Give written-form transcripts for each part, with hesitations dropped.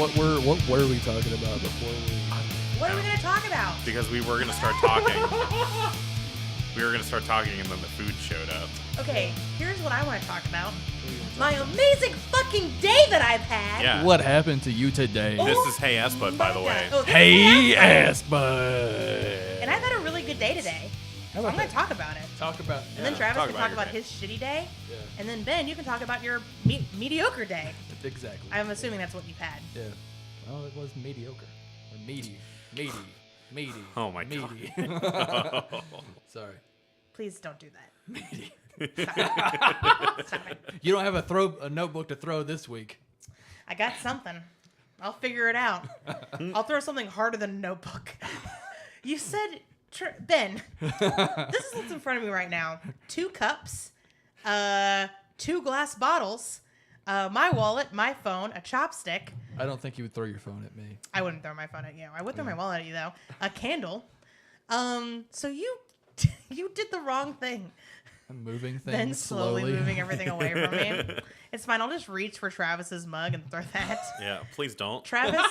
what were we talking about before we? What are we going to talk about? Because we were going to start talking. We were going to start talking, and then the food showed up. Okay, here's what I want to talk about. My amazing fucking day that I've had. Yeah. What happened to you today? This is Hey Assbutt, by the way. Oh, this is Hey, Assbutt. And I've had a really good day today. So I'm going to talk about it. Talk about. And then Travis can talk your about day. his shitty day. Yeah. And then Ben, you can talk about your mediocre day. Exactly. I'm assuming that's what you've had. Yeah. Well, it was mediocre. Or meaty. Oh my meaty. God. Sorry. Please don't do that. Meaty. Stop it. You don't have a notebook to throw this week. I got something. I'll figure it out. I'll throw something harder than a notebook. You said, Ben, this is what's in front of me right now. 2 cups, 2 glass bottles, my wallet, my phone, a chopstick. I don't think you would throw your phone at me. I wouldn't throw my phone at you. I would throw my wallet at you, though. A candle. So you did the wrong thing. I'm moving things Then slowly moving everything away from me. It's fine. I'll just reach for Travis's mug and throw that. Yeah, please don't. Travis,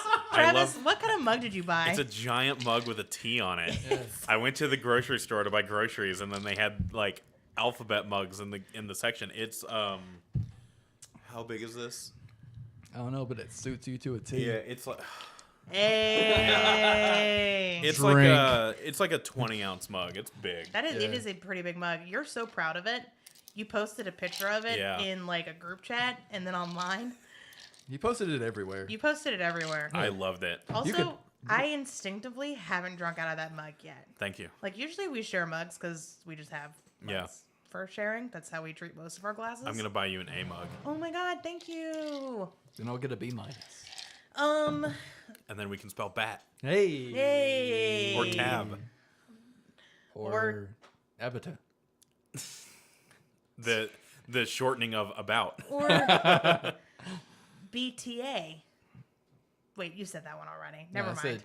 what kind of mug did you buy? It's a giant mug with a T on it. Yes. I went to the grocery store to buy groceries, and then they had like alphabet mugs in the section. It's how big is this? I don't know, but it suits you to a T. Yeah, it's like Hey. it's Drink. like a 20-ounce mug. It's big. That is, Yeah. it is a pretty big mug. You're so proud of it. You posted a picture of it Yeah. in like a group chat and then online. You posted it everywhere. You posted it everywhere. I loved it. Also, could- I instinctively haven't drunk out of that mug yet. Thank you. Like usually we share mugs because we just have mugs Yeah. for sharing. That's how we treat most of our glasses. I'm gonna buy you an A mug, Oh my god, thank you. Then I'll get a B-. and then we can spell bat Hey. Yay. or tab. Or Abita. The shortening of about. Or BTA. Wait, you said that one already. Never No, I mind. said-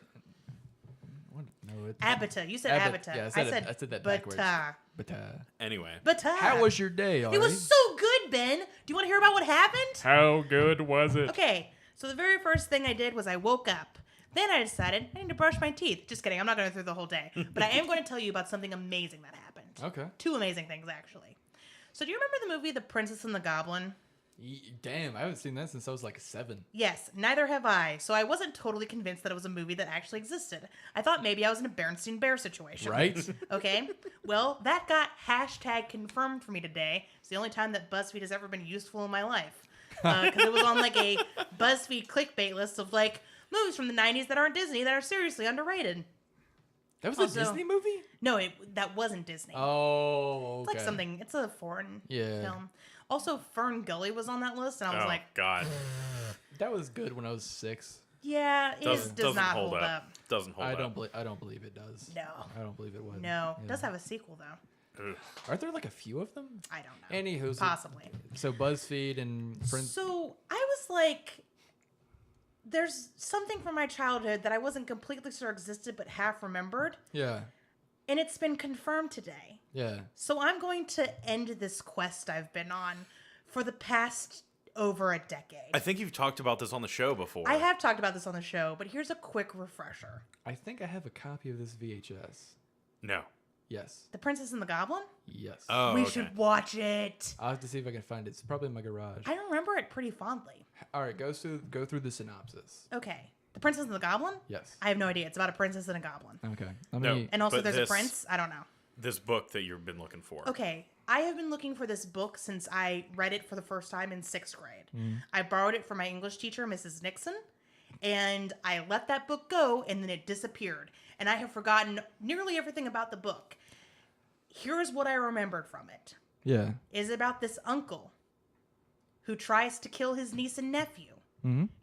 what? No, it's Abita. You said Abit- Abita. yeah, I said that backwards. Bata. Bata. Bata. How was your day, Ari? It was so good, Ben. Do you want to hear about what happened? How good was it? Okay, so the very first thing I did was I woke up. Then I decided I need to brush my teeth. Just kidding. I'm not going to go through the whole day. But I am going to tell you about something amazing that happened. Okay. 2 amazing things, actually. So do you remember the movie The Princess and the Goblin? Damn, I haven't seen that since I was like 7. Yes, neither have I. So I wasn't totally convinced that it was a movie that actually existed. I thought maybe I was in a Berenstain Bear situation. Right? Okay. Well, that got hashtag confirmed for me today. It's the only time that BuzzFeed has ever been useful in my life. Because it was on like a BuzzFeed clickbait list of like movies from the 90s that aren't Disney that are seriously underrated. That was Also- a Disney movie? No, that wasn't Disney. Oh, It's okay. like something, it's a foreign Yeah. film. Also, Fern Gully was on that list, and I was Oh like, God. That was good when I was 6. yeah, it does not hold up. Doesn't hold I up. don't believe it does. No. I don't believe it was. No. Yeah. It does have a sequel, though. Ugh. Aren't there like a few of them? I don't know. Anywho, Possibly. So BuzzFeed and Prince. So I was like, there's something from my childhood that I wasn't completely sure existed but half remembered, Yeah. and it's been confirmed today. Yeah. So I'm going to end this quest I've been on for the past over a decade. I think you've talked about this on the show before. I have talked about this on the show, but here's a quick refresher. I think I have a copy of this VHS. No. Yes. The Princess and the Goblin? Yes. Oh, We okay. should watch it. I'll have to see if I can find it. It's probably in my garage. I remember it pretty fondly. All right, go through the synopsis. Okay. The Princess and the Goblin? Yes. I have no idea. It's about a princess and a goblin. Okay. Let No. me. And also But there's a this- prince? I don't know. This book that you've been looking for. Okay, I have been looking for this book since I read it for the first time in 6th grade. I borrowed it from my English teacher, Mrs. Nixon, and I let that book go, and then it disappeared. And I have forgotten nearly everything about the book. Here's what I remembered from it. Yeah. Is about this uncle who tries to kill his niece and nephew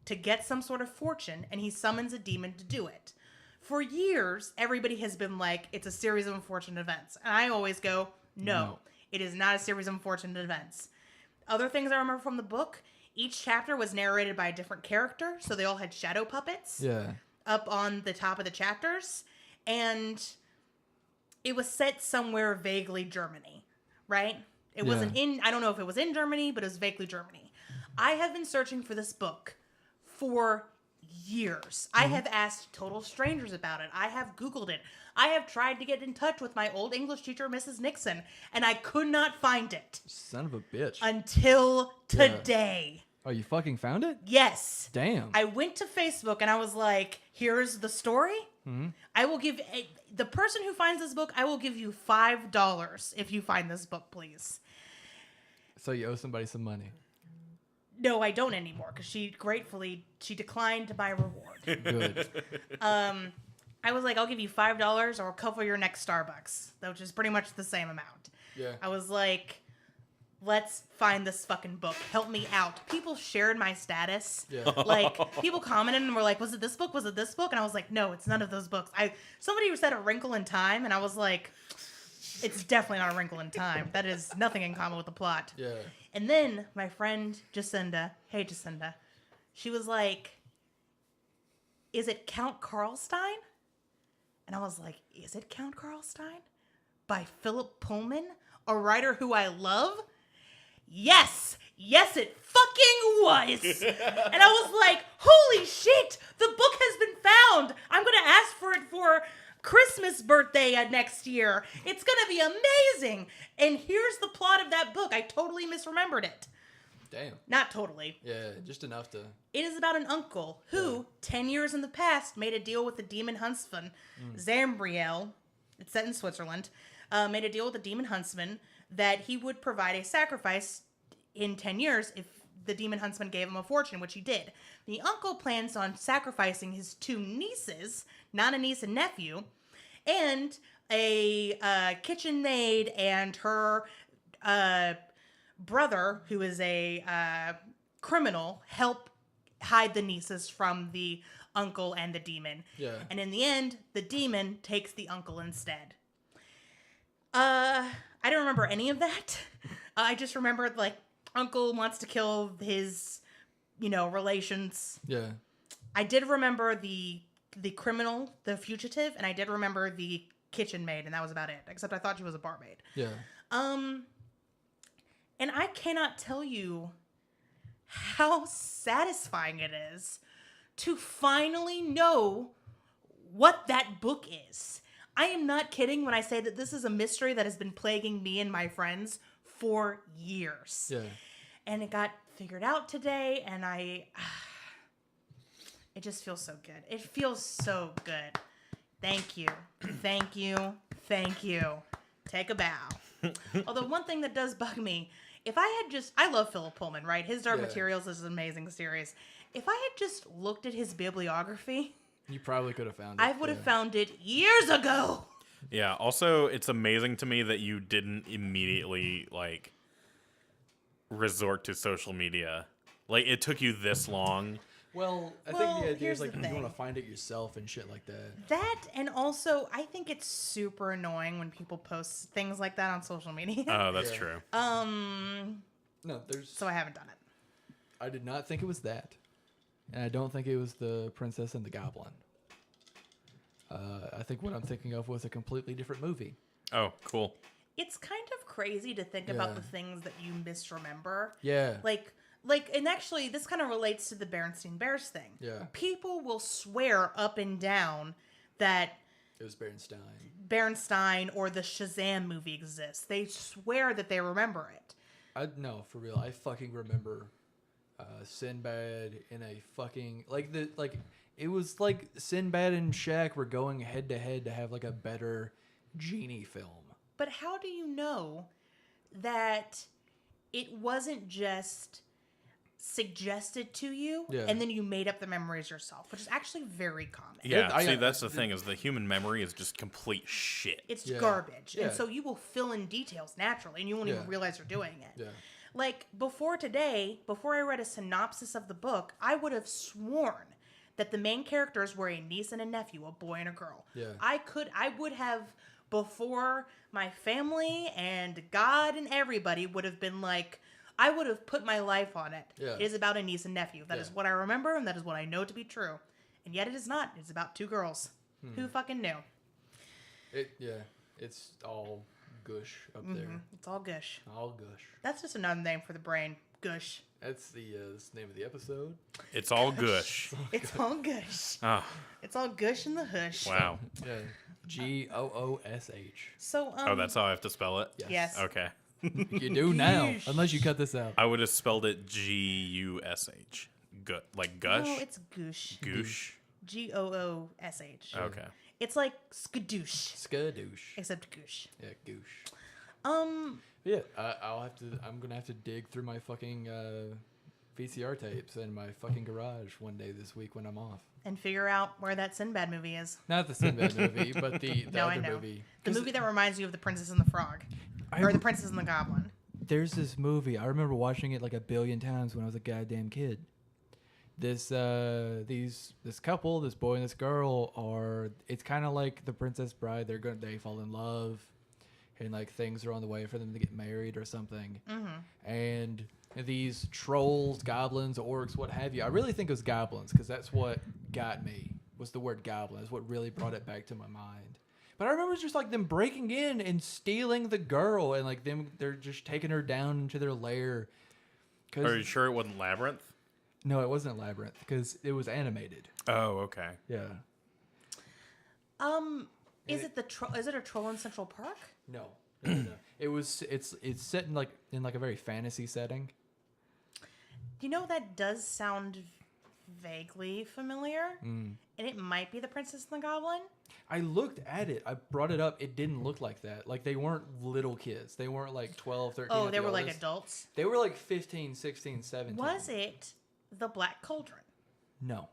to get some sort of fortune, and he summons a demon to do it. For years, everybody has been like, it's a series of unfortunate events. And I always go, no, it is not a series of unfortunate events. Other things I remember from the book, each chapter was narrated by a different character, so they all had shadow puppets Yeah. up on the top of the chapters. And it was set somewhere vaguely Germany, right? It wasn't I don't know if it was in Germany, but it was vaguely Germany. I have been searching for this book for years. I have asked total strangers about it. I have Googled it. I have tried to get in touch with my old English teacher, Mrs. Nixon, and I could not find it. Son of a bitch. Until today. Oh, you fucking found it? Yes. Damn. I went to Facebook and I was like, here's the story. Mm-hmm. I will give the person who finds this book, I will give you $5 if you find this book, please. So you owe somebody some money. No, I don't anymore because she declined my reward. Good. I was like, I'll give you $5 or I'll cover your next Starbucks, which is pretty much the same amount. Yeah. I was like, let's find this fucking book. Help me out. People shared my status. Yeah. Like, people commented and were like, was it this book? Was it this book? And I was like, no, it's none of those books. Somebody said A Wrinkle in Time, and I was like, it's definitely not A Wrinkle in Time. That is nothing in common with the plot. Yeah. And then my friend Jacinda, hey Jacinda, she was like, is it Count Karlstein? And I was like, is it Count Karlstein? By Philip Pullman, a writer who I love? Yes, it fucking was. And I was like, holy shit, the book has been found. I'm going to ask for it for Christmas birthday next year. It's going to be amazing. And here's the plot of that book. I totally misremembered it. Damn. Not totally. Yeah, just enough to... It is about an uncle who, 10 years in the past, made a deal with the demon huntsman, Zambriel. It's set in Switzerland. Made a deal with the demon huntsman that he would provide a sacrifice in 10 years if the demon huntsman gave him a fortune, which he did. The uncle plans on sacrificing his 2 nieces, not a niece and nephew, and a kitchen maid and her brother, who is a criminal, help hide the nieces from the uncle and the demon. Yeah. And in the end, the demon takes the uncle instead. I don't remember any of that. I just remembered, like, uncle wants to kill his, relations. Yeah. I did remember the criminal, the fugitive, and I did remember the kitchen maid, and that was about it. Except I thought she was a barmaid. Yeah. And I cannot tell you how satisfying it is to finally know what that book is. I am not kidding when I say that this is a mystery that has been plaguing me and my friends for years. Yeah. And it got figured out today, and it just feels so good. It feels so good. Thank you. Thank you. Thank you. Take a bow. Although one thing that does bug me, I love Philip Pullman, right? His Dark Materials is an amazing series. If I had just looked at his bibliography, you probably could have found it. I would have found it years ago. Yeah. Also, it's amazing to me that you didn't immediately, resort to social media. Like, it took you this long. Well, I think the idea is, you want to find it yourself and shit like that. That, and also, I think it's super annoying when people post things like that on social media. Oh, that's true. No, So I haven't done it. I did not think it was that. And I don't think it was the Princess and the Goblin. I think what I'm thinking of was a completely different movie. Oh, cool. It's kind of crazy to think about the things that you misremember. Yeah. And actually, this kind of relates to the Berenstain Bears thing. Yeah. People will swear up and down that It was Berenstain. Berenstain or the Shazam movie exists. They swear that they remember it. No, for real. I fucking remember Sinbad in a fucking... it was like Sinbad and Shaq were going head to head to have, a better genie film. But how do you know that it wasn't just suggested to you and then you made up the memories yourself, which is actually very common. Yeah, that's the thing, is the human memory is just complete shit. It's garbage. And so you will fill in details naturally and you won't even realize you're doing it. Yeah. Like, before I read a synopsis of the book, I would have sworn that the main characters were a niece and a nephew, a boy and a girl. Yeah. I would have, before my family and God and everybody would have been like, I would have put my life on it. Yeah. It is about a niece and nephew. That is what I remember, and that is what I know to be true. And yet it is not. It's about 2 girls. Who fucking knew? It's all Goosh up there. It's all Goosh. All Goosh. That's just another name for the brain. Goosh. That's the name of the episode. It's all Goosh. It's all Goosh. Oh, It's all Goosh in the hush. wow. Yeah. Goosh. So, Oh, that's how I have to spell it? Yes. Okay. You do now, Goosh. unless you cut this out. I would have spelled it Gush. Like gush? No, it's Goosh. Goosh. Goosh. Okay. It's like skadoosh, Skadoosh. except Goosh. Yeah, Goosh. Yeah, I'm gonna have to dig through my fucking VCR tapes in my fucking garage one day this week when I'm off. And figure out where that Sinbad movie is. Not the Sinbad movie, but the No, I other know. movie. The 'Cause movie that reminds you of The Princess and the Frog. Or The Princess and the Goblin. There's this movie. I remember watching it like a billion times when I was a goddamn kid. This couple, this boy and this girl, it's kind of like The Princess Bride. They fall in love, and like things are on the way for them to get married or something. Mm-hmm. And these trolls, goblins, orcs, what have you. I really think it was goblins because that's what got me. Was the word goblin? That's what really brought it back to my mind. But I remember just like them breaking in and stealing the girl, and like they're just taking her down into their lair. Are you sure it wasn't Labyrinth? No, it wasn't Labyrinth because it was animated. Oh, okay. Yeah. Is it a troll in Central Park? No. It's set in like a very fantasy setting. You know, that does sound vaguely familiar. And it might be The Princess and the Goblin. I looked at it. I brought it up. It didn't look like that. Like, they weren't little kids. They weren't like 12, 13. Oh, at they the were like oldest. adults. They were like 15, 16, 17. Was it The Black Cauldron? No.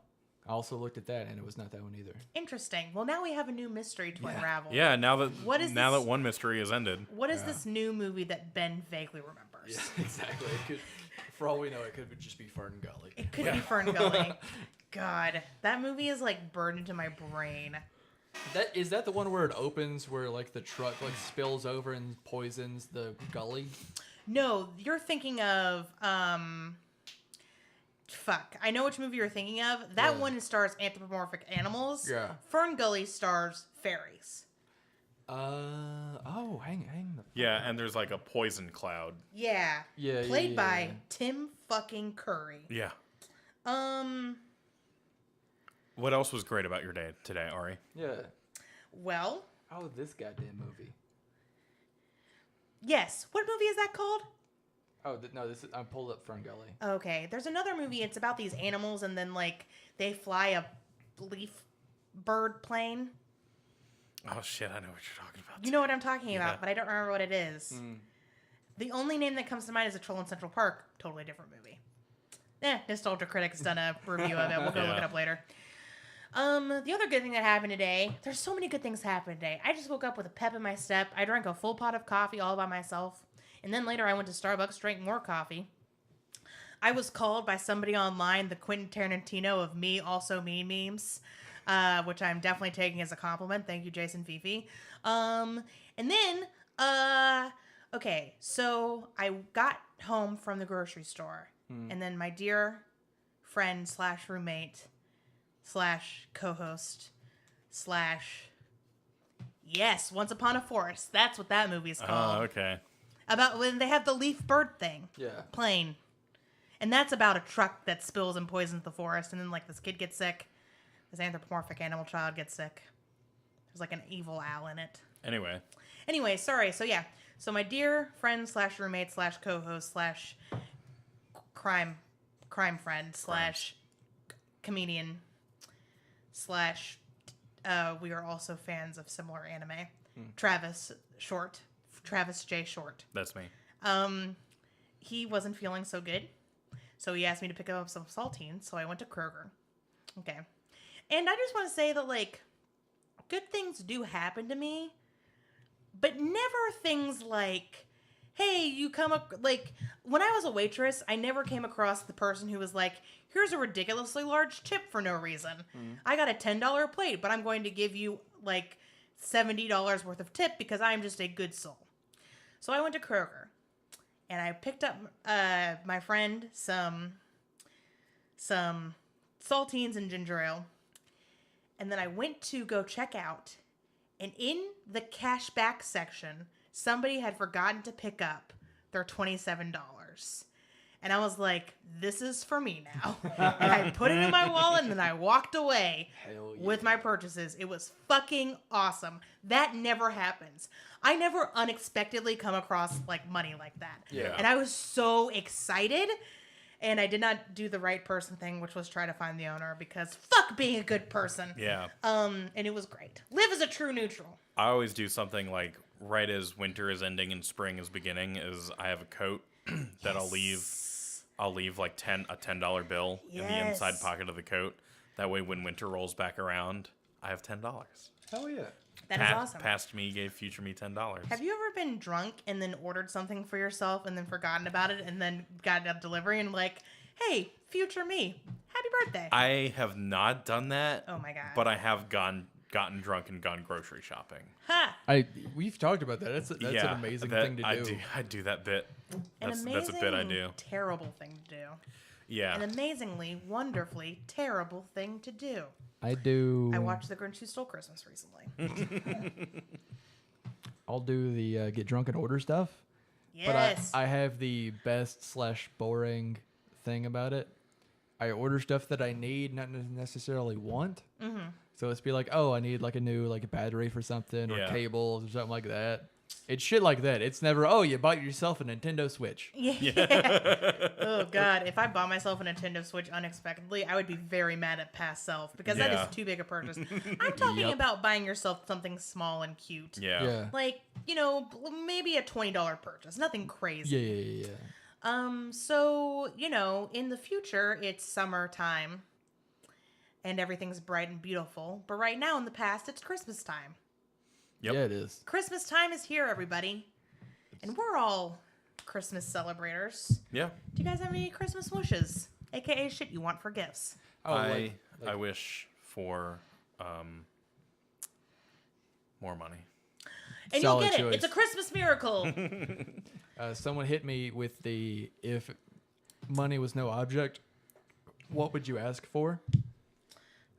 I also looked at that, and it was not that one either. Interesting. Well, now we have a new mystery to unravel. Yeah, now that this? one mystery has ended. What is this new movie that Ben vaguely remembers? Yeah, exactly. For all we know, it could just be Fern Gully. It could be Fern Gully. God, that movie is like burned into my brain. Is that the one where it opens where like the truck like spills over and poisons the gully? No, you're thinking of fuck. I know which movie you're thinking of. That one stars anthropomorphic animals. Yeah. Fern Gully stars fairies. Hang the Yeah, and there's like a poison cloud. Yeah. Yeah, Played yeah. by Tim fucking Curry. Yeah. What What else was great about your day today, Ari? Yeah. Well, Oh, this goddamn movie. yes. What movie is that called? Oh, no, this is, I pulled up Fern Gully. Okay, there's another movie. It's about these animals, and then like they fly a leaf bird plane. Oh shit, I know what you're talking about. You know what I'm talking about, Yeah. but I don't remember what it is. The only name that comes to mind is A Troll in Central Park. Totally different movie. Nostalgia Critic's done a review of it. We'll go look it up later. The other good thing that happened today, there's so many good things that happened today. I just woke up with a pep in my step. I drank a full pot of coffee all by myself. And then later I went to Starbucks, drank more coffee. I was called by somebody online the Quentin Tarantino of me, also me memes, which I'm definitely taking as a compliment. Thank you, Jason Fifi. And then, okay, so I got home from the grocery store. And then my dear friend / roommate / co-host / yes, Once Upon a Forest. That's what that movie is called. Oh, okay. About when they have the leaf bird thing. Yeah. Plane. And that's about a truck that spills and poisons the forest. And then, like, this kid gets sick. This anthropomorphic animal child gets sick. There's, like, an evil owl in it. Anyway, Sorry. So, yeah. So, my dear friend / roommate / co-host / crime friend / comedian / we are also fans of similar anime. Travis J. Short. that's me. He wasn't feeling so good, so he asked me to pick up some saltines, so I went to Kroger. Okay. And I just want to say that, like, good things do happen to me, but never things like, hey, you come up, like, when I was a waitress, I never came across the person who was like, here's a ridiculously large tip for no reason. I got a $10 plate, but I'm going to give you, like, $70 worth of tip because I'm just a good soul. So I went to Kroger, and I picked up my friend some saltines and ginger ale, and then I went to go check out, and in the cashback section, somebody had forgotten to pick up their $27. And I was like, this is for me now. And I put it in my wallet and then I walked away with my purchases. It was fucking awesome. That never happens. I never unexpectedly come across like money like that. Yeah. And I was so excited. And I did not do the right person thing, which was try to find the owner because fuck being a good person. Yeah. And it was great. Live as a true neutral. I always do something like right as winter is ending and spring is beginning. Is I have a coat that I'll leave like a $10 bill in the inside pocket of the coat. That way, when winter rolls back around, I have $10. Hell yeah. That is awesome. Past me gave future me $10. Have you ever been drunk and then ordered something for yourself and then forgotten about it and then got a delivery and like, hey, future me, happy birthday? I have not done that. Oh my God. But I have gotten drunk and gone grocery shopping. Ha! We've talked about that. That's an amazing thing to do. I do that bit. That's a bit I do. Terrible thing to do. Yeah. An amazingly, wonderfully terrible thing to do. I do. I watched The Grinch Who Stole Christmas recently. I'll do the get drunk and order stuff. Yes. But I have the best / boring thing about it. I order stuff that I need, not necessarily want. Mm-hmm. So it's be like, oh, I need like a new like a battery for something or cables or something like that. It's shit like that. It's never, oh, you bought yourself a Nintendo Switch. Yeah. Oh, God. If I bought myself a Nintendo Switch unexpectedly, I would be very mad at past self because that is too big a purchase. I'm talking about buying yourself something small and cute. Yeah. Like, maybe a $20 purchase. Nothing crazy. Yeah. So, in the future, it's summertime and everything's bright and beautiful. But right now in the past, it's Christmas time. Yep. Yeah, it is. Christmas time is here, everybody. And we're all Christmas celebrators. Yeah. Do you guys have any Christmas wishes? AKA shit you want for gifts. Oh, I wish for more money. And Solid you'll get choice. it. It's a Christmas miracle. Someone hit me with the, if money was no object, what would you ask for?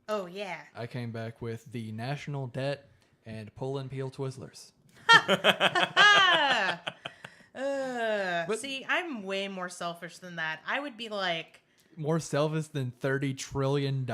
Oh, yeah. I came back with the national debt and pull and peel Twizzlers. See, I'm way more selfish than that. I would be like... More selfish than $30 trillion?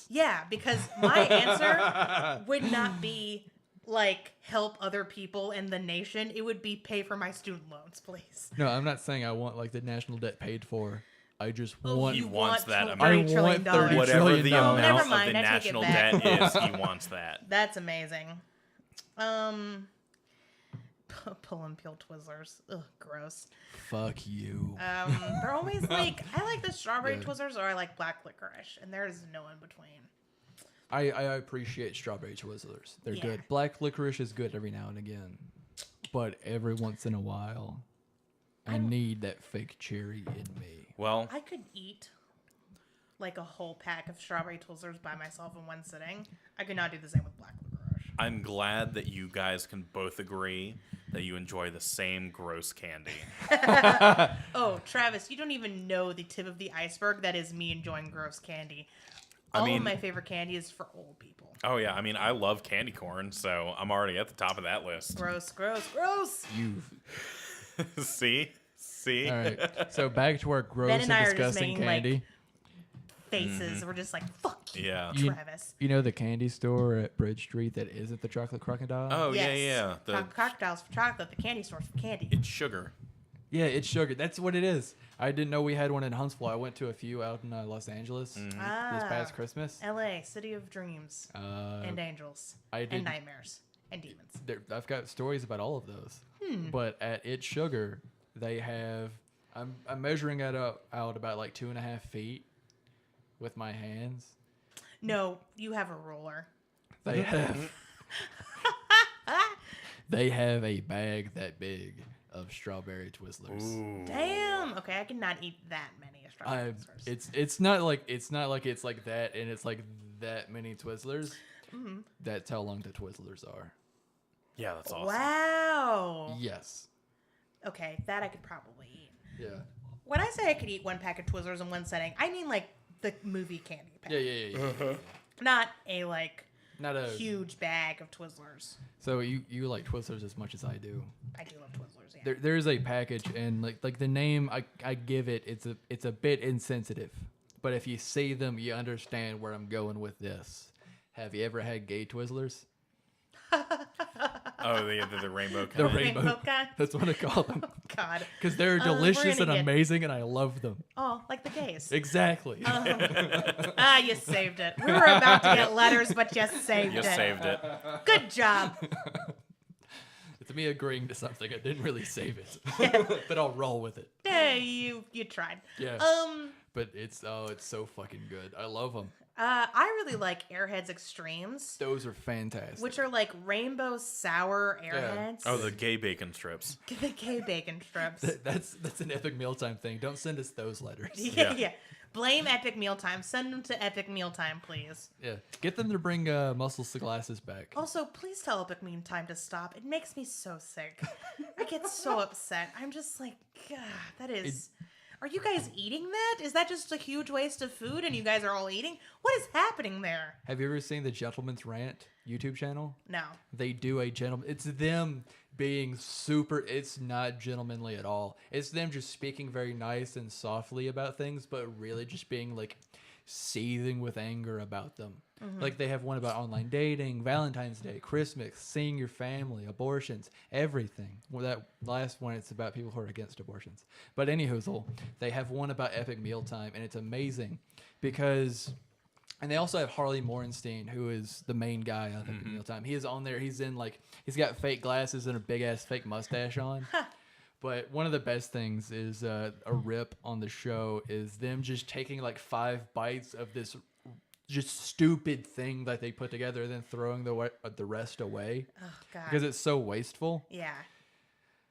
Yeah, because my answer would not be, like, help other people and the nation. It would be pay for my student loans, please. No, I'm not saying I want, like, the national debt paid for. I just want... He wants that $30 amount. trillion. Whatever the Oh, amount never of mind, the I take it national back. debt is, he wants that. That's amazing. Pull and peel Twizzlers. Ugh, gross. Fuck you. They're always like, I like the strawberry Twizzlers or I like black licorice, and there's no in between. I appreciate strawberry Twizzlers. They're good. Black licorice is good every now and again. But every once in a while, I need that fake cherry in me. Well, I could eat like a whole pack of strawberry Twizzlers by myself in one sitting. I could not do the same with black licorice. I'm glad that you guys can both agree that you enjoy the same gross candy. Oh, Travis, you don't even know the tip of the iceberg that is me enjoying gross candy. All of my favorite candy is for old people. Oh, yeah. I mean, I love candy corn, so I'm already at the top of that list. Gross, gross, gross. See? All right. So back to our gross Ben and and I are just disgusting making, candy. like, faces. We're just like, fuck you, Yeah. Travis. You know the candy store at Bridge Street that isn't the chocolate crocodile? Oh, Yes. yeah. Crocodiles for chocolate. The candy store's for candy. It's sugar. Yeah, it's sugar. That's what it is. I didn't know we had one in Huntsville. I went to a few out in Los Angeles this past Christmas. L.A., city of dreams and angels and nightmares and demons. I've got stories about all of those. But at It's Sugar, they have... I'm measuring it out about like 2.5 feet with my hands. No, you have a ruler. They have... they have a bag that big of strawberry Twizzlers. Ooh. Damn. Okay, I cannot eat that many strawberry Twizzlers. It's not like it's like that, and it's like that many Twizzlers. Mm-hmm. That's how long the Twizzlers are. Yeah, that's awesome. Wow. Yes. Okay, that I could probably eat. Yeah. When I say I could eat one pack of Twizzlers in one setting, I mean like the movie candy pack. Yeah. Not a like Not a huge bag of Twizzlers. So you like Twizzlers as much as I do. I do love Twizzlers. Yeah. There's a package, and like the name I give it, it's a bit insensitive, but if you see them, you understand where I'm going with this. Have you ever had gay Twizzlers? Oh, the rainbow kind. The rainbow. kind? That's what I call them. God. Because they're we're delicious gonna and get- amazing, and I love them. Oh, like the gays. Exactly. You saved it. We were about to get letters, but you saved You it. saved it. Good job. It's me agreeing to something. I didn't really save it, but I'll roll with it. Hey, you tried. Yeah. But it's so fucking good. I love them. I really like Airheads Extremes, Those are fantastic. which are like rainbow sour Airheads. Oh, the gay bacon strips. the gay bacon strips. That's an Epic Mealtime thing. Don't send us those letters. Yeah. Blame Epic Mealtime. Send them to Epic Mealtime, please. Yeah. Get them to bring Muscles to Glasses back. Also, please tell Epic Mealtime to stop. It makes me so sick. I get so upset. I'm just like, God, that is... Are you guys eating that? Is that just a huge waste of food and you guys are all eating? What is happening there? Have you ever seen the Gentleman's Rant YouTube channel? No. They do a gentleman. It's them being super. It's not gentlemanly at all. It's them just speaking very nice and softly about things, but really just being like seething with anger about them. Like they have one about online dating, Valentine's Day, Christmas, seeing your family, abortions, everything. Well, that last one, it's about people who are against abortions. But anywho, they have one about Epic Mealtime, and it's amazing because. And they also have Harley Morenstein, who is the main guy on Epic Mealtime. He is on there. He's in he's got fake glasses and a big ass fake mustache on. But one of the best things is a rip on the show is them just taking like 5 bites of this just stupid thing that they put together and then throwing the rest away Oh, God. because it's so wasteful. Yeah.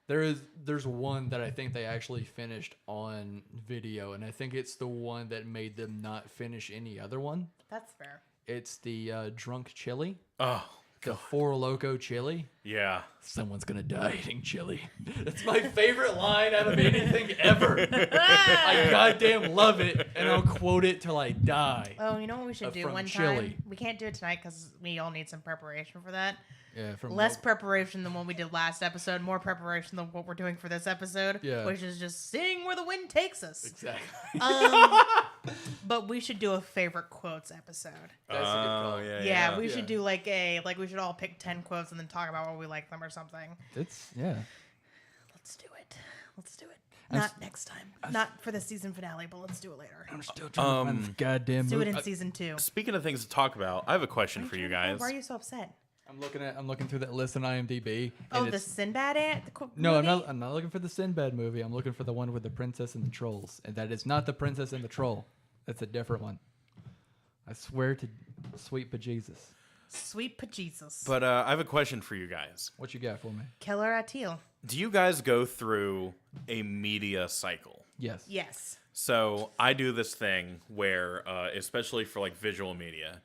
There's one that I think they actually finished on video, and I think it's the one that made them not finish any other one. That's fair. It's the drunk chili, Oh, the Four Loco chili. yeah. Someone's gonna die eating chili. That's my favorite line out of anything ever. I goddamn love it, and I'll quote it till I die. Oh, you know what we should do From one chili. time? We can't do it tonight because we all need some preparation for that. Yeah, from Less preparation than what we did last episode. More preparation than what we're doing for this episode. Yeah. Which is just seeing where the wind takes us. exactly. But we should do a favorite quotes episode. That's a good call. Yeah, we Yeah. should do like we should all pick 10 quotes and then talk about why we like them or something. It's yeah. Let's do it. Let's do it. Not next time. Not for the season finale, but let's do it later. I'm still trying to find this goddamn Let's do it movie. in season 2. Speaking of things to talk about, I have a question for you guys. Why are you so upset? I'm looking through that list on IMDb. Oh, and the it's- Sinbad No, movie? I'm not looking for the Sinbad movie. I'm looking for the one with the princess and the trolls, and that is not the princess and the troll. That's a different one. I swear to sweet bejesus. Sweet bejesus. But I have a question for you guys. What you got for me? Keller Attil. Do you guys go through a media cycle? Yes. Yes. So I do this thing where, especially for like visual media,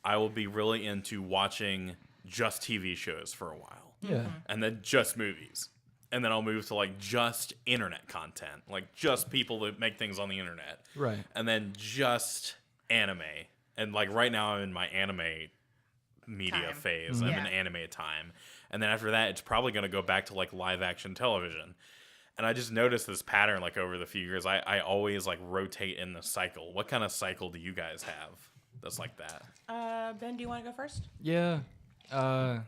I will be really into watching just TV shows for a while. Yeah. And then just movies. And then I'll move to like just internet content, like just people that make things on the internet. Right. And then just anime. And like right now I'm in my anime media Time. phase. I'm in Yeah. anime time. And then after that, it's probably going to go back to like live action television. And I just noticed this pattern like over the few years. I always like rotate in the cycle. What kind of cycle do you guys have that's like that? Ben, do you want to go first? Yeah. I'll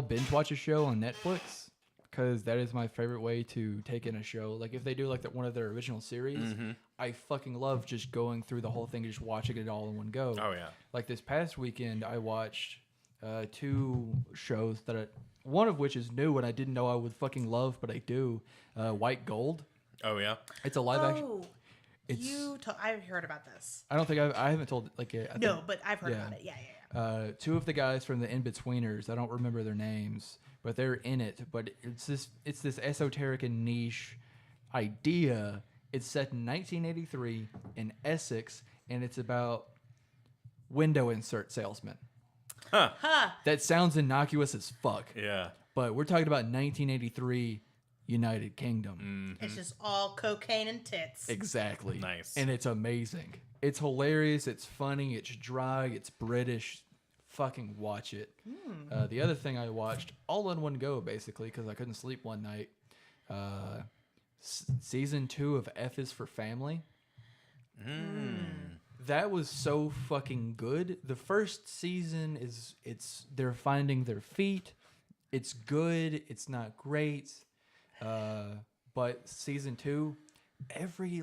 binge watch a show on Netflix because that is my favorite way to take in a show. Like if they do like one of their original series, I fucking love just going through the whole thing and just watching it all in one go. Oh, yeah. Like this past weekend, I watched 2 shows one of which is new and I didn't know I would fucking love, but I do. White Gold. Oh, yeah? It's a live action. Oh, I've heard about this. I don't think I haven't told like yet. No, but I've heard yeah. about it. Yeah. 2 of the guys from the In-Betweeners, I don't remember their names, but they're in it. But it's this esoteric and niche idea. It's set in 1983 in Essex, and it's about window insert salesmen. Huh. That sounds innocuous as fuck. Yeah. But we're talking about 1983 United Kingdom. It's just all cocaine and tits. Exactly. Nice. And it's amazing. It's hilarious. It's funny. It's dry. It's British. Fucking watch it. The other thing I watched all in one go, basically, because I couldn't sleep one night. Season 2 of F is for Family. That was so fucking good. The first season they're finding their feet. It's good. It's not great. But season 2, every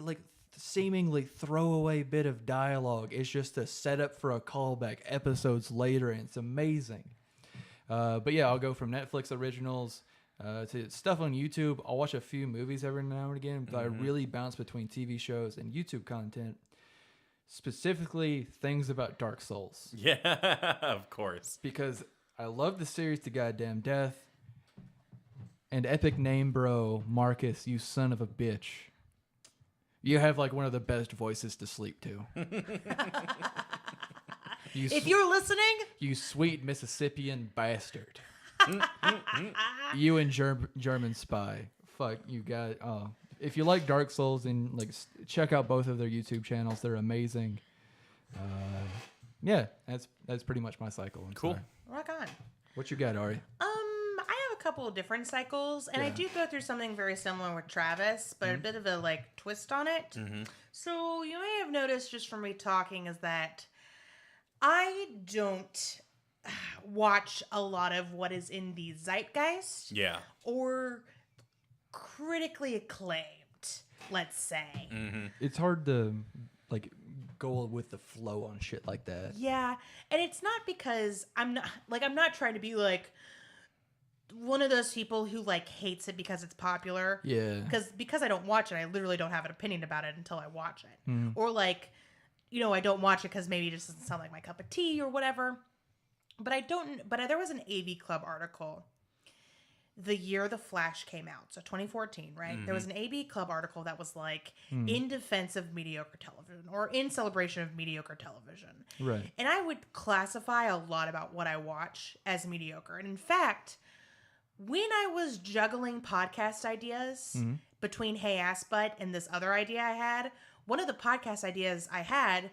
seemingly throwaway bit of dialogue is just a setup for a callback episodes later, and it's amazing. But yeah, I'll go from Netflix originals to stuff on YouTube. I'll watch a few movies every now and again, but I really bounce between TV shows and YouTube content. Specifically, things about Dark Souls. Yeah, of course. Because I love the series to goddamn death. And epic name, bro, Marcus, you son of a bitch. You have one of the best voices to sleep to. If you're listening, you sweet Mississippian bastard. You and German spy. Fuck, you got. If you like Dark Souls, and check out both of their YouTube channels. They're amazing. Yeah, that's pretty much my cycle. Cool. Rock on. What you got, Ari? I have a couple of different cycles, and I do go through something very similar with Travis, but a bit of a twist on it. So you may have noticed just from me talking is that I don't watch a lot of what is in the zeitgeist. Yeah. Or critically acclaimed, let's say. It's hard to go with the flow on shit like that. Yeah, and it's not because I'm not trying to be one of those people who hates it because it's popular. Yeah. Because I don't watch it, I literally don't have an opinion about it until I watch it. Or I don't watch it because maybe it just doesn't sound like my cup of tea or whatever. But there was an AV Club article the year The Flash came out, so 2014, right? There was an AV Club article that was in defense of mediocre television or in celebration of mediocre television. Right. And I would classify a lot about what I watch as mediocre. And in fact, when I was juggling podcast ideas between Hey Assbutt and this other idea I had, one of the podcast ideas I had,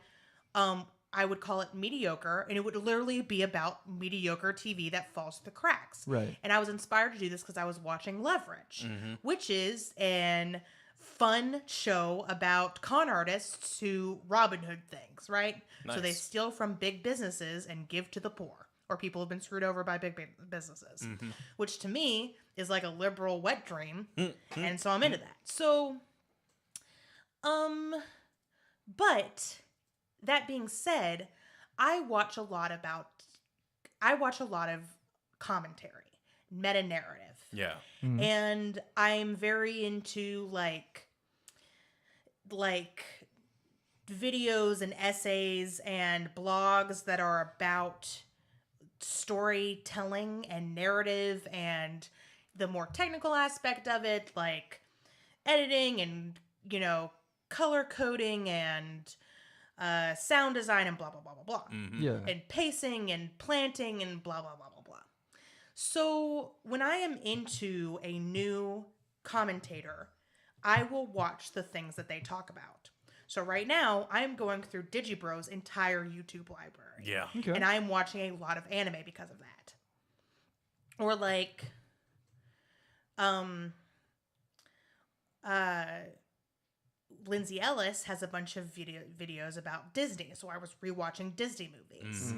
I would call it mediocre, and it would literally be about mediocre TV that falls through the cracks. Right. And I was inspired to do this because I was watching Leverage, which is an fun show about con artists who Robin Hood things, right? Nice. So they steal from big businesses and give to the poor, or people who've been screwed over by big businesses, which to me is like a liberal wet dream. And so I'm into that. So, but that being said, I watch a lot of commentary, meta narrative. Yeah. And I'm very into videos and essays and blogs that are about storytelling and narrative and the more technical aspect of it, like editing and, color coding and sound design and blah, blah, blah, blah, blah. Yeah. And pacing and planting and blah, blah, blah, blah, blah. So when I am into a new commentator, I will watch the things that they talk about. So right now, I'm going through Digibro's entire YouTube library. Yeah. Okay. And I'm watching a lot of anime because of that. Or Lindsay Ellis has a bunch of videos about Disney. So I was rewatching Disney movies.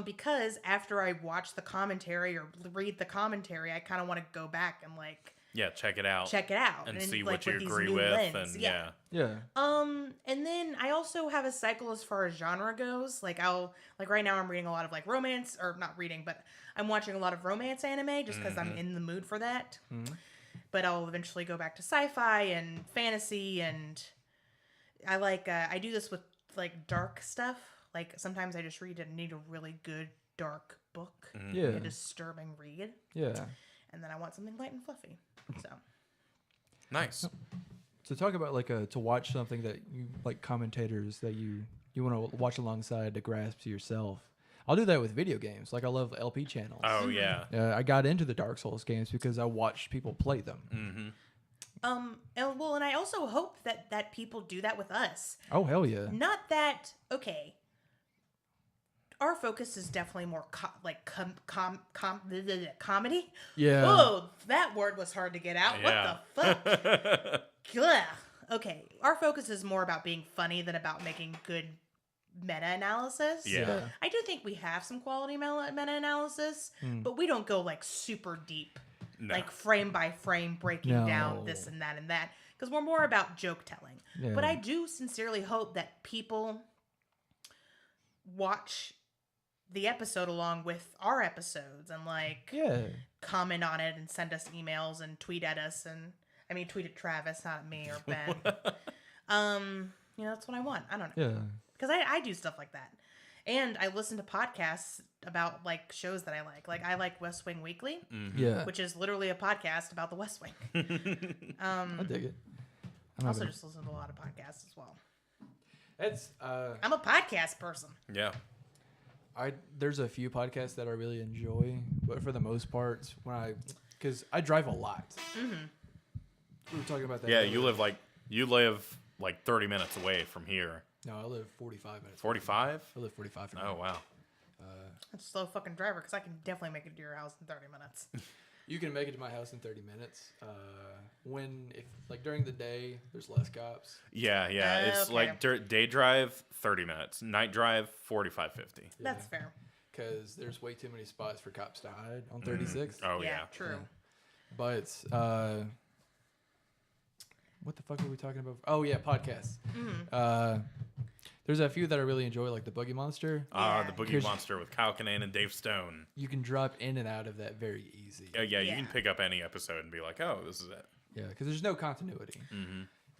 Because after I watch the commentary or read the commentary, I kind of want to go back and check it out. And see what you agree with. Lens. And yeah. And then I also have a cycle as far as genre goes. I'll right now I'm reading a lot of romance, or not reading, but I'm watching a lot of romance anime just because I'm in the mood for that. But I'll eventually go back to sci-fi and fantasy, and I do this with dark stuff. Sometimes I just need a really good dark book. Yeah. A disturbing read. Yeah. And then I want something light and fluffy. So Nice. So talk about to watch something that you commentators that you want to watch alongside to grasp to yourself. I'll do that with video games. I love LP channels. Oh yeah. I got into the Dark Souls games because I watched people play them. And I also hope that people do that with us. Oh hell yeah. Not that, okay. Our focus is definitely more comedy. Yeah. Oh, that word was hard to get out. Yeah. What the fuck? Ugh. Okay, our focus is more about being funny than about making good meta-analysis. Yeah. I do think we have some quality meta-analysis, but we don't go like super deep, No. like frame by frame breaking down this and that, because we're more about joke telling. Yeah. But I do sincerely hope that people watch the episode along with our episodes and like comment on it and send us emails and tweet at us tweet at Travis, not at me or Ben. That's what I want. I don't know. Yeah. Because I do stuff like that. And I listen to podcasts about like shows that I like. Like I like West Wing Weekly, Yeah. which is literally a podcast about the West Wing. I dig it. I also just listen to a lot of podcasts as well. That's I'm a podcast person. Yeah. There's a few podcasts that I really enjoy, but for the most part, because I drive a lot. Mm-hmm. We were talking about that. Yeah, earlier. you live like 30 minutes away from here. No, I live 45 minutes. 45? I live 45 from Oh, here. wow. I'm a slow fucking driver because I can definitely make it to your house in 30 minutes. You can make it to my house in 30 minutes. If during the day, there's less cops. Yeah. It's Okay. like day drive, 30 minutes. Night drive, 45, 50. That's fair. Because there's way too many spots for cops to hide on 36. Oh, yeah. True. But what the fuck are we talking about? Oh yeah, podcasts. There's a few that I really enjoy, like the Boogie Monster. Yeah. The Boogie Monster with Kyle Kinane and Dave Stone. You can drop in and out of that very easy. Yeah, you Yeah. can pick up any episode and be like, oh, this is it. Yeah, because there's no continuity.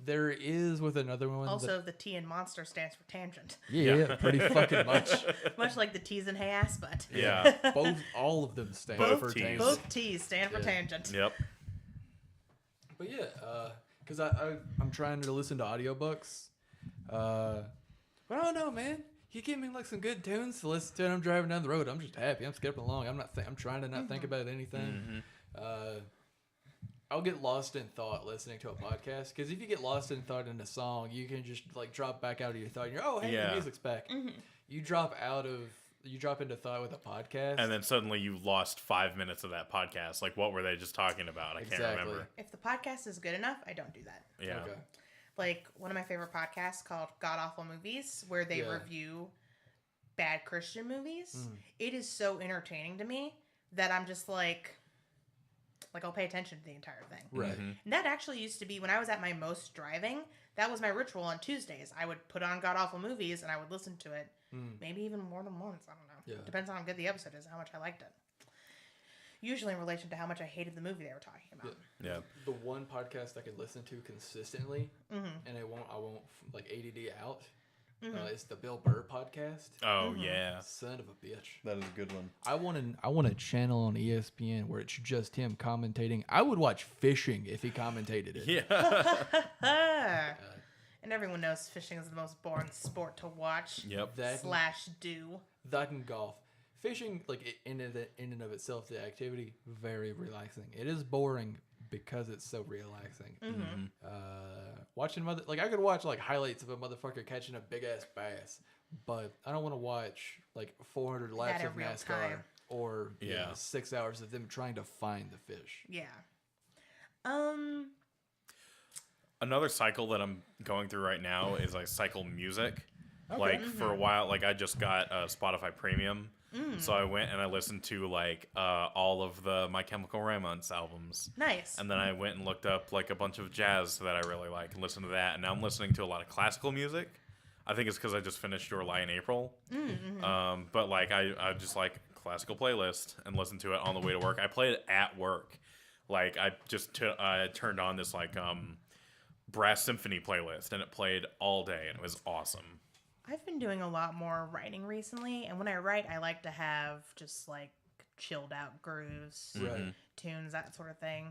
There is with another one. Also, the T in Monster stands for tangent. Yeah, pretty fucking much. Much like the T's in Hey Assbutt. Yeah. All of them stand Both for T's. tangent. Both T's stand for Yeah. tangent. Yep. But yeah, because I'm trying to listen to audiobooks. But I don't know, man. You give me like some good tunes to listen to, and I'm driving down the road. I'm just happy. I'm skipping along. I'm trying to not think about anything. I'll get lost in thought listening to a podcast, because if you get lost in thought in a song, you can just like drop back out of your thought. And you're the Yeah. music's back. You drop into thought with a podcast, And then suddenly you lost 5 minutes of that podcast. Like, what were they just talking about? I can't remember. If the podcast is good enough, I don't do that. Yeah. Okay. Like one of my favorite podcasts called God Awful Movies, where they review bad Christian movies. It is so entertaining to me that I'm just like I'll pay attention to the entire thing. Right. And that actually used to be when I was at my most driving. That was my ritual on Tuesdays. I would put on God Awful Movies and I would listen to it. Maybe even more than once. I don't know. Yeah. Depends on how good the episode is, how much I liked it. Usually in relation to how much I hated the movie they were talking about. Yeah. The one podcast I could listen to consistently, and I won't like ADD out, is the Bill Burr podcast. Oh, yeah. Son of a bitch. That is a good one. I want a channel on ESPN where it's just him commentating. I would watch fishing if he commentated it. Yeah. And everyone knows fishing is the most boring sport to watch. Yep. / do. That and golf. Fishing, like in and of itself, the activity, very relaxing. It is boring because it's so relaxing. Watching I could watch like highlights of a motherfucker catching a big ass bass, but I don't want to watch like 400 laps in of real NASCAR time. or Yeah. 6 hours of them trying to find the fish. Yeah. Another cycle that I'm going through right now is like cycle music. Like for a while, like I just got Spotify Premium. So I went and I listened to like all of the My Chemical Romance albums. Nice. And then I went and looked up like a bunch of jazz that I really like and listened to that. And now I'm listening to a lot of classical music. I think it's because I just finished Your Lie in April. But like I just like classical playlist and listen to it on the way to work. I play it at work. Like I just turned on this like brass symphony playlist and it played all day and it was awesome. I've been doing a lot more writing recently, and when I write, I like to have just like chilled out grooves, Right. tunes, that sort of thing.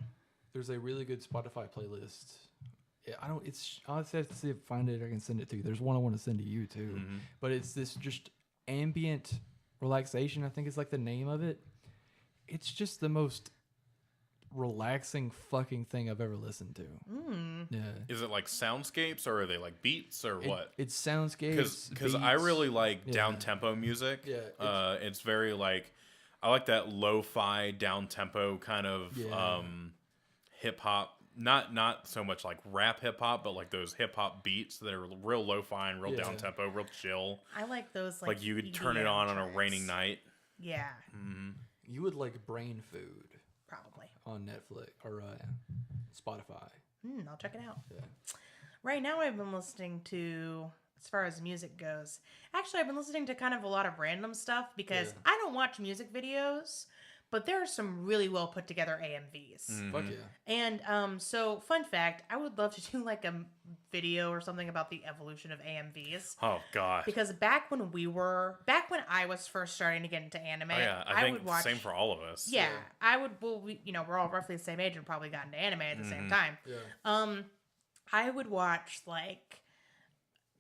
There's a really good Spotify playlist. Yeah, I'll have to see if I find it. I can send it to you. There's one I want to send to you too. But it's this just ambient relaxation, I think is like the name of it. It's just the most relaxing fucking thing I've ever listened to. Yeah. Is it like soundscapes or are they like beats or what? It's soundscapes. Because I beats. really like down tempo music. Yeah, It's very like I like that lo-fi down tempo kind of hip hop. Not so much like rap hip hop, but like those hip hop beats that are real lo-fi and real down tempo, real chill. I like those Like you could turn it on a raining night. Yeah. Mm-hmm. You would like Brain Food Probably. on Netflix or Spotify. I'll check it out. Yeah. Right now I've been listening to, as far as music goes, actually I've been listening to kind of a lot of random stuff because I don't watch music videos, but there are some really well put together AMVs. Mm-hmm. Fuck yeah. And so, fun fact, I would love to do like a video or something about the evolution of AMVs. Oh god. Because back when I was first starting to get into anime, I think would watch. same for all of us. Yeah, I would. Well, we're all roughly the same age and probably got into anime at the same time. Yeah. I would watch like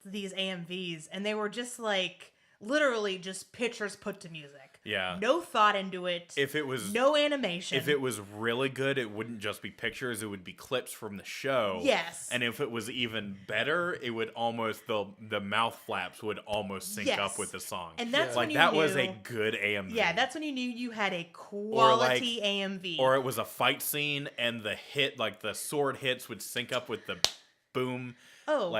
these AMVs, and they were just like literally just pictures put to music. Yeah. No thought into it. If it was no animation. If it was really good, it wouldn't just be pictures, it would be clips from the show. Yes. And if it was even better, it would almost the mouth flaps would almost sync up with the song. And that's like when you that knew, was a good AMV. Yeah, that's when you knew you had a quality AMV. Or it was a fight scene and the hit, like the sword hits would sync up with the boom. Oh,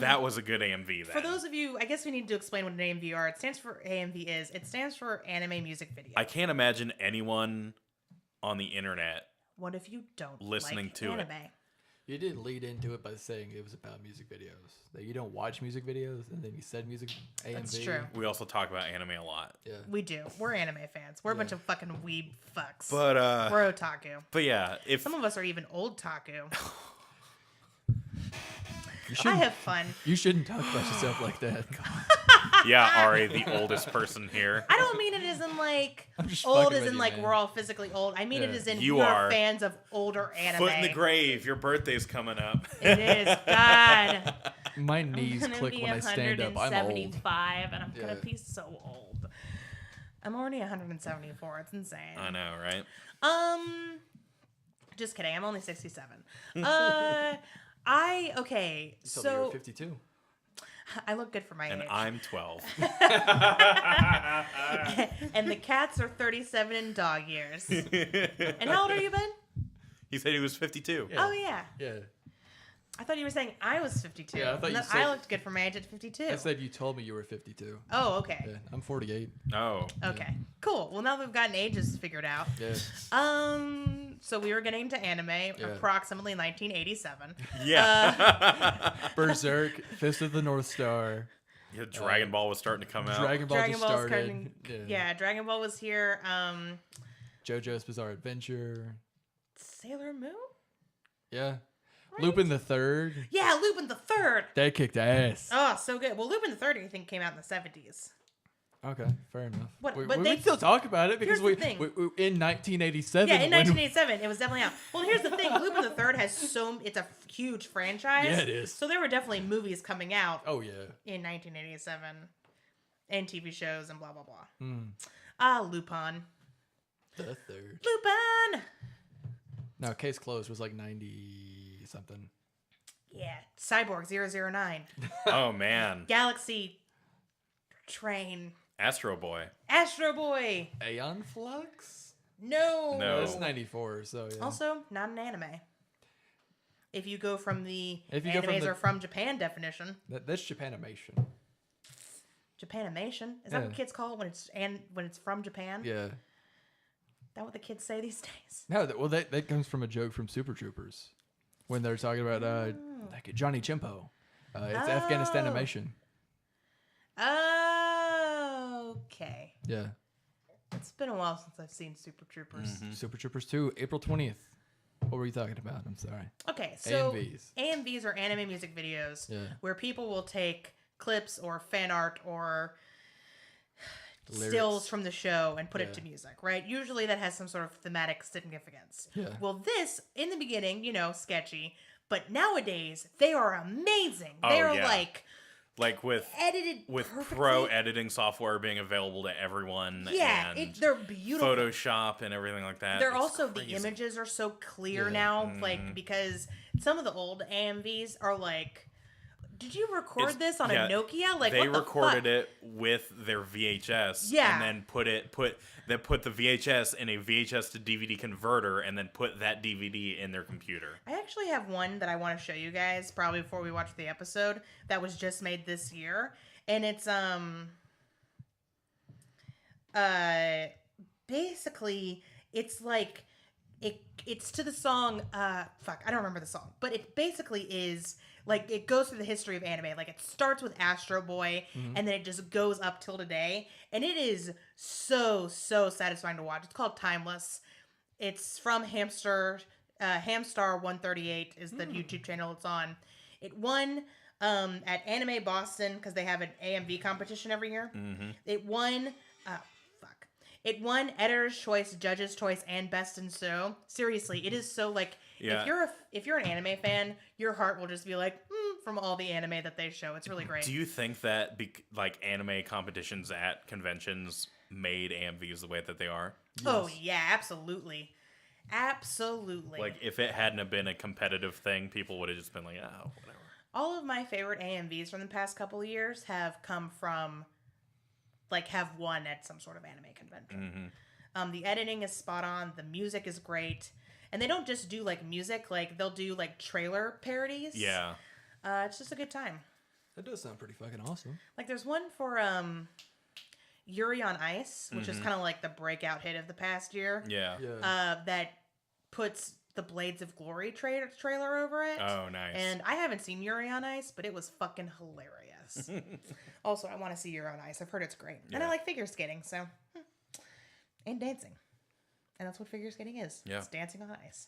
that was a good AMV then. For those of you, I guess we need to explain what an AMV are. It stands for It stands for anime music video. I can't imagine anyone on the internet what if you don't listening like to anime? it. You did lead into it by saying it was about music videos. That you don't watch music videos, and then you said music AMV. That's true. We also talk about anime a lot. Yeah. We do. We're anime fans. We're a bunch of fucking weeb fucks. But we're otaku. But yeah, if some of us are even old taku. I have fun. You shouldn't talk about yourself like that. Yeah, Ari, the oldest person here. I don't mean it as in like old as in like we're all physically old. I mean it as in we are fans of older anime. Foot in the grave. Your birthday's coming up. It is. God. My knees click when I stand up. I'm old. 175 and I'm gonna be so old. I'm already 174. It's insane. I know, right? Just kidding. I'm only 67. So you're 52. I look good for my age. And I'm 12. And the cats are 37 in dog years. And how old are you, Ben? He said he was 52. Yeah. Oh, yeah. Yeah. I thought you were saying I was 52. Yeah, I thought you said... I looked good for my age at 52. I said you told me you were 52. Oh, okay. Yeah, I'm 48. Oh. Okay. Yeah. Cool. Well, now we've gotten ages figured out. Yeah. So we were getting into anime approximately 1987. Yeah. Berserk, Fist of the North Star. Yeah, Dragon Ball was starting to come out. Dragon Ball just started. Yeah, Dragon Ball was here. JoJo's Bizarre Adventure. Sailor Moon? Yeah. Right? Lupin the Third. Yeah, Lupin the Third. That kicked ass. Oh, so good. Well, Lupin the Third, I think, came out in the 70s. Okay, fair enough. But we they still talk about it because we in 1987. Yeah, in 1987, it was definitely out. Well, here's the thing: Lupin the Third has it's a huge franchise. Yeah, it is. So there were definitely movies coming out. Oh yeah. In 1987, and TV shows and blah blah blah. Lupin. The Third. Lupin. No, Case Closed was like 90 something. Yeah, Cyborg 009. Oh man. Galaxy Train. Astro Boy. Astro Boy. Aeon Flux? No. That's 94, so yeah. Also, not an anime. If you go from the animes are from Japan definition. That's Japanimation. Japanimation? Is that what kids call it when it's from Japan? Yeah. That what the kids say these days? No, that comes from a joke from Super Troopers. When they're talking about like Johnny Chimpo. It's Afghanistan animation. Okay. Yeah. It's been a while since I've seen Super Troopers. Mm-hmm. Super Troopers 2, April 20th. What were you talking about? I'm sorry. Okay, so AMVs. AMVs are anime music videos where people will take clips or fan art or stills from the show and put it to music, right? Usually that has some sort of thematic significance. Yeah. Well, this, in the beginning, sketchy, but nowadays they are amazing. They are like Like with perfectly. pro editing software being available to everyone. Yeah, and they're beautiful. Photoshop and everything like that. They're It's also crazy. the images are so clear now, like because some of the old AMVs are like. Did you record this on a Nokia? Like they what the recorded fuck? it with their VHS, Yeah. and then put the VHS in a VHS to DVD converter, and then put that DVD in their computer. I actually have one that I want to show you guys probably before we watch the episode that was just made this year, and it's basically it's like it's to the song I don't remember the song, but it basically is like it goes through the history of anime. Like it starts with Astro Boy and then it just goes up till today, and it is so satisfying to watch. It's called Timeless. It's from Hamstar 138 is the YouTube channel it's on. It won at Anime Boston because they have an AMV competition every year. It won It won Editor's Choice, Judge's Choice, and Best in Show. Seriously, it is so like if you're an anime fan, your heart will just be like from all the anime that they show. It's really great. Do you think that like anime competitions at conventions made AMVs the way that they are? Yes. Oh yeah, absolutely. Like if it hadn't have been a competitive thing, people would have just been like, oh, whatever. All of my favorite AMVs from the past couple of years have come from have won at some sort of anime convention. The editing is spot on. The music is great. And they don't just do music, they'll do trailer parodies. Yeah. It's just a good time. That does sound pretty fucking awesome. There's one for Yuri on Ice, which is kind of the breakout hit of the past year. Yeah. That puts the Blades of Glory trailer over it. Oh, nice. And I haven't seen Yuri on Ice, but it was fucking hilarious. Also, I want to see Yuri on Ice. I've heard it's great. Yeah. And I like figure skating, so. And dancing. And that's what figure skating is. Yeah. It's dancing on ice.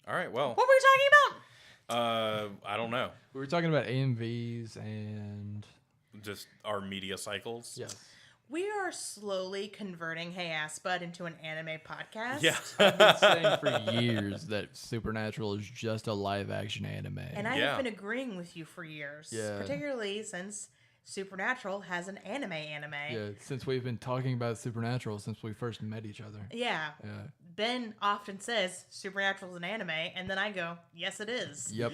All right, well. What were we talking about? I don't know. We were talking about AMVs and... just our media cycles. Yes. We are slowly converting Hey Assbutt into an anime podcast. Yeah. I've been saying for years that Supernatural is just a live-action anime. And I have been agreeing with you for years. Yeah. Particularly since Supernatural has an anime. Yeah, since we've been talking about Supernatural since we first met each other. Yeah. Ben often says Supernatural is an anime, and then I go, yes, it is. Yep.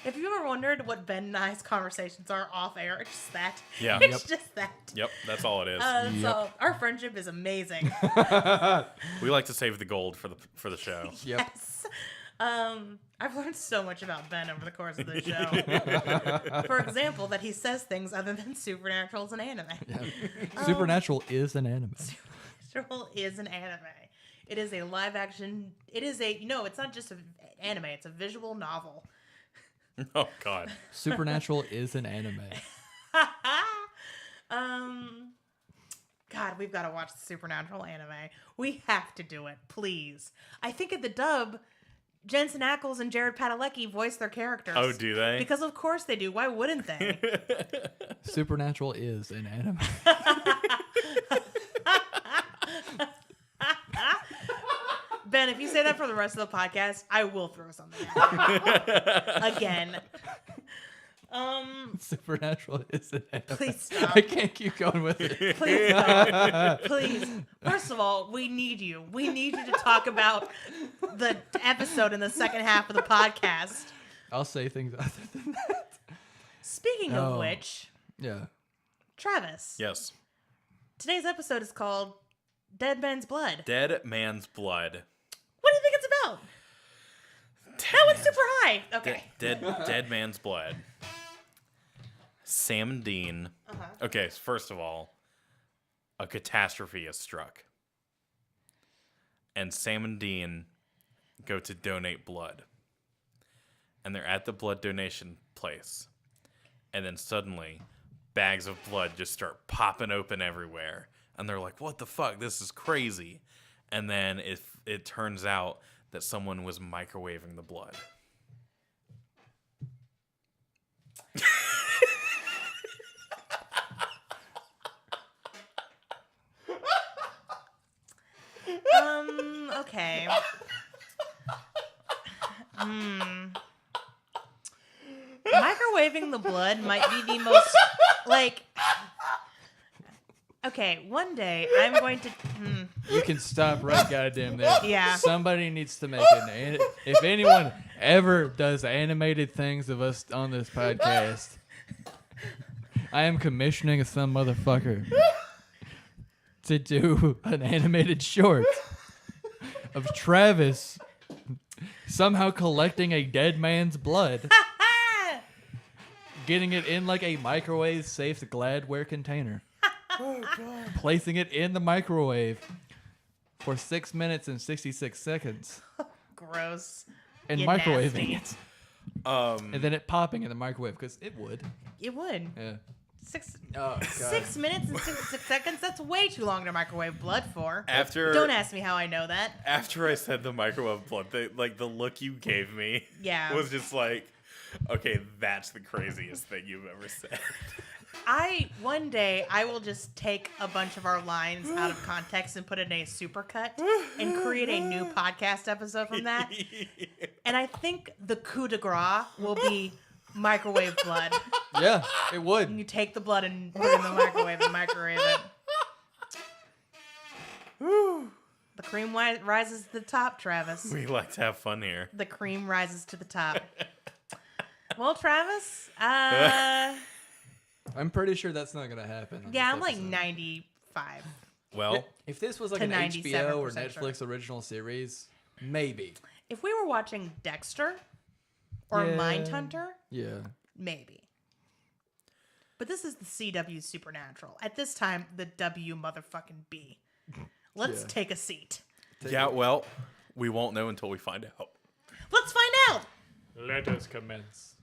If you ever wondered what Ben and I's conversations are off air, it's just that. Yeah. It's just that. Yep, that's all it is. So our friendship is amazing. We like to save the gold for the show. Yep. Yes. I've learned so much about Ben over the course of the show. For example, that he says things other than Supernatural is an anime. Yeah. Supernatural is an anime. Supernatural is an anime. It is a live action. It is it's not just an anime. It's a visual novel. Oh, God. Supernatural is an anime. God, we've got to watch the Supernatural anime. We have to do it, please. I think at the dub, Jensen Ackles and Jared Padalecki voice their characters. Oh, do they? Because of course they do. Why wouldn't they? Supernatural is an anime. Ben, if you say that for the rest of the podcast, I will throw something at you. Again. Supernatural is an anime. Please stop. I can't keep going with it. Please stop. Please. First of all, we need you. We need you to talk about the episode in the second half of the podcast. I'll say things other than that. Speaking of which, yeah, Travis. Yes. Today's episode is called Dead Man's Blood. Dead Man's Blood. What do you think it's about? That one's super high. Okay. Dead Man's Blood. Sam and Dean. Okay, so first of all, a catastrophe has struck. And Sam and Dean go to donate blood. And they're at the blood donation place. And then suddenly, bags of blood just start popping open everywhere. And they're like, what the fuck? This is crazy. And then it turns out that someone was microwaving the blood. Okay. Microwaving the blood might be the most, like... Okay, one day I'm going to... You can stop right goddamn there. Yeah. Somebody needs to make it. If anyone ever does animated things of us on this podcast, I am commissioning some motherfucker to do an animated short of Travis somehow collecting a dead man's blood, getting it in like a microwave-safe Gladware container. Oh, God. Placing it in the microwave for 6 minutes and 66 seconds. Gross. And You microwaving nasty. it. And then it popping in the microwave, because it would. It would. Yeah. 6 Oh, God. 6 minutes and 66 seconds? That's way too long to microwave blood for. Don't ask me how I know that. After I said the microwave blood, the look you gave me was just like, okay, that's the craziest thing you've ever said. One day, I will just take a bunch of our lines out of context and put it in a supercut and create a new podcast episode from that. And I think the coup de grace will be microwave blood. Yeah, it would. And you take the blood and put it in the microwave and microwave it. The cream rises to the top, Travis. We like to have fun here. The cream rises to the top. Well, Travis, I'm pretty sure that's not going to happen. yeah, I'm like 95. Well, if this was like To an HBO or 97% Netflix original series, maybe. If we were watching Dexter or Yeah. Mindhunter, Yeah. maybe. But this is the CW Supernatural. At this time, the W motherfucking B. Let's Yeah. take a seat. well, we won't know until we find out. Let's find out. Let us commence.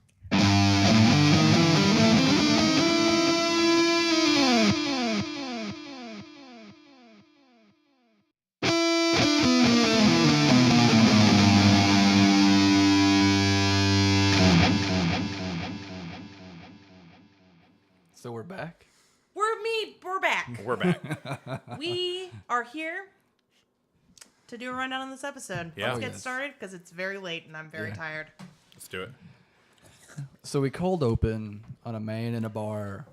So we're back. We're back. We're back. We are here to do a rundown on this episode. Yeah. Let's Oh, get yes. started because it's very late and I'm very Yeah. tired. Let's do it. So we cold open on a man in a bar,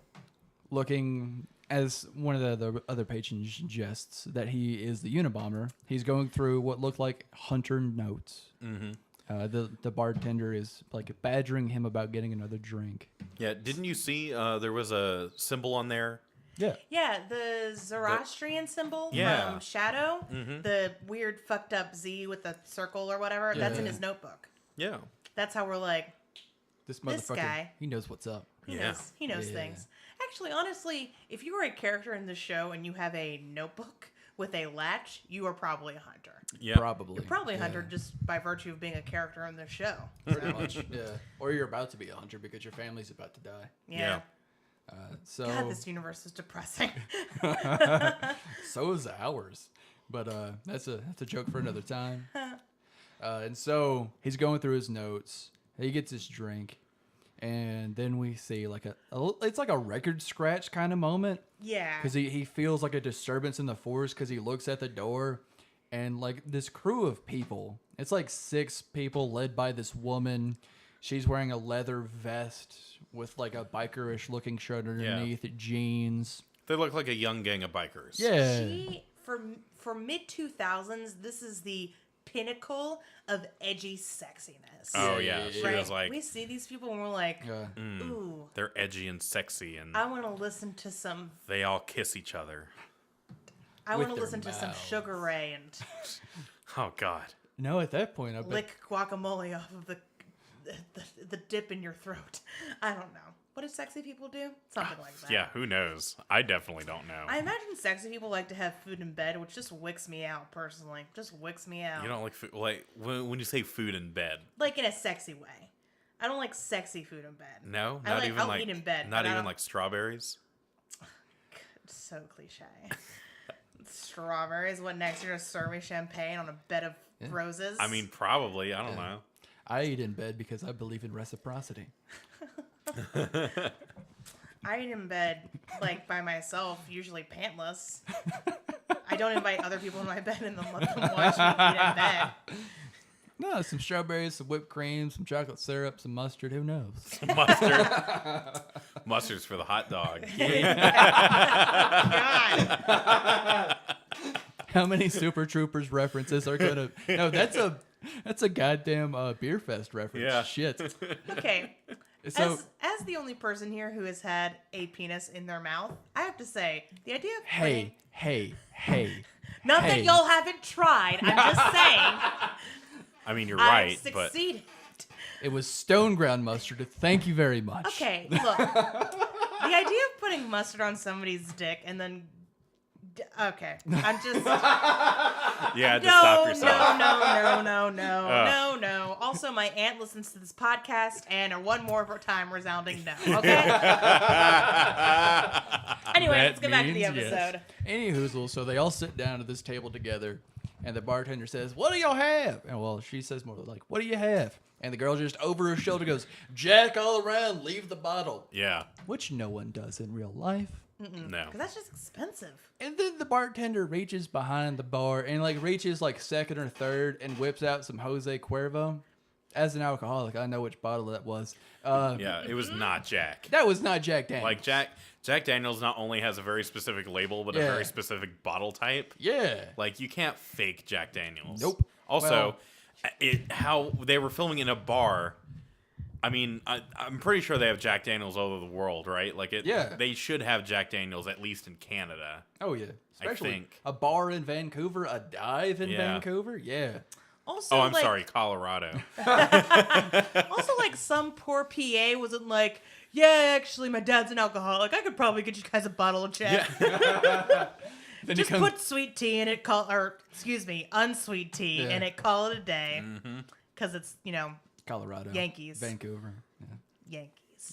looking, as one of the other patrons jests, that he is the Unabomber. He's going through what look like Hunter notes. Mm-hmm. The bartender is like badgering him about getting another drink. Yeah, didn't you see there was a symbol on there? Yeah. Yeah, the Zoroastrian symbol Yeah. from Shadow, Mhm. the weird fucked up Z with the circle or whatever, that's in Yeah. his notebook. Yeah. That's how we're like, This This motherfucker, guy. he knows what's up. he Yeah. knows, he knows Yeah. things. Actually, honestly, if you are a character in the show and you have a notebook with a latch, you are probably a hunter. Yeah. Probably. You're probably a Yeah. hunter just by virtue of being a character in the show. Pretty much. Yeah. Or you're about to be a hunter because your family's about to die. Yeah. So God, this universe is depressing. so is ours. But that's a joke for another time. And so he's going through his notes. He gets his drink, and then we see like it's like a record scratch kind of moment Yeah. because he feels like a disturbance in the force because he looks at the door, and like this crew of people. It's like 6 people led by this woman. She's wearing a leather vest with like a bikerish looking shirt underneath, jeans. They look like a young gang of bikers. Yeah. She for mid 2000s, this is the pinnacle of edgy sexiness. Oh yeah. She Right? was like, We see these people and we're like, Yeah. ooh, they're edgy and sexy, and I want to listen to some. they all kiss each other. I With want to their listen to some mouths. Sugar Ray and Oh God. No, at that point, I bet. lick guacamole off of the dip in your throat. I don't know. What do sexy people do? Something like that. Yeah. Who knows? I definitely don't know. I imagine sexy people like to have food in bed, which just wicks me out personally. Just wicks me out. You don't like food, like when you say food in bed. Like in a sexy way. I don't like sexy food in bed. No, I not like- even I'll like eat in bed, not but I even don't- like strawberries. It's so cliche. Strawberries. What next? You're gonna serve me champagne on a bed of roses? I mean, probably. I don't know. I eat in bed because I believe in reciprocity. I eat in bed like by myself, usually pantless. I don't invite other people in my bed and then let them watch me eat in bed. No, some strawberries, some whipped cream, some chocolate syrup, some mustard. Who knows? Mustard. Mustard's for the hot dog. God. How many Super Troopers references are gonna? No, that's a goddamn Beer Fest reference. Yeah. Shit. Okay. So As the only person here who has had a penis in their mouth, I have to say the idea of hey. not that hey. y'all haven't tried. I'm just saying. I mean, you're I right, but succeeded. It was stone ground mustard. Thank you very much. Okay, look. The idea of putting mustard on somebody's dick and then. Okay, I'm just. you had to stop yourself. No. Also, my aunt listens to this podcast, and one more time resounding no. Okay. Anyway, let's get back to the episode. Anywho, so they all sit down at this table together, and the bartender says, "What do y'all have?" And well, she says more like, "What do you have?" And the girl just over her shoulder goes, "Jack all around, leave the bottle." Yeah. Which no one does in real life. No. Because that's just expensive. And then the bartender reaches behind the bar and reaches second or third and whips out some Jose Cuervo. As an alcoholic, I know which bottle that was. Yeah, it was not Jack. That was not Jack Daniels. Like Jack Daniels not only has a very specific label, but a very specific bottle type. Yeah. Like you can't fake Jack Daniels. Nope. Also, how they were filming in a bar. I mean, I'm pretty sure they have Jack Daniels all over the world, right? Yeah. They should have Jack Daniels at least in Canada. Oh, yeah. Especially think. a bar in Vancouver, a dive in Yeah. Vancouver. Yeah. Also, Oh, I'm sorry, Colorado. Also, some poor PA wasn't like, yeah, actually, my dad's an alcoholic. I could probably get you guys a bottle of Jack. Then Just put sweet tea in it, unsweet tea in it, call it a day. Because it's, Colorado. Yankees. Vancouver. Yeah.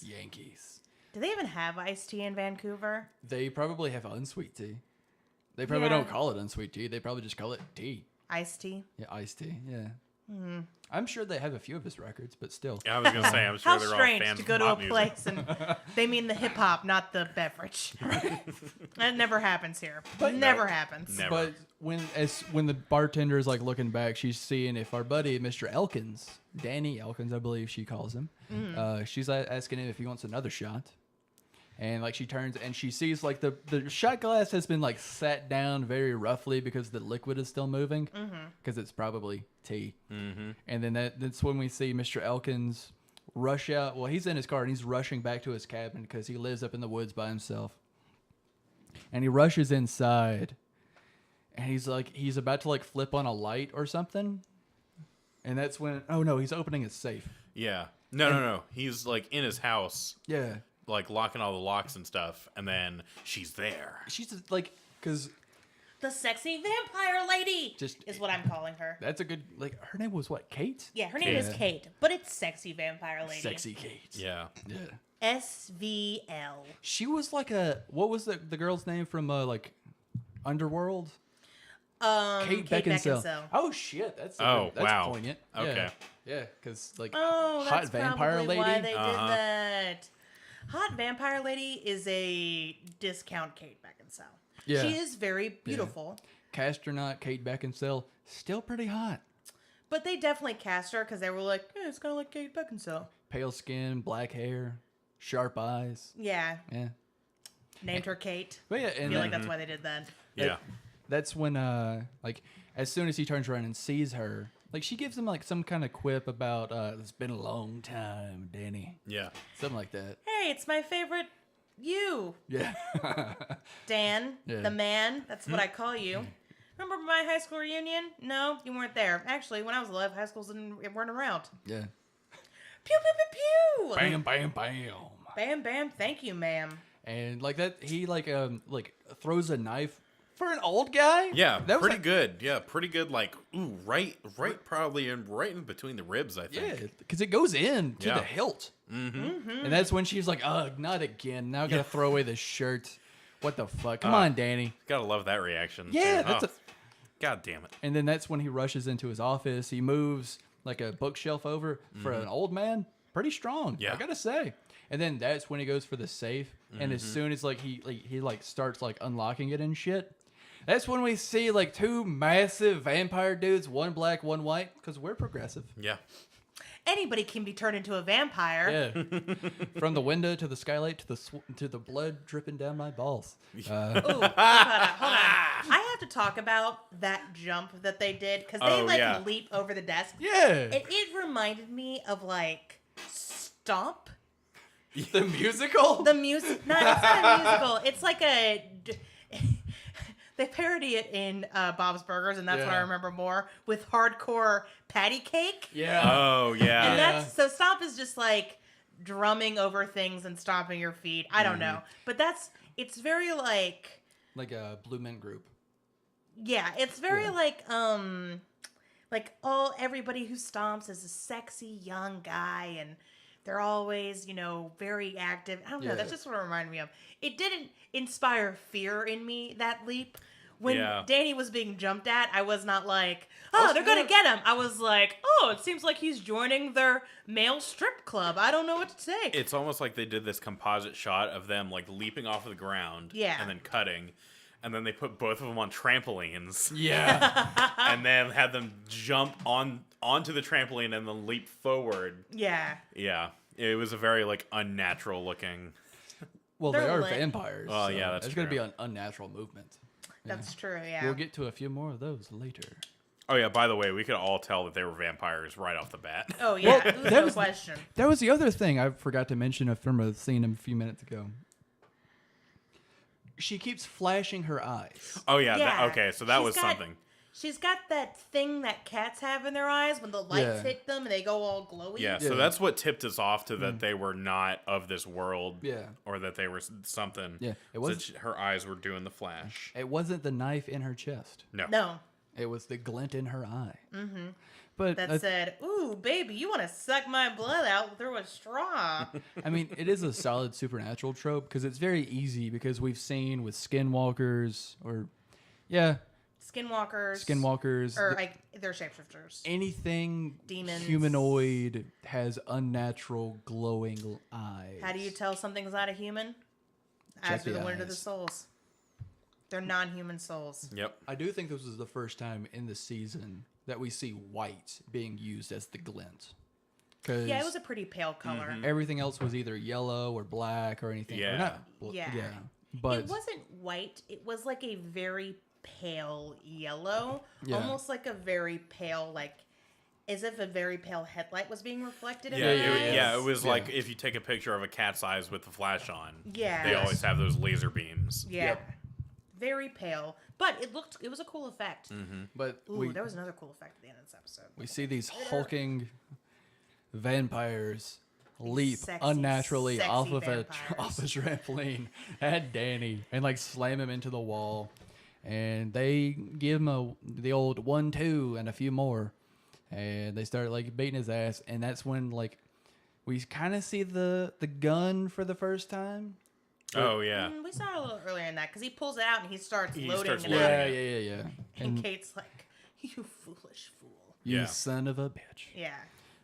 Yankees. Do they even have iced tea in Vancouver? They probably have unsweet tea. They probably don't call it unsweet tea. They probably just call it tea. Iced tea? Yeah, iced tea. Yeah. I'm sure they have a few of his records, but still. I was gonna say, I'm sure How they're all strange fans to of go to a pop music. place and they mean the hip hop, not the beverage. That never happens here. Never happens. Never. But when the bartender is looking back, she's seeing if our buddy Mr. Elkins, Danny Elkins, I believe she calls him, she's asking him if he wants another shot. And she turns and she sees the shot glass has been sat down very roughly because the liquid is still moving because it's probably tea. And then that's when we see Mr. Elkins rush out. Well, he's in his car and he's rushing back to his cabin because he lives up in the woods by himself. And he rushes inside and he's about to flip on a light or something. And that's when, oh no, he's opening his safe. Yeah. No. He's in his house. Yeah. Locking all the locks and stuff, and then she's there. She's because The sexy vampire lady is what I'm calling her. That's a good, her name was what, Kate? Yeah, her name is Kate, but it's sexy vampire lady. Sexy Kate. Yeah. Yeah. SVL. She was what was the girl's name from Underworld? Kate Beckinsale. Oh shit, that's that's wow. poignant. Okay. Yeah, because Oh, hot that's vampire probably lady. why they did that. Hot vampire lady is a discount Kate Beckinsale. Yeah. She is very beautiful. Castronaut Kate Beckinsale, still pretty hot. But they definitely cast her because they were like, it's kind of like Kate Beckinsale. Pale skin, black hair, sharp eyes. Yeah. Yeah. Named her Kate. But yeah, I and feel like that's why they did that. Yeah. That's when as soon as he turns around and sees her, she gives him some kind of quip about it's been a long time, Danny. Yeah. Something like that. Hey, it's my favorite you. Yeah. Dan, Yeah. the man. That's what I call you. Remember my high school reunion? No, you weren't there. Actually, when I was alive, high schools weren't around. Yeah. Pew, pew, pew, pew. Bam, bam, bam. Bam, bam. Thank you, ma'am. And that, he throws a knife for an old guy. Yeah, that was pretty good. Yeah, pretty good. Right, probably right in between the ribs, I think. Yeah, because it goes in to Yeah. the hilt. And that's when she's like, "Ugh, not again! Now I gotta throw away the shirt. What the fuck? Come on, Danny." Gotta love that reaction. Yeah, too. that's God damn it. And then that's when he rushes into his office. He moves a bookshelf over for an old man. Pretty strong, Yeah. I gotta say. And then that's when he goes for the safe. And as soon as he starts unlocking it and shit, That's when we see like two massive vampire dudes, one black, one white, because we're progressive. Yeah. Anybody can be turned into a vampire. Yeah. From the window to the skylight to the blood dripping down my balls. Ooh, hold on. I have to talk about that jump that they did because they leap over the desk. Yeah. It reminded me of like Stomp. The musical? The music. No, it's not a musical. It's like a. They parody it in Bob's Burgers, and that's what I remember more with hardcore patty cake. Yeah. Oh, yeah. And that's so Stomp is just like drumming over things and stomping your feet. I don't know, but it's very like a Blue Men Group. Yeah, it's very like everybody who stomps is a sexy young guy, and they're always, very active. I don't know. That's just what it reminded me of. It didn't inspire fear in me, that leap. When Danny was being jumped at, I was not like, they're going to get him. I was like, it seems like he's joining their male strip club. I don't know what to say. It's almost like they did this composite shot of them like leaping off of the ground and then cutting. And then they put both of them on trampolines. Yeah. And then had them jump onto the trampoline and then leap forward. Yeah. Yeah. It was a very like unnatural looking. Well, they are vampires. Oh, so yeah, that's there's going to be an unnatural movement. That's true, yeah. We'll get to a few more of those later. Oh, yeah, by the way, we could all tell that they were vampires right off the bat. Oh, yeah, well, no question. That was the other thing I forgot to mention from a scene a few minutes ago. She keeps flashing her eyes. Oh, yeah. Okay, so that was something. She's got that thing that cats have in their eyes when the lights hit them and they go all glowy. Yeah, so that's what tipped us off to that they were not of this world. Yeah. Or that they were something. Yeah. It was her eyes were doing the flash. It wasn't the knife in her chest. No. It was the glint in her eye. Mm-hmm. But that said, "Ooh, baby, you want to suck my blood out through a straw?" I mean, it is a solid supernatural trope because it's very easy because we've seen with skinwalkers Skinwalkers. Or they're shapeshifters. Anything demons, humanoid has unnatural glowing eyes. How do you tell something's not a human? Eyes are the window to the souls. They're non-human souls. Yep. I do think this was the first time in the season that we see white being used as the glint. Yeah, it was a pretty pale color. Everything else was either yellow or black or anything. Yeah. But it wasn't white. It was like a very pale yellow. Yeah. Almost like a very pale, as if a very pale headlight was being reflected in it was like if you take a picture of a cat's eyes with the flash on. Yeah. They always have those laser beams. Yeah. Yep. Very pale. But it was a cool effect. Mm-hmm. But there was another cool effect at the end of this episode. We see these hulking vampires leap Sexy unnaturally off of a vampires. trampoline at Danny and slam him into the wall. And they give him the old 1-2 and a few more. And they start beating his ass. And that's when we kind of see the gun for the first time. Oh, yeah. We saw it a little earlier in that because he pulls it out and he starts loading starts it loading out. Yeah. And Kate's like, "You foolish fool." You son of a bitch. Yeah.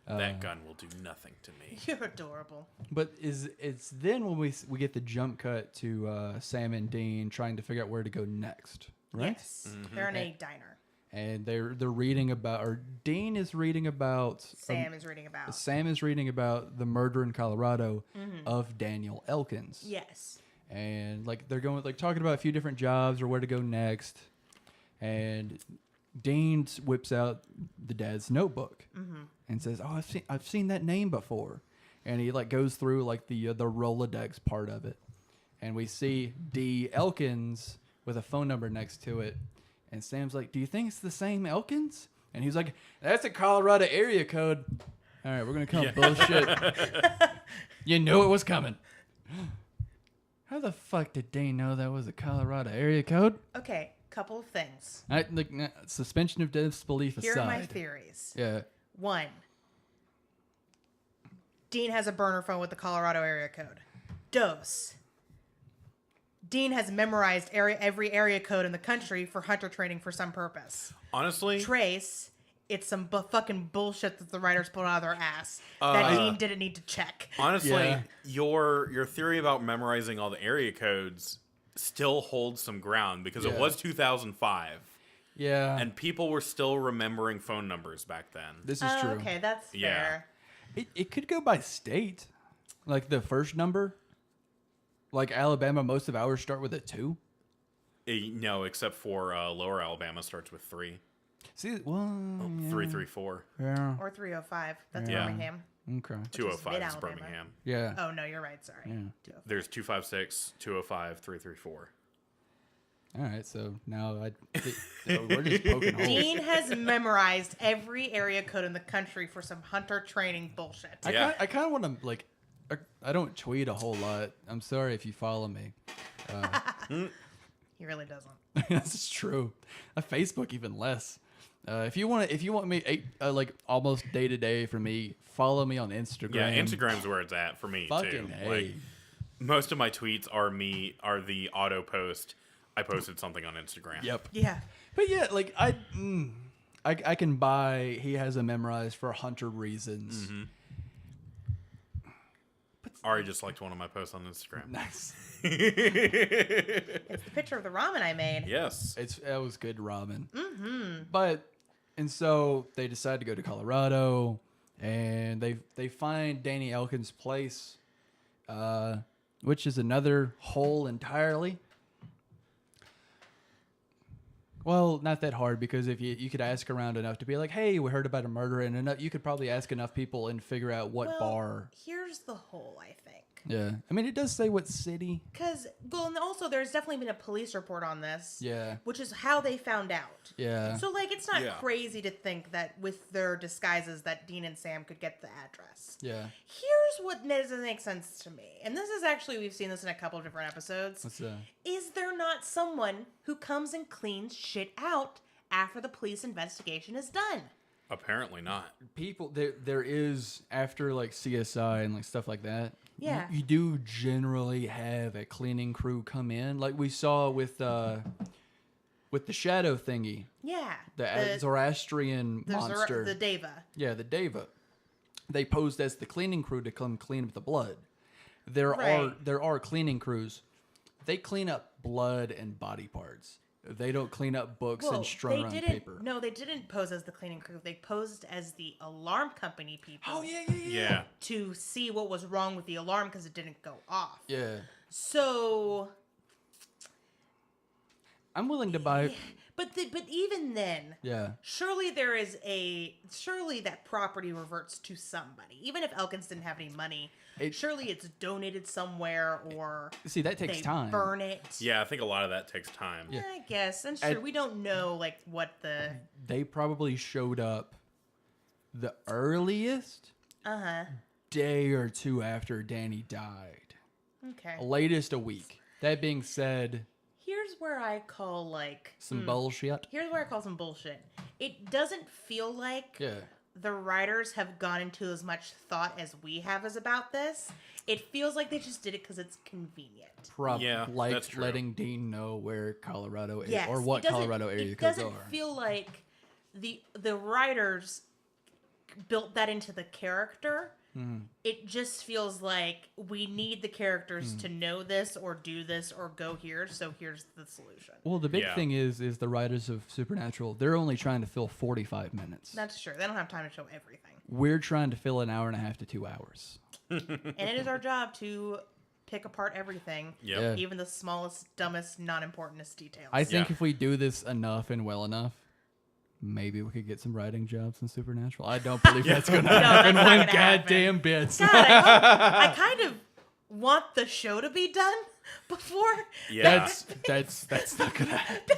That gun will do nothing to me. You're adorable. But it's then when we get the jump cut to Sam and Dean trying to figure out where to go next, right? Yes. They're in a diner. And they're reading about, or Dean is reading about. Sam is reading about. Sam is reading about the murder in Colorado of Daniel Elkins. Yes. And they're going talking about a few different jobs or where to go next. And Dean whips out the dad's notebook and says, "Oh, I've seen that name before." And he goes through the Rolodex part of it, and we see D. Elkins with a phone number next to it. And Sam's like, "Do you think it's the same Elkins?" And he's like, "That's a Colorado area code." All right, we're gonna come bullshit. You knew it was coming. How the fuck did Dean know that was a Colorado area code? Okay, couple of things. Suspension of disbelief aside. Here are my theories. Yeah. 1. Dean has a burner phone with the Colorado area code. 2. Dean has memorized every area code in the country for hunter training for some purpose. Honestly, Trace, it's some fucking bullshit that the writers pulled out of their ass that Dean didn't need to check. Honestly, your theory about memorizing all the area codes still holds some ground because it Yeah. was 2005. Yeah. And people were still remembering phone numbers back then. This is true. Okay, that's Yeah. fair. It could go by state. Like the first number. Like Alabama, most of ours start with a 2. No, except for Lower Alabama starts with 3. See, well, yeah. 334. Yeah. Or 305. That's Yeah. Birmingham. Okay. 205 is mid-Alabama. Birmingham. Yeah. Oh, no, you're right. Sorry. Yeah. 205. There's 256, 205, 334. All right. So now we're just poking holes. Dean has memorized every area code in the country for some hunter training bullshit. Yeah. I kind of want to like. I don't tweet a whole lot. I'm sorry if you follow me. He really doesn't. This is true. Facebook even less. If you want me like almost day to day for me, follow me on Instagram. Yeah, Instagram's where it's at for me Fucking too. A. Like most of my tweets are the auto post. I posted something on Instagram. Yep. Yeah. But yeah, like I can buy. He has it memorized for 100 reasons. Mm-hmm. Ari just liked one of my posts on Instagram. Nice. It's the picture of the ramen I made. Yes. That was good ramen. Mm-hmm. And so they decide to go to Colorado, and they find Danny Elkin's place, which is another hole entirely. Well, not that hard, because if you could ask around enough to be like, hey, we heard about a murder, and enough, you could probably ask enough people and figure out what bar. Here's the hole, I think. Yeah. I mean, it does say what city. Because, well, and also there's definitely been a police report on this. Yeah. Which is how they found out. Yeah. So, like, it's not Yeah. crazy to think that with their disguises that Dean and Sam could get the address. Yeah. Here's what doesn't make sense to me. And this is actually, we've seen this in a couple of different episodes. What's Is there not someone who comes and cleans shit out after the police investigation is done? Apparently not. people there is, after like CSI and like stuff like that. Yeah. You do generally have a cleaning crew come in, like we saw with the shadow thingy, Yeah. the Zoroastrian monster, The Deva. yeah, the Deva. They posed as the cleaning crew to come clean up the blood. There Right. are cleaning crews. They clean up blood and body parts. They don't clean up books and strewn around paper. No, they didn't pose as the cleaning crew. They posed as the alarm company people. Oh yeah. Yeah. To see what was wrong with the alarm because it didn't go off. Yeah. So, I'm willing to buy. but even then, Yeah. surely that property reverts to somebody. Even if Elkins didn't have any money, surely it's donated somewhere, or See, that takes they time. burn it. Yeah, I think a lot of that takes time. Yeah. I guess. And sure, we don't know like what the They probably showed up the earliest day or two after Danny died. Okay. Latest a week. That being said, Here's where I call like some bullshit. Here's where I call some bullshit. It doesn't feel like Yeah. the writers have gone into as much thought as we have as about this. It feels like they just did it because it's convenient. Yeah, that's like true. letting Dean know where Colorado is, Yes, or what it doesn't- Colorado area it codes doesn't are. feel like the writers built that into the character. It just feels like we need the characters to know this or do this or go here, so here's the solution. Well, the big Yeah. thing is the writers of Supernatural, they're only trying to fill 45 minutes. That's true. They don't have time to show everything. We're trying to fill an hour and a half to 2 hours. And it is our job to pick apart everything, Yep. Yeah. even the smallest, dumbest, non-importantest details. I think Yeah. if we do this enough and well enough, maybe we could get some writing jobs in Supernatural. I don't believe that's going to happen that's not one gonna happen. goddamn bit. God, I kind of want the show to be done before. Yeah. That's not going to happen.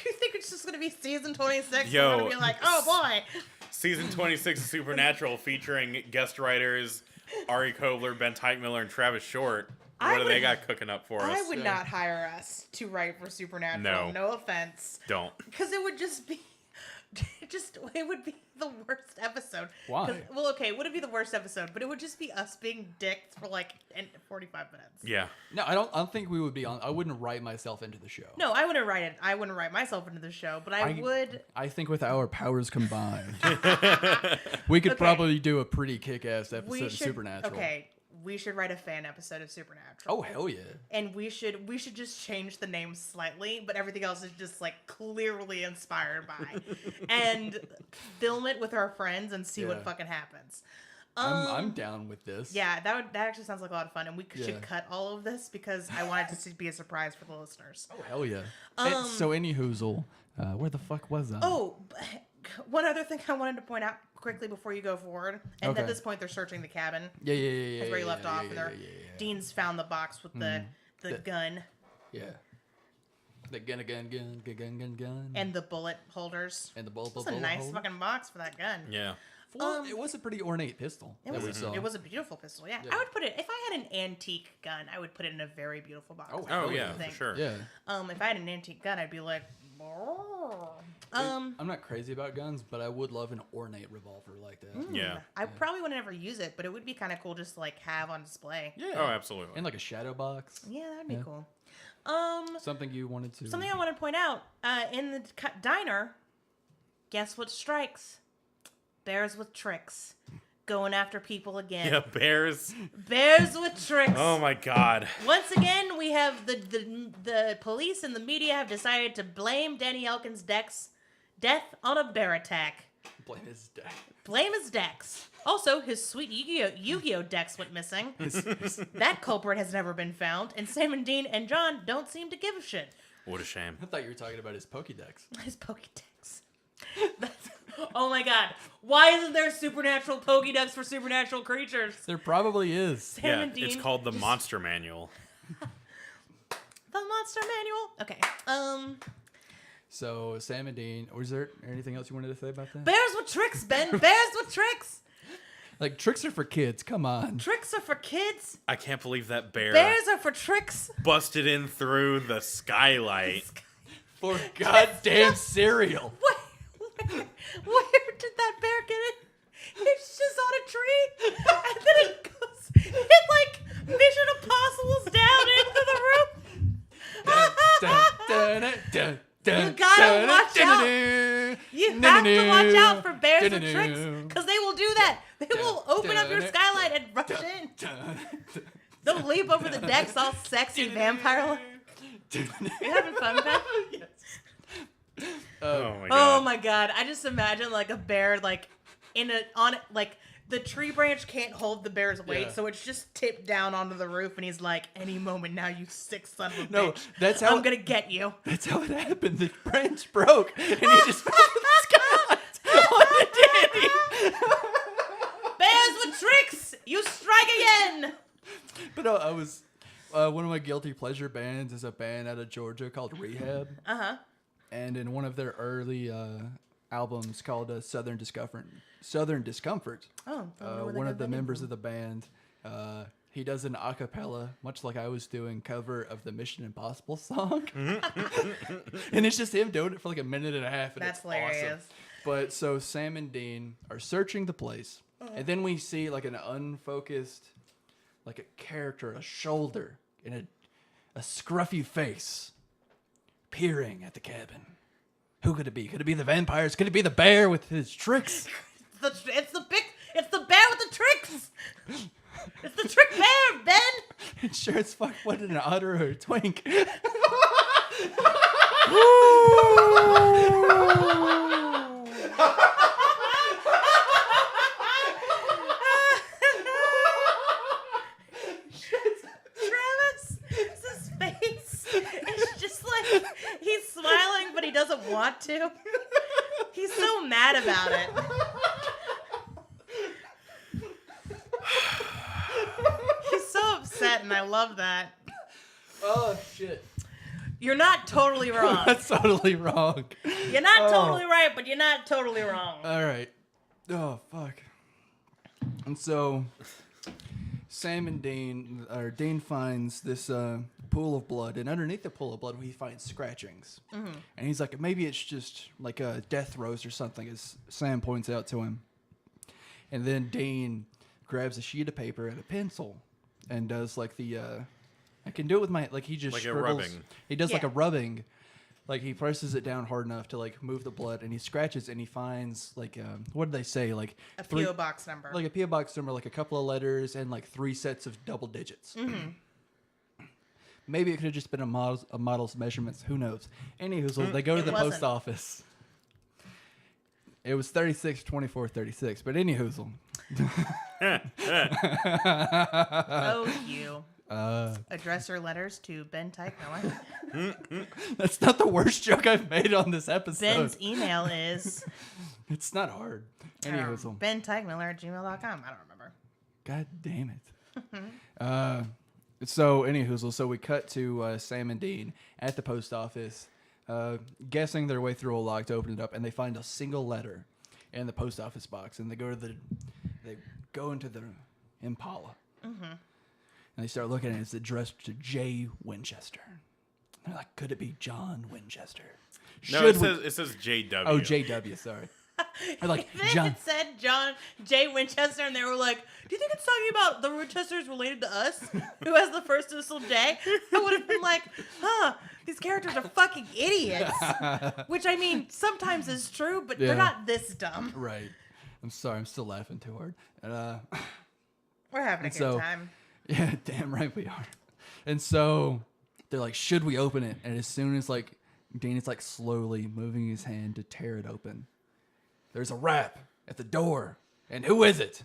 You think it's just going to be season 26? Yo. We're going to be like, oh boy. Season 26 of Supernatural featuring guest writers Ari Kobler, Ben Teichmiller, and Travis Short. What do they got cooking up for us? I would not hire us to write for Supernatural. No offense. Don't. Because it would just be... it would be the worst episode. Why? 'Cause- Well, okay, it wouldn't be the worst episode, but it would just be us being dicks for like 45 minutes. Yeah. No, I don't think we would be on. I wouldn't write myself into the show. No, I wouldn't write it. I wouldn't write myself into the show, but I would. I think with our powers combined, we could Okay. probably do a pretty kick-ass episode We of should. Supernatural. Okay, we should write a fan episode of Supernatural. Oh hell yeah! And we should just change the name slightly, but everything else is just like clearly inspired by, and film it with our friends and see what fucking happens. I'm down with this. Yeah, that actually sounds like a lot of fun, and we should cut all of this because I want it to be a surprise for the listeners. Oh hell yeah! So any hoozle, where the fuck was I? Oh, one other thing I wanted to point out quickly before you go forward, and at this point they're searching the cabin. Yeah. That's where you left off, and Dean's found the box with the gun. Yeah. The gun. And the bullet holders. And the bullet. It's a nice fucking box for that gun. Yeah. It was a pretty ornate pistol that we saw. It was a beautiful pistol, yeah. I would put it, if I had an antique gun, I would put it in a very beautiful box. Oh yeah, for sure. Yeah. If I had an antique gun, I'd be like, I'm not crazy about guns, but I would love an ornate revolver like that. Yeah. I probably wouldn't ever use it, but it would be kind of cool just to like have on display. Yeah. Oh, absolutely. And like a shadow box. Yeah, that'd be cool. Something you wanted to. Something I want to point out in the diner. Guess what strikes? Bears with tricks, going after people again. Yeah, bears. Bears with tricks. Oh my god. Once again, we have the police and the media have decided to blame Danny Elkin's death on a bear attack. Blame his deck. Blame his decks. Also, his sweet Yu-Gi-Oh decks went missing. That culprit has never been found, and Sam and Dean and John don't seem to give a shit. What a shame. I thought you were talking about his Pokédex. His Pokédex. Oh my god. Why isn't there supernatural Pokédex for supernatural creatures? There probably is. Sam and Dean it's called the Monster Manual. The Monster Manual? Okay. So, Sam and Dean, was there anything else you wanted to say about that? Bears with tricks, Ben. Bears with tricks. Like, tricks are for kids. Come on. Tricks are for kids. I can't believe that bear Bears are for tricks. busted in through the skylight. For goddamn cereal. Where did that bear get it? It's just on a tree, and then it like Mission Impossible's down into the room. You gotta watch out. You have to watch out for bears with tricks, because they will do that. They will open up your skylight and rush in. They'll leap over the decks all sexy vampire. You having fun, Ben? Yes. Oh my god! I just imagine like a bear like like the tree branch can't hold the bear's weight, so it's just tipped down onto the roof, and he's like, "Any moment now, you sick son of a bitch! That's how I'm gonna get you." That's how it happened. The branch broke, and he just fell to the skylight on the Danny. Bears with tricks! You strike again! But no, I was one of my guilty pleasure bands is a band out of Georgia called Rehab. And in one of their early albums called Southern Discomfort, one of the members of the band, he does an a cappella, much like I was doing, cover of the Mission Impossible song. And it's just him doing it for like a minute and a half. And That's it's hilarious. awesome. But so Sam and Dean are searching the place. And then we see like an unfocused, like a character, a shoulder, and a scruffy face peering at the cabin. Who could it be? Could it be the vampires? Could it be the bear with his tricks? It's the bear with the tricks! It's the trick bear, Ben! And sure as fuck wasn't an otter or a twink. Travis, his face is just like he's smiling, but he doesn't want to. He's so mad about it. He's so upset, and I love that. Oh, shit. You're not totally wrong. That's totally wrong. You're not totally right, but you're not totally wrong. All right. Oh, fuck. And so Sam and Dean finds this pool of blood, and underneath the pool of blood, he finds scratchings. Mm-hmm. And he's like, maybe it's just like a death throes or something, as Sam points out to him. And then Dean grabs a sheet of paper and a pencil and does like the I can do it with my, like he just like scribbles. a rubbing. He does like a rubbing like he presses it down hard enough to like move the blood, and he scratches and he finds like what did they say, like a PO box number, like a PO box number, like a couple of letters and like 3 sets of double digits. Maybe it could have just been a model's measurements. Who knows? Anywho, so they go to the post office. It was 36, 24, 36. But anywho. Oh, you. Address your letters to Ben Teichmiller. That's not the worst joke I've made on this episode. Ben's email is... It's not hard. Anywho. Ben Teichmiller at gmail.com. I don't remember. God damn it. So, anywho, so we cut to Sam and Dean at the post office, guessing their way through a lock to open it up, and they find a single letter in the post office box, and they go into the Impala, and they start looking at it. It's addressed to J. Winchester. They're like, could it be John Winchester? No, it says J.W. Oh, J.W., sorry. Or like It said John J. Winchester, and they were like, do you think it's talking about the Winchesters related to us, who has the first initial J? I would have been like, these characters are fucking idiots. Which, I mean, sometimes is true, but they're not this dumb. Right. I'm sorry, I'm still laughing too hard. We're having a good time. Yeah, damn right we are. And so they're like, should we open it? And as soon as like Dean is like slowly moving his hand to tear it open, there's a rap at the door. And who is it?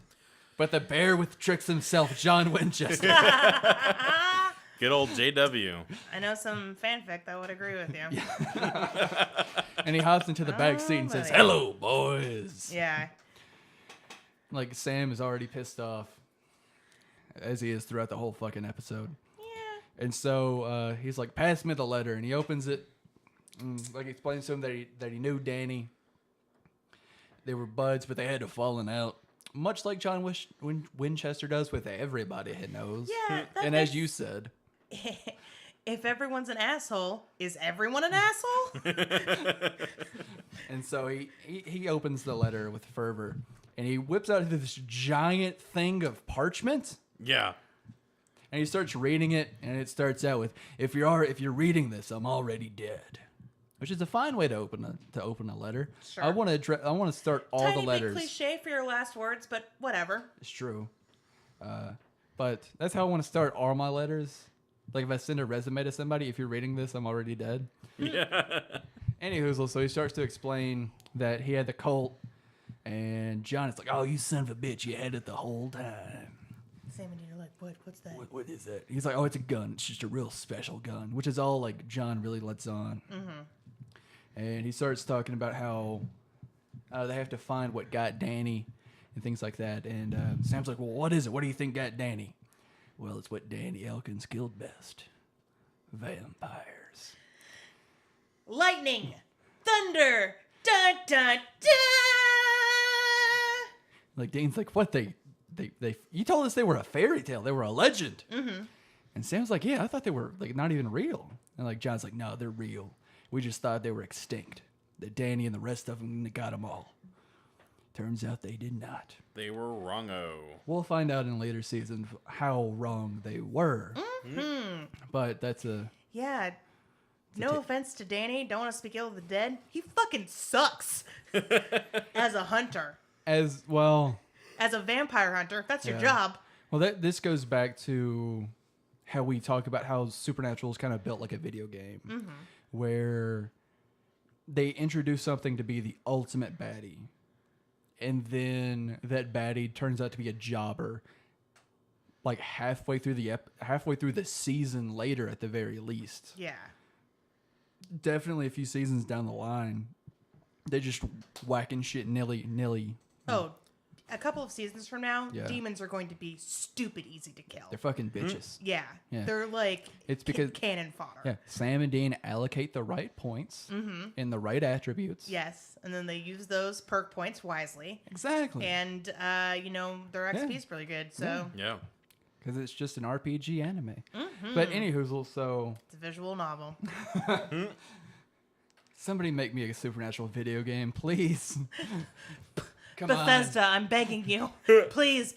But the bear with tricks himself, John Winchester. Good old JW. I know some fanfic that would agree with you. And he hops into the back seat and says, hello, boys. Yeah. Like, Sam is already pissed off, as he is throughout the whole fucking episode. Yeah. And so he's like, pass me the letter. And he opens it. And, like, explains to him that he knew Danny. They were buds, but they had to fallen out. Much like John Winchester does with everybody he knows. Yeah. And as you said, if everyone's an asshole, is everyone an asshole? And so he opens the letter with fervor, and he whips out this giant thing of parchment. Yeah. And he starts reading it, and it starts out with, if you're reading this, I'm already dead. Which is a fine way to open a letter. Sure. I want to start all the letters. Tiny bit cliche for your last words, but whatever. It's true. But that's how I want to start all my letters. Like if I send a resume to somebody, if you're reading this, I'm already dead. Yeah. Anywho, so he starts to explain that he had the Colt, and John is like, "Oh, you son of a bitch, you had it the whole time." Sam and Dean are like, "What's that?" What is that? He's like, "Oh, it's a gun. It's just a real special gun," which is all like John really lets on. Mm-hmm. And he starts talking about how they have to find what got Danny and things like that. And Sam's like, well, what is it? What do you think got Danny? Well, it's what Danny Elkins killed best. Vampires. Lightning. Thunder. Dun, dun, dun. Like, Dean's like, what? They you told us they were a fairy tale. They were a legend. Mm-hmm. And Sam's like, yeah, I thought they were like not even real. And like John's like, no, they're real. We just thought they were extinct. That Danny and the rest of them got them all. Turns out they did not. They were wrong-o. We'll find out in later seasons how wrong they were. Mm-hmm. But that's a... Yeah. No offense to Danny. Don't want to speak ill of the dead. He fucking sucks as a hunter. As well... As a vampire hunter. That's your job. Well, this goes back to how we talk about how Supernatural is kind of built like a video game. Mm-hmm. Where they introduce something to be the ultimate baddie, and then that baddie turns out to be a jobber, like halfway through the season later at the very least. Yeah. Definitely a few seasons down the line, they're just whacking shit nilly. Oh, a couple of seasons from now, Yeah. demons are going to be stupid easy to kill. They're fucking bitches. Yeah. Yeah. They're like It's because cannon fodder. Yeah, Sam and Dean allocate the right points in the right attributes. Yes, and then they use those perk points wisely. Exactly. And, their XP is really good, so... Yeah. Because it's just an RPG anime. Mm-hmm. But anywho, so... It's a visual novel. Somebody make me a Supernatural video game, please. Come Bethesda, on. I'm begging you. Please.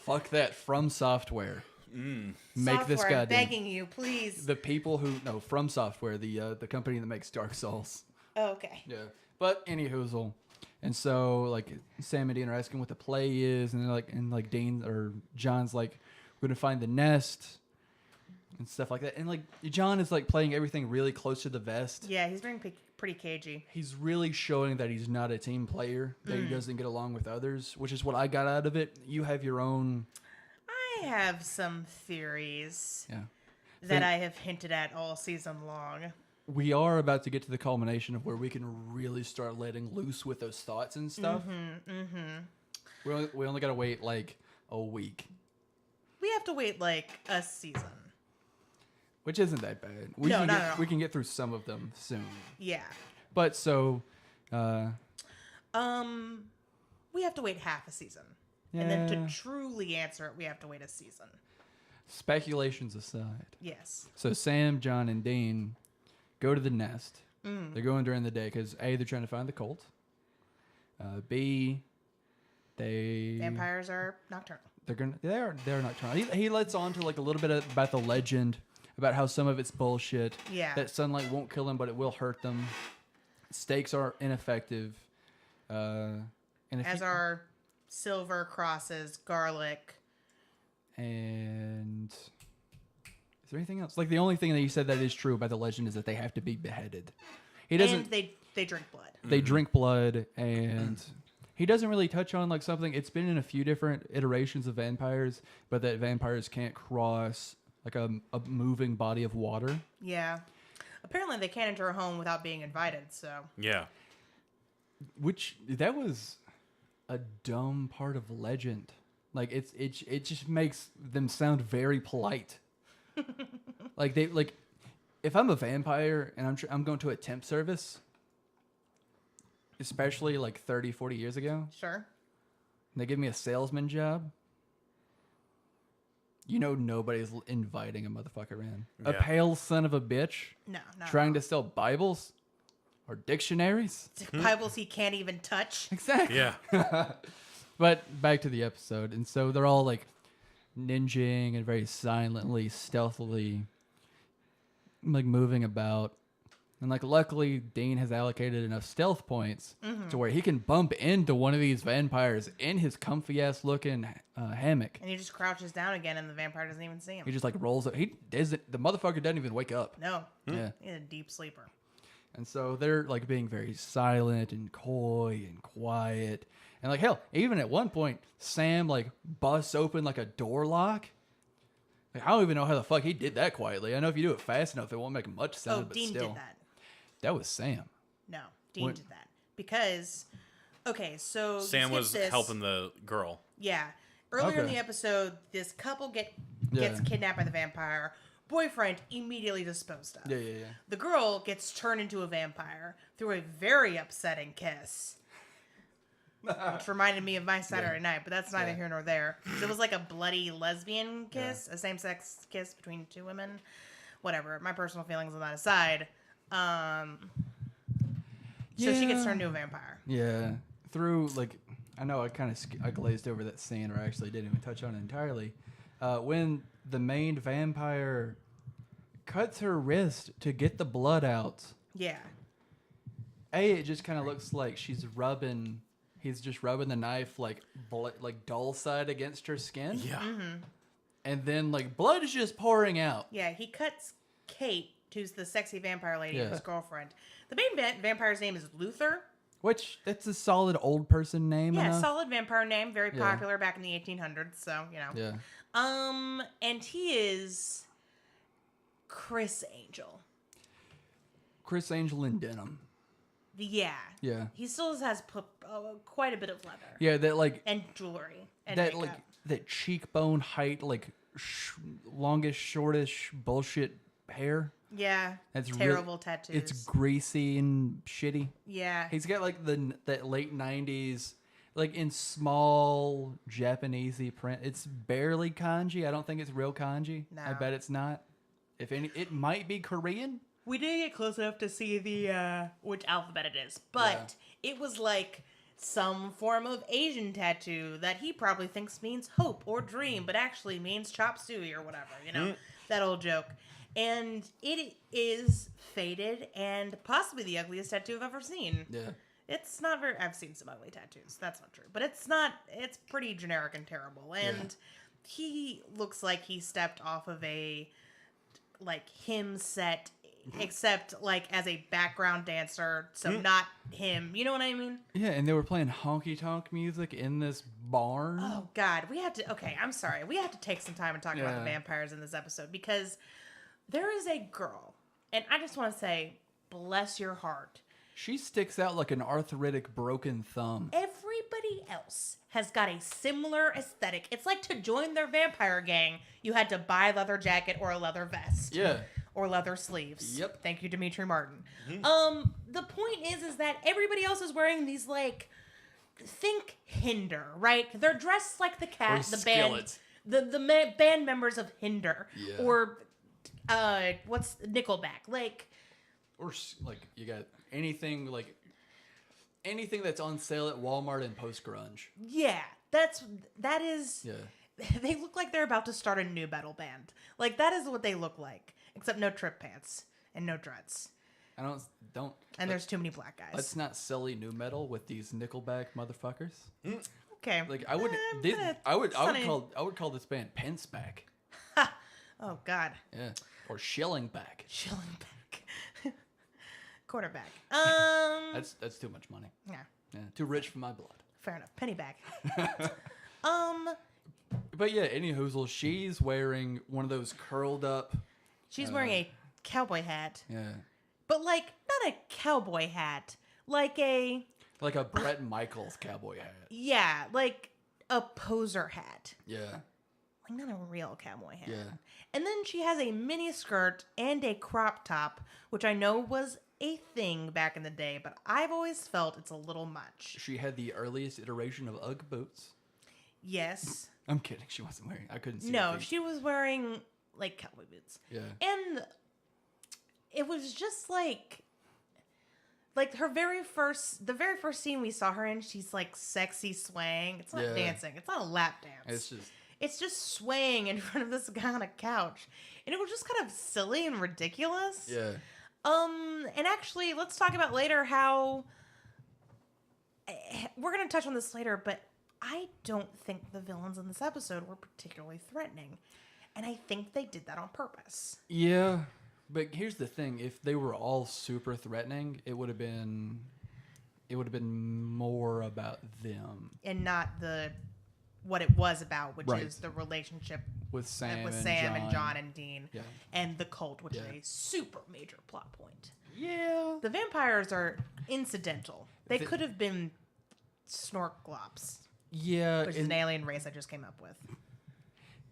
Fuck that From Software. Make this Software, goddamn. I'm begging you, please. The people who no From Software, the company that makes Dark Souls. Oh, okay. Yeah, but anywhoozle, and so like Sam and Dean are asking what the play is, and like Dean or John's like, we're gonna find the nest and stuff like that, and like John is like playing everything really close to the vest. Yeah, he's being pretty cagey. He's really showing that he's not a team player, that he doesn't get along with others, which is what I got out of it. You have your own. I have some theories Yeah. that I have hinted at all season long. We are about to get to the culmination of where we can really start letting loose with those thoughts and stuff. We only got to wait like a week. We have to wait like a season. Which isn't that bad. Not at all. We can get through some of them soon. Yeah. But so... we have to wait half a season. Yeah. And then to truly answer it, we have to wait a season. Speculations aside. Yes. So Sam, John, and Dean go to the nest. They're going during the day because A, they're trying to find the cult. B, Vampires are nocturnal. They're nocturnal. He lets on to like a little bit about the legend, about how some of it's bullshit. Yeah. That sunlight won't kill them, but it will hurt them. Stakes are ineffective. As are silver crosses, garlic. And is there anything else? Like the only thing that he said that is true about the legend is that they have to be beheaded. He doesn't. And they drink blood. They drink blood, and he doesn't really touch on like something. It's been in a few different iterations of vampires, but that vampires can't cross like a moving body of water. Yeah. Apparently, they can't enter a home without being invited. So Yeah. Which that was a dumb part of legend. Like it just makes them sound very polite. like if I'm a vampire and I'm going to a temp service, especially like 30, 40 years ago, sure. and they give me a salesman job, you know nobody's inviting a motherfucker in. A Yeah. pale son of a bitch No, not trying to sell Bibles or dictionaries. Bibles he can't even touch. Exactly. Yeah. But back to the episode. And so they're all like ninjing and very silently, stealthily, like moving about. And like luckily Dean has allocated enough stealth points to where he can bump into one of these vampires in his comfy ass looking hammock. And he just crouches down again and the vampire doesn't even see him. He just like rolls up. He doesn't. The motherfucker doesn't even wake up. No. Yeah. He's a deep sleeper. And so they're like being very silent and coy and quiet. And like hell, even at one point, Sam like busts open like a door lock. Like, I don't even know how the fuck he did that quietly. I know if you do it fast enough, it won't make much sound. Oh, but Dean still, did that. That was Sam. No, Dean What? did that. Because, okay, so... Sam was helping the girl. Yeah. Earlier in Okay. the episode, this couple gets Yeah. kidnapped by the vampire. Boyfriend immediately disposed of. Yeah. The girl gets turned into a vampire through a very upsetting kiss. Which reminded me of my Saturday night, but that's neither here nor there. It was like a bloody lesbian kiss, a same-sex kiss between two women. Whatever. My personal feelings on that aside. So she gets turned into a vampire. Yeah. Through like, I know I kind of I glazed over that scene, or actually didn't even touch on it entirely. When the main vampire cuts her wrist to get the blood out. Yeah. It just kind of looks like he's just rubbing the knife like dull side against her skin. Yeah. And then like blood is just pouring out. Yeah, he cuts Kate, who's the sexy vampire lady, Yeah. his girlfriend. The main vampire's name is Luther. Which, that's a solid old person name. Yeah, enough. solid vampire name, very Yeah. popular back in the 1800s, so, you know. Yeah. And he is Chris Angel. Chris Angel in denim. Yeah. Yeah. He still has quite a bit of leather. Yeah, that like And jewelry. And that makeup. like that cheekbone height, like longish, shortish bullshit hair. Yeah. That's terrible tattoos. It's greasy and shitty. Yeah. He's got like that late 90s, like in small Japanesey print. It's barely kanji. I don't think it's real kanji. No. I bet it's not. If any, it might be Korean. We didn't get close enough to see the which alphabet it is, but it was like some form of Asian tattoo that he probably thinks means hope or dream, but actually means chop suey or whatever, that old joke. And it is faded and possibly the ugliest tattoo I've ever seen. Yeah. It's not very... I've seen some ugly tattoos. That's not true. But it's pretty generic and terrible. And he looks like he stepped off of a, hymn set, except, as a background dancer. So not him. You know what I mean? Yeah, and they were playing honky-tonk music in this barn. Oh, God. We had to... Okay, I'm sorry. We have to take some time and talk about the vampires in this episode. Because there is a girl. And I just want to say, bless your heart. She sticks out like an arthritic broken thumb. Everybody else has got a similar aesthetic. It's like to join their vampire gang, you had to buy a leather jacket or a leather vest. Yeah. Or leather sleeves. Yep. Thank you, Dimitri Martin. The point is that everybody else is wearing these, think Hinder, right? They're dressed like the cat, the Skillet. band, the band members of Hinder. Yeah. Or, what's Nickelback? Or, you got anything that's on sale at Walmart and post-grunge. Yeah, that is... Yeah. They look like they're about to start a new metal band. That is what they look like. Except no trip pants and no dreads. Don't. And there's too many black guys. Let's not silly new metal with these Nickelback motherfuckers. Okay. I would call this band Penceback. Oh God. Yeah. Or Shillingback. Shillingback. Quarterback. That's too much money. Yeah. Yeah. Too rich for my blood. Fair enough. Pennyback. But yeah, any hoozle, she's wearing one of those curled up. She's wearing a cowboy hat. Yeah. But not a cowboy hat. Like a Bret Michaels cowboy hat. Yeah, a poser hat. Yeah. Not a real cowboy hat. Yeah. And then she has a mini skirt and a crop top, which I know was a thing back in the day, but I've always felt it's a little much. She had the earliest iteration of Ugg boots. Yes. I'm kidding. She wasn't wearing. I couldn't see. No, she was wearing cowboy boots. Yeah. And it was just the very first scene we saw her in, she's sexy swaying. It's not dancing. It's not a lap dance. It's just swaying in front of this guy on a couch. And it was just kind of silly and ridiculous. Yeah. And actually, let's talk about later how we're going to touch on this later, but I don't think the villains in this episode were particularly threatening. And I think they did that on purpose. Yeah. But here's the thing. If they were all super threatening, it would have been more about them. And not what it was about, which is the relationship with Sam and John and Dean. Yeah. And the cult, which is a super major plot point. Yeah. The vampires are incidental. They could have been Snorkglops. Yeah. Which is an alien race I just came up with.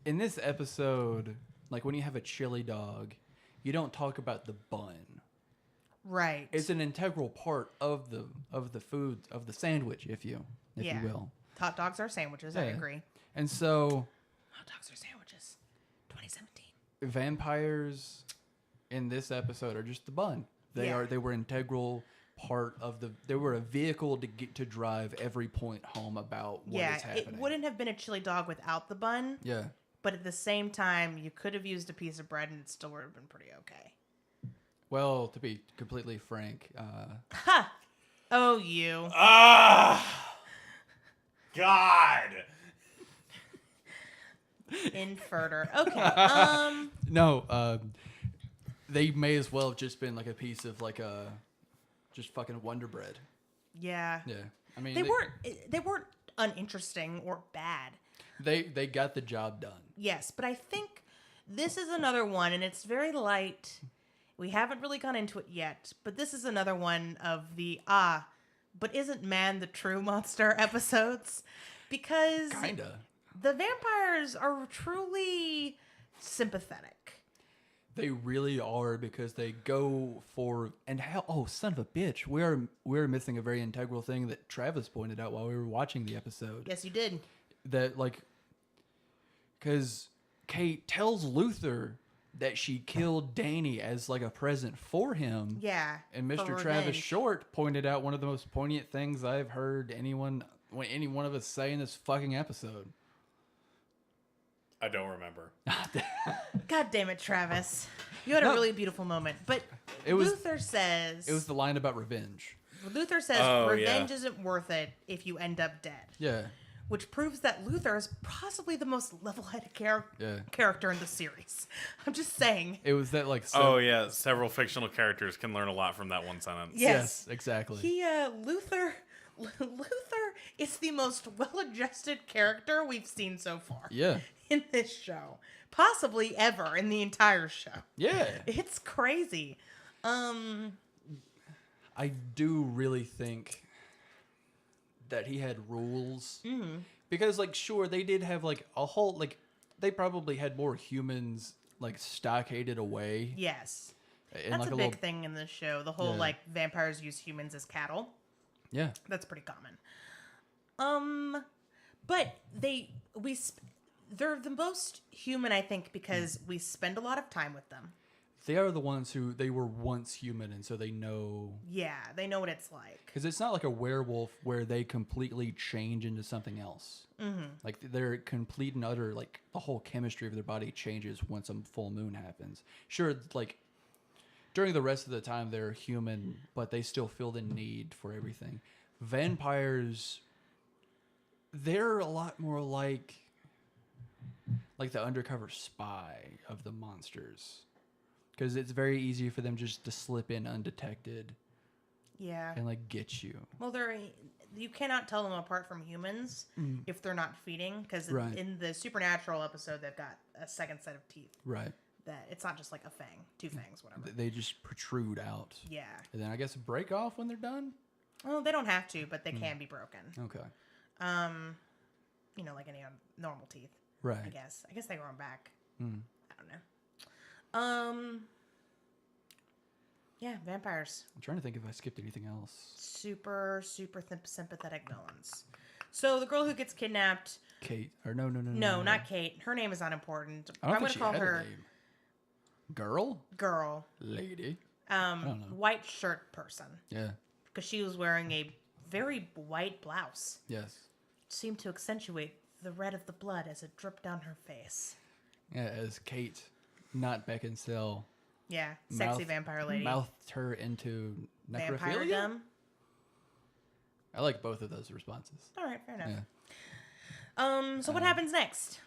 In this episode, when you have a chili dog, you don't talk about the bun. Right. It's an integral part of the food, of the sandwich, if you will. Hot dogs are sandwiches, I agree. And so hot dogs are sandwiches. 2017. Vampires in this episode are just the bun. They were integral part of they were a vehicle to drive every point home about what is happening. It wouldn't have been a chili dog without the bun. Yeah. But at the same time, you could have used a piece of bread and it still would have been pretty okay. Well, to be completely frank, Ha! Oh, you. God. Inferter. Okay. No, they may as well have just been a piece of just fucking Wonder Bread. Yeah. Yeah. I mean, they weren't uninteresting or bad. They got the job done. Yes, but I think this is another one, and it's very light. We haven't really gone into it yet, but this is another one of the but isn't man the true monster episodes? Because Kinda. The vampires are truly sympathetic. They really are, because they go for son of a bitch. We're missing a very integral thing that Travis pointed out while we were watching the episode. Yes, you did. That because Kate tells Luther that she killed Danny as like a present for him. Yeah. And for Mr. Travis revenge. Short pointed out one of the most poignant things I've heard any one of us say in this fucking episode. I don't remember. God damn it, Travis. You had a really beautiful moment. But Luther says... It was the line about revenge. Luther says revenge isn't worth it if you end up dead. Yeah. Which proves that Luther is possibly the most level-headed character in the series. I'm just saying. It was that like... several fictional characters can learn a lot from that one sentence. Yes, exactly. Luther is the most well-adjusted character we've seen so far. Yeah. In this show. Possibly ever in the entire show. Yeah. It's crazy. I do really think that he had rules. Mm-hmm. Because, like, sure, they did have, like, a whole, like, they probably had more humans, like, stockaded away. Yes. And that's like a big thing in this show. The whole, like, vampires use humans as cattle. Yeah. That's pretty common. But they're the most human, I think, because we spend a lot of time with them. They are the ones who, they were once human, and so they know... Yeah, they know what it's like. Because it's not like a werewolf where they completely change into something else. Mm-hmm. Like, they're complete and utter, like, the whole chemistry of their body changes once a full moon happens. Sure, like, during the rest of the time, they're human, but they still feel the need for everything. Vampires, they're a lot more like the undercover spy of the monsters. Because it's very easy for them just to slip in undetected. Yeah. And, like, get you. Well, you cannot tell them apart from humans if they're not feeding. Because in the Supernatural episode, they've got a second set of teeth. Right. That it's not just like a fang, two fangs, whatever. They just protrude out. Yeah. And then I guess break off when they're done? Well, they don't have to, but they can be broken. Okay. Like any normal teeth. Right. I guess they grow them back. I don't know. Yeah, vampires. I'm trying to think if I skipped anything else. Super sympathetic villains. So the girl who gets kidnapped. Kate. Or no. No, not Kate. Her name is not important. I don't I'm think going to she call had her a name. Girl? Girl. Lady? I don't know. White shirt person. Yeah. Because she was wearing a very white blouse. Yes. It seemed to accentuate the red of the blood as it dripped down her face. Yeah, as Kate, not Beckinsale. Yeah, sexy vampire lady. Mouthed her into necrophilia? Vampire-dom. I like both of those responses. All right, fair enough. Yeah. So what happens next?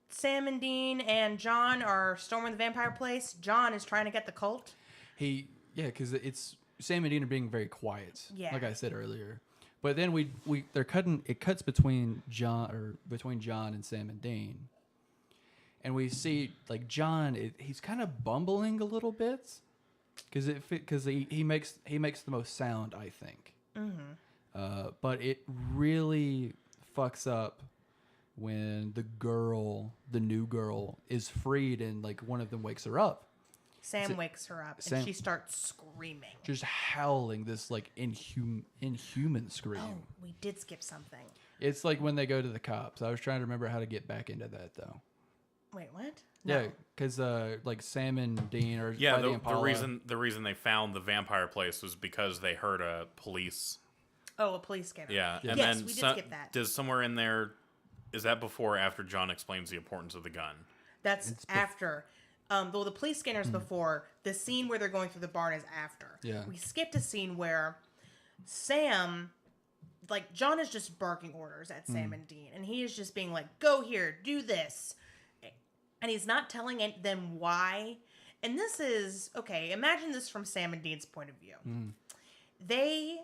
Sam and Dean and John are storming the vampire place. John is trying to get the cult. Because it's Sam and Dean are being very quiet. Yeah. Like I said earlier. But then it cuts between John and Sam and Dean. And we see like John, he's kind of bumbling a little bit because he makes the most sound, I think. Mm-hmm. But it really fucks up when the new girl is freed and like one of them wakes her up. Sam wakes her up and she starts screaming, just howling this like inhuman scream. Oh, we did skip something. It's like when they go to the cops. I was trying to remember how to get back into that though. Wait, what? Yeah, because like Sam and Dean are the reason they found the vampire place was because they heard a police. Oh, a police scanner. Yeah, and yes, then we did skip that. Does somewhere in there, is that before or after John explains the importance of the gun? That's after. Though the police scanner's before. The scene where they're going through the barn is after. Yeah. We skipped a scene where Sam, like John is just barking orders at Sam and Dean, and he is just being like, "Go here, do this." And he's not telling them why. And this is, okay, imagine this from Sam and Dean's point of view. They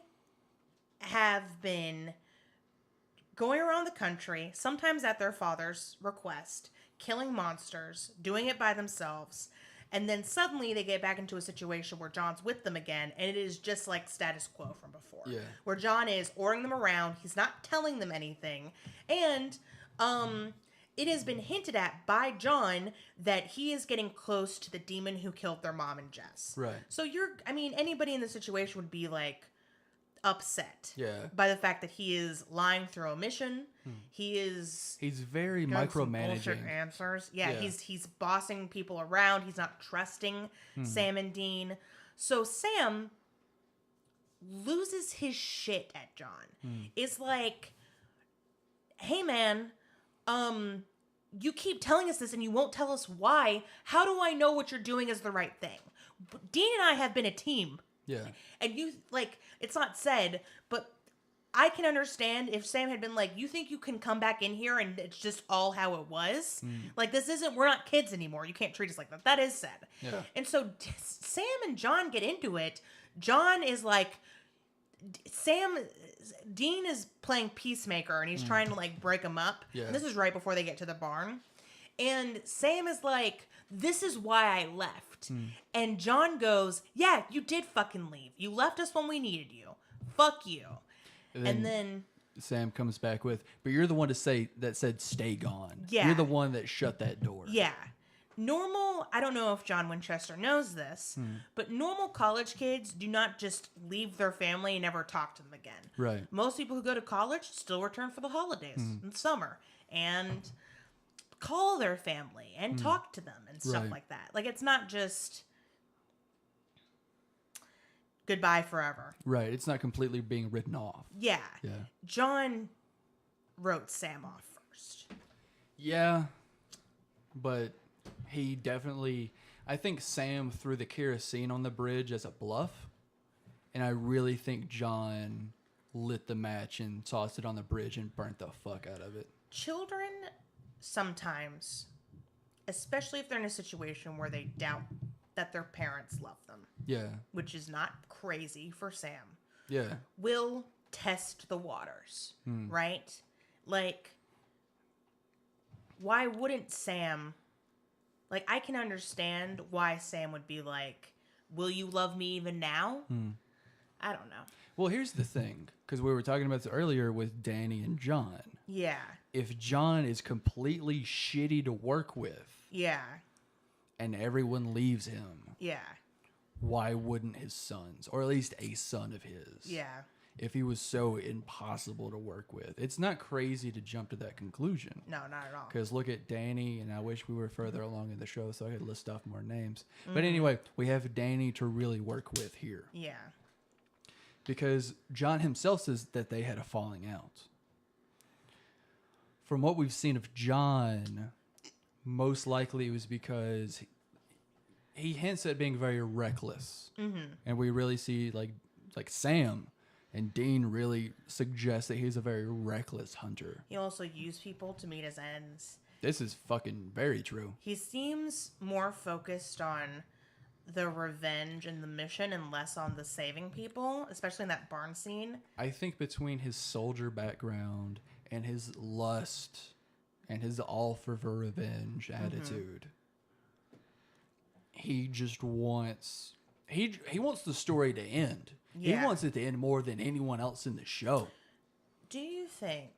have been going around the country, sometimes at their father's request, killing monsters, doing it by themselves. And then suddenly they get back into a situation where John's with them again, and it is just like status quo from before. Yeah. Where John is ordering them around, he's not telling them anything. And, it has been hinted at by John that he is getting close to the demon who killed their mom and Jess. Right. So anybody in the situation would be like, upset. Yeah. By the fact that he is lying through omission. He's very giving some bullshit micromanaging. answers. Yeah, Yeah. he's bossing people around. He's not trusting Sam and Dean. So Sam loses his shit at John. It's like, hey man, you keep telling us this and you won't tell us why. How do I know what you're doing is the right thing? Dean and I have been a team. Yeah. And you, like, it's not said, but I can understand if Sam had been like, you think you can come back in here and it's just all how it was? Like, we're not kids anymore. You can't treat us like that. That is said. Yeah. And so Sam and John get into it. John is like, Dean is playing peacemaker and he's trying to like break him up. Yeah. And this is right before they get to the barn. And Sam is like, this is why I left. And John goes, yeah, you did fucking leave. You left us when we needed you. Fuck you. And then Sam comes back with, but you're the one that said stay gone. Yeah. You're the one that shut that door. yeah. Normal, I don't know if John Winchester knows this, but normal college kids do not just leave their family and never talk to them again. Right. Most people who go to college still return for the holidays and summer and call their family and talk to them and stuff Right. like that. Like, it's not just goodbye forever. Right. It's not completely being written off. Yeah. Yeah. John wrote Sam off first. Yeah. But he definitely, I think Sam threw the kerosene on the bridge as a bluff. And I really think John lit the match and tossed it on the bridge and burnt the fuck out of it. Children sometimes, especially if they're in a situation where they doubt that their parents love them, Yeah. which is not crazy for Sam, Yeah. will test the waters, right? Like, why wouldn't Sam, like, I can understand why Sam would be like, will you love me even now? I don't know. Well, here's the thing, because we were talking about this earlier with Danny and John. Yeah. If John is completely shitty to work with Yeah. and everyone leaves him, Yeah. why wouldn't his sons, or at least a son of his, Yeah. if he was so impossible to work with? It's not crazy to jump to that conclusion. No, not at all. Because look at Danny, and I wish we were further along in the show so I could list off more names. But anyway, we have Danny to really work with here. Yeah. Because John himself says that they had a falling out. From what we've seen of John, most likely it was because he hints at being very reckless. And we really see like Sam and Dean really suggest that he's a very reckless hunter. He also used people to meet his ends. This is fucking very true. He seems more focused on the revenge and the mission and less on the saving people, especially in that barn scene. I think between his soldier background and his lust and his all for revenge attitude, he just wants he wants the story to end. Yeah. He wants it to end more than anyone else in the show. Do you think...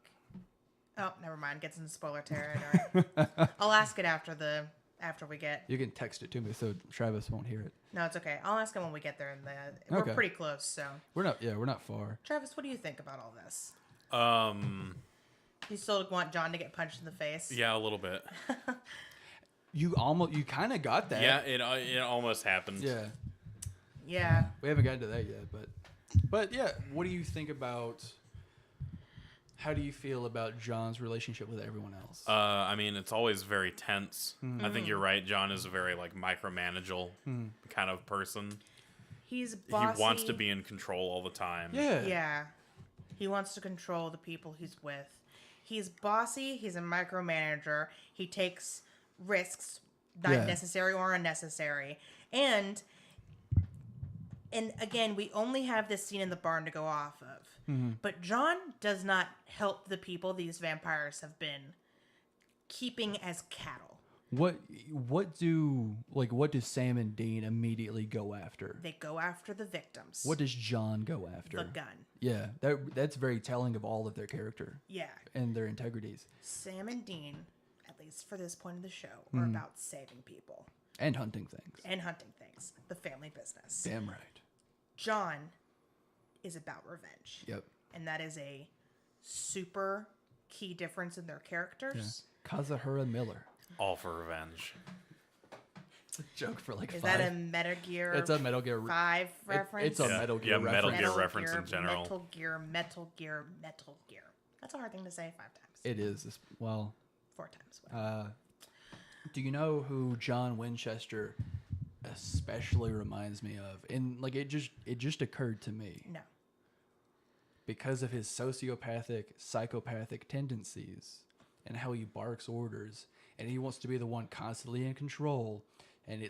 Oh, never mind. Gets into spoiler territory. I'll ask it after we get... You can text it to me so Travis won't hear it. No, it's okay. I'll ask him when we get there. We're Okay. pretty close, so... We're not far. Travis, what do you think about all this? You still want John to get punched in the face? Yeah, a little bit. You kind of got that. Yeah, it almost happened. Yeah. Yeah. We haven't gotten to that yet, but yeah, what do you think about? How do you feel about John's relationship with everyone else? I mean, it's always very tense. I think you're right. John is a very like micromanageable kind of person. He's bossy. He wants to be in control all the time. Yeah. Yeah. He wants to control the people he's with. He's bossy. He's a micromanager. He takes risks, not necessary or unnecessary. And again, we only have this scene in the barn to go off of. But John does not help the people these vampires have been keeping as cattle. What does Sam and Dean immediately go after? They go after the victims. What does John go after? The gun. Yeah, that's very telling of all of their character. Yeah. And their integrities. Sam and Dean, at least for this point of the show, are about saving people. And hunting things. And hunting things. The family business. Damn right. John is about revenge. Yep. And that is a super key difference in their characters. Yeah. Kazuhira Miller. All for revenge. It's a joke for like Is 5. that a Metal Gear? It's a Metal Gear 5 reference. It's a Metal Gear reference. Metal Gear reference in general. Metal Gear. That's a hard thing to say 5 times. It is. Well, 4 times. do you know who John Winchester especially reminds me of? And like it just occurred to me. No. Because of his sociopathic, psychopathic tendencies and how he barks orders, and he wants to be the one constantly in control, and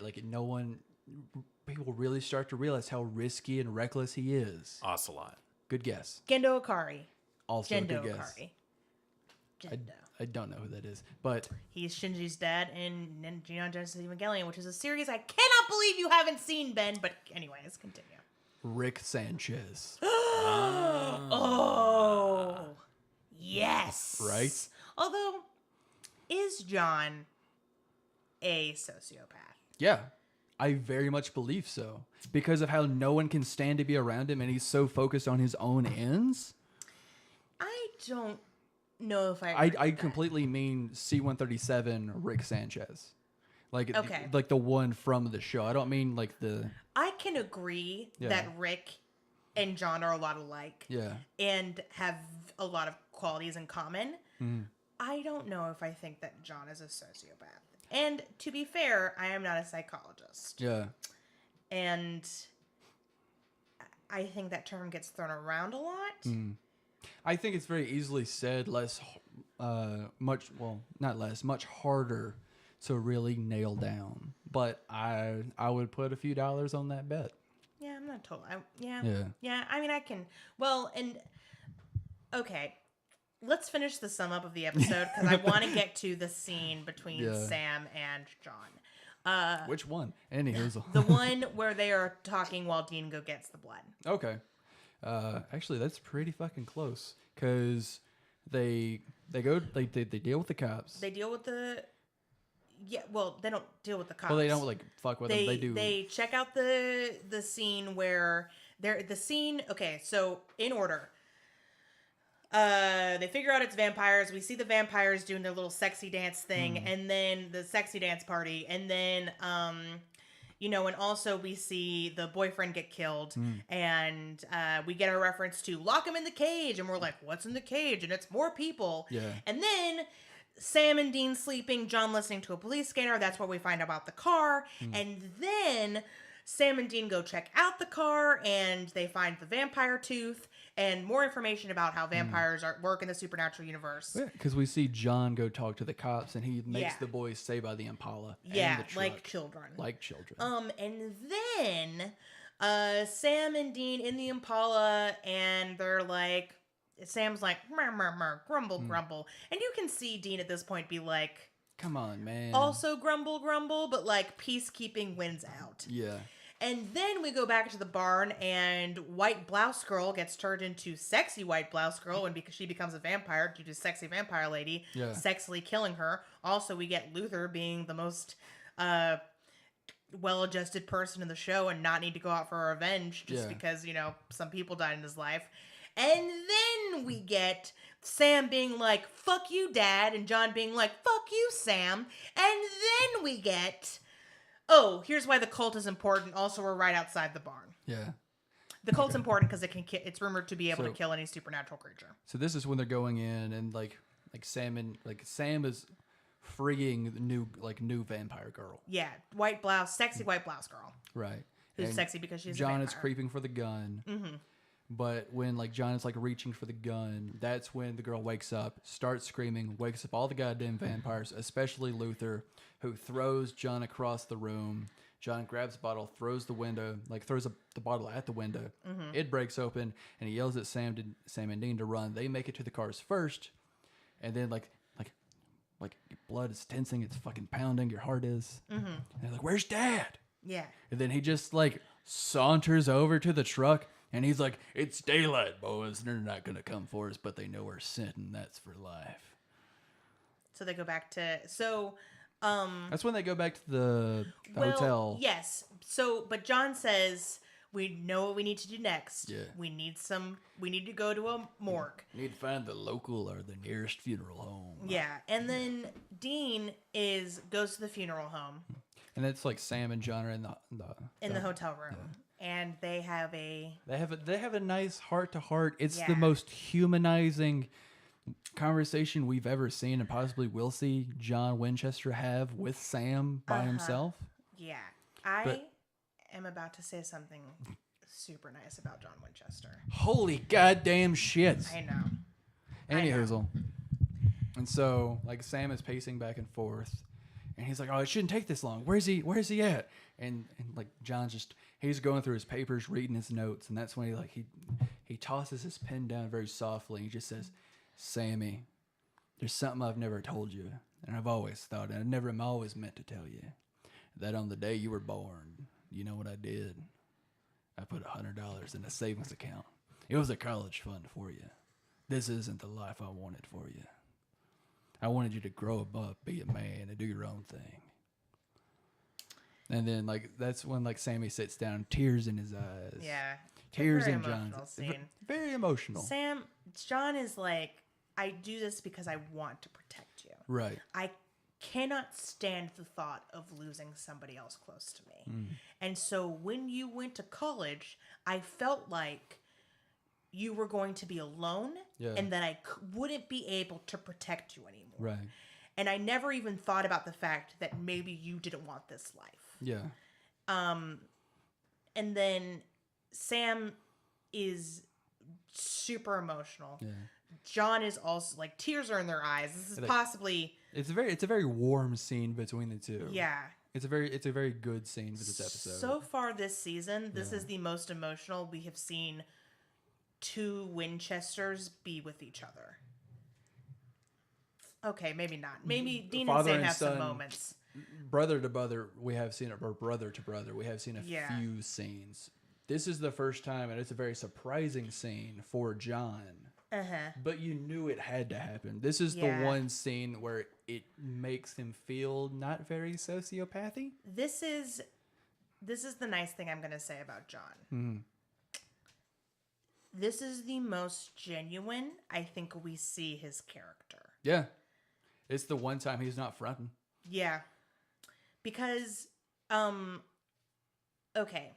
people really start to realize how risky and reckless he is. Ocelot. Good guess. Gendo Ikari. Also a good guess. Gendo. I don't know who that is, but He's Shinji's dad in Neon Genesis Evangelion, which is a series I cannot believe you haven't seen, Ben. But anyways, continue. Rick Sanchez. Oh, yes. Right? Although, is John a sociopath? Yeah, I very much believe so. Because of how no one can stand to be around him, and he's so focused on his own ends. I don't know if I agree I with that. completely mean C-137 Rick Sanchez. Like, Okay. like the one from the show. I don't mean like the... I can agree Yeah. that Rick and John are a lot alike. Yeah. And have a lot of qualities in common. Mm. I don't know if I think that John is a sociopath. And to be fair, I am not a psychologist. Yeah. And I think that term gets thrown around a lot. Mm. I think it's very easily said, much harder to really nail down. But I would put a few dollars on that bet. Yeah, I'm not totally. Yeah. Yeah, I mean, I can. Well, and okay, let's finish the sum up of the episode because I want to get to the scene between Sam and John. Which one? Anywho. The one where they are talking while Dean gets the blood. Okay. Actually, that's pretty fucking close. Because they deal with the cops. They deal with the... Yeah, well, they don't deal with the cops. Well, they don't, like, fuck with them. They do. They check out the scene where... Okay, so, in order. They figure out it's vampires. We see the vampires doing their little sexy dance thing. And then the sexy dance party. And then... and also we see the boyfriend get killed, and we get a reference to lock him in the cage, and we're like, what's in the cage? And it's more people. Yeah. And then Sam and Dean sleeping, John listening to a police scanner. That's where we find out about the car. And then Sam and Dean go check out the car, and they find the vampire tooth and more information about how vampires work in the supernatural universe. Yeah, because we see John go talk to the cops, and he makes Yeah. the boys stay by the Impala. Yeah, and the truck, like children. Like children. And then Sam and Dean in the Impala, and they're like, Sam's like, grumble, grumble. And you can see Dean at this point be like, come on, man. also grumble, grumble, but like peacekeeping wins out. Yeah. And then we go back to the barn, and White Blouse Girl gets turned into Sexy White Blouse Girl, and because she becomes a vampire due to Sexy Vampire Lady sexily killing her. Also, we get Luther being the most well-adjusted person in the show and not need to go out for revenge just because, some people died in his life. And then we get Sam being like, fuck you, Dad, and John being like, fuck you, Sam. And then we get... Oh, here's why the cult is important. Also, we're right outside the barn. Yeah. The cult's important because it's rumored to be able to kill any supernatural creature. So this is when they're going in, and Sam is freeing the new vampire girl. Yeah, sexy white blouse girl. Right. Who's and sexy because she's John a vampire. is creeping for the gun. Mm-hmm. But when John is reaching for the gun, that's when the girl wakes up, starts screaming, wakes up all the goddamn vampires, especially Luther, who throws John across the room. John grabs the bottle, throws the bottle at the window. Mm-hmm. It breaks open, and he yells at Sam and Dean to run. They make it to the cars first, and then like your blood is tensing, it's fucking pounding, your heart is. Mm-hmm. And they're like, "Where's Dad?" Yeah. And then he just saunters over to the truck. And he's like, "It's daylight, boys. They're not going to come for us, but they know we're sent, and that's for life." So they go back to... That's when they go back to the hotel. Yes. So, but John says, We know what we need to do next. Yeah. We need to go to a morgue. You need to find the local or the nearest funeral home. Yeah. And then Dean goes to the funeral home. And it's like Sam and John are in the hotel room. Yeah. And they have a nice heart to heart. It's the most humanizing conversation we've ever seen and possibly will see John Winchester have with Sam by himself. Yeah. I am about to say something super nice about John Winchester. Holy goddamn shit. I know. Anyhoozle. And so, like, Sam is pacing back and forth, and he's like, "Oh, it shouldn't take this long. Where's he at?" And like John's he's going through his papers, reading his notes, and that's when he tosses his pen down very softly. And he just says, "Sammy, there's something I've never told you, and I've always thought, and I'm always meant to tell you, that on the day you were born, you know what I did? I put $100 in a savings account. It was a college fund for you. This isn't the life I wanted for you. I wanted you to grow up, be a man, and do your own thing." And then, like, that's when, like, Sammy sits down, tears in his eyes. Yeah. Tears in John's. Scene. Very emotional. John is like, "I do this because I want to protect you. Right. I cannot stand the thought of losing somebody else close to me. Mm. And so when you went to college, I felt like you were going to be alone and that I wouldn't be able to protect you anymore. Right. And I never even thought about the fact that maybe you didn't want this life." Yeah. And then Sam is super emotional. Yeah. John is also, like, tears are in their eyes. This is possibly... It's a very warm scene between the two. Yeah. It's a very good scene for this episode. So far this season, this is the most emotional we have seen two Winchesters be with each other. Okay, maybe not. Maybe Dean and Sam have some moments. Brother to brother, we have seen it, or brother to brother, we have seen a few scenes. This is the first time, and it's a very surprising scene for John. But you knew it had to happen. This is the one scene where it makes him feel not very sociopathy. This is the nice thing I'm going to say about John. Mm-hmm. This is the most genuine I think we see his character. Yeah. It's the one time he's not fronting. Yeah. Because, okay.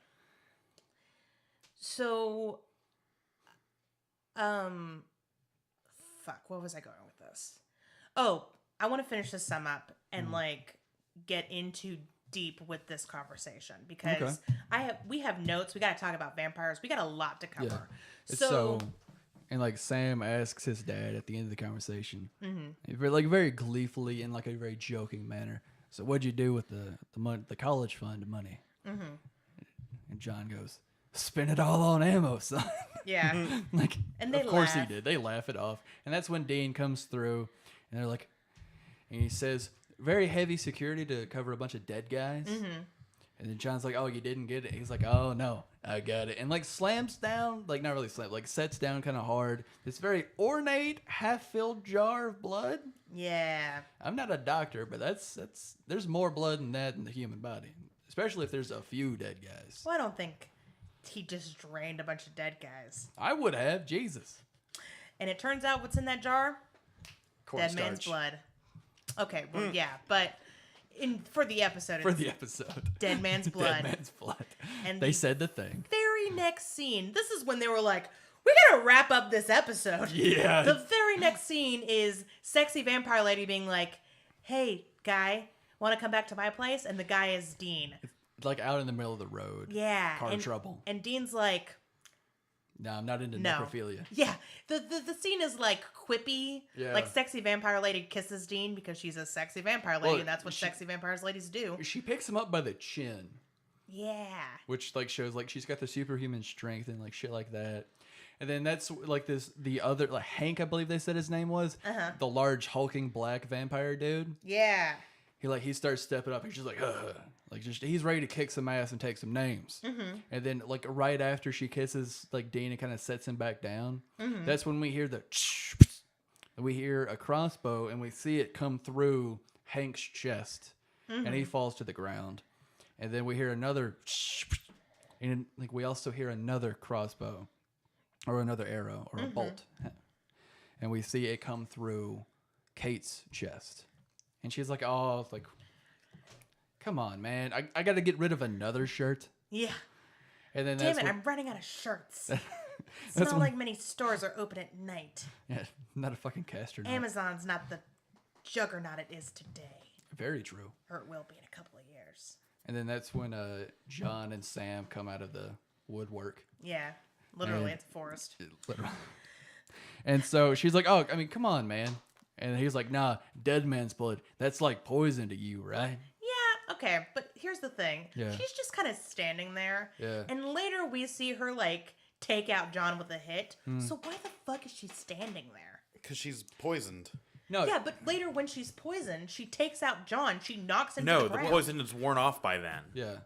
So, fuck, what was I going with this? Oh, I want to finish this sum up and like get into deep with this conversation because we have notes. We got to talk about vampires. We got a lot to cover. Yeah. So, and like Sam asks his dad at the end of the conversation, like very gleefully in like a very joking manner. So what'd you do with the money, the college fund money? Mm-hmm. And John goes, "Spend it all on ammo, son." Yeah. Like, and they of course laugh. he did. They laugh it off. And that's when Dean comes through and they're like, and he says, very heavy security to cover a bunch of dead guys. Mm-hmm. And then John's like, "Oh, you didn't get it?" He's like, "Oh, no, I got it." And like slams down, like not really slams, like sets down kind of hard. This very ornate, half-filled jar of blood. Yeah. I'm not a doctor, but that's there's more blood than that in the human body. Especially if there's a few dead guys. Well, I don't think he just drained a bunch of dead guys. I would have, Jesus. And it turns out what's in that jar? Dead man's blood. Okay, well, yeah, but for the episode. Dead man's blood. Dead man's blood. And they said the thing. Very next scene. This is when they were like, "We gotta wrap up this episode." Yeah. The very next scene is sexy vampire lady being like, "Hey, guy, want to come back to my place?" And the guy is Dean. It's like out in the middle of the road. Yeah. Car trouble. And Dean's like, "No, I'm not into necrophilia." Yeah. The scene is like quippy. Yeah. Like sexy vampire lady kisses Dean because she's a sexy vampire lady, and that's what sexy vampires ladies do. She picks him up by the chin. Yeah. Which like shows like she's got the superhuman strength and like shit like that. And then that's like the other, like Hank, I believe they said his name was, the large hulking black vampire dude. Yeah. He starts stepping up. He's just like, ugh. Like he's ready to kick some ass and take some names. Mm-hmm. And then like right after she kisses like Dean and kind of sets him back down, that's when we hear we hear a crossbow and we see it come through Hank's chest, and he falls to the ground. And then we hear another, And like we also hear another crossbow or another arrow or a bolt. And we see it come through Kate's chest. And she's like, oh, it's like, come on, man. I got to get rid of another shirt. Yeah. And then Damn it, I'm running out of shirts. It's not like many stores are open at night. Yeah, not a fucking caster. Amazon's not the juggernaut it is today. Very true. Or it will be in a couple of years. And then that's when John and Sam come out of the woodwork. Yeah, literally, it's a forest. Literally. And so she's like, oh, I mean, come on, man. And he's like, nah, dead man's blood. That's like poison to you, right? Yeah, okay, but here's the thing. Yeah. She's just kind of standing there. Yeah. And later we see her, like, take out John with a hit. So why the fuck is she standing there? Because she's poisoned. No. Yeah, but later when she's poisoned, she takes out John. She knocks him to No, the the ground. poison is worn off by then. Yeah.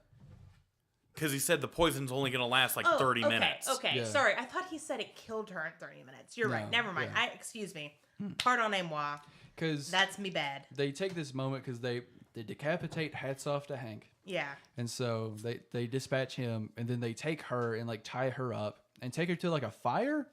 Because he said the poison's only going to last like 30 minutes. Okay, Yeah. sorry. I thought he said it killed her in 30 minutes. You're right. No, Never mind. yeah. Excuse me. Pardonnez-moi. Because That's me bad. they take this moment because they decapitate Hats Off to Hank. Yeah. And so they dispatch him, and then they take her and like tie her up and take her to like a fire.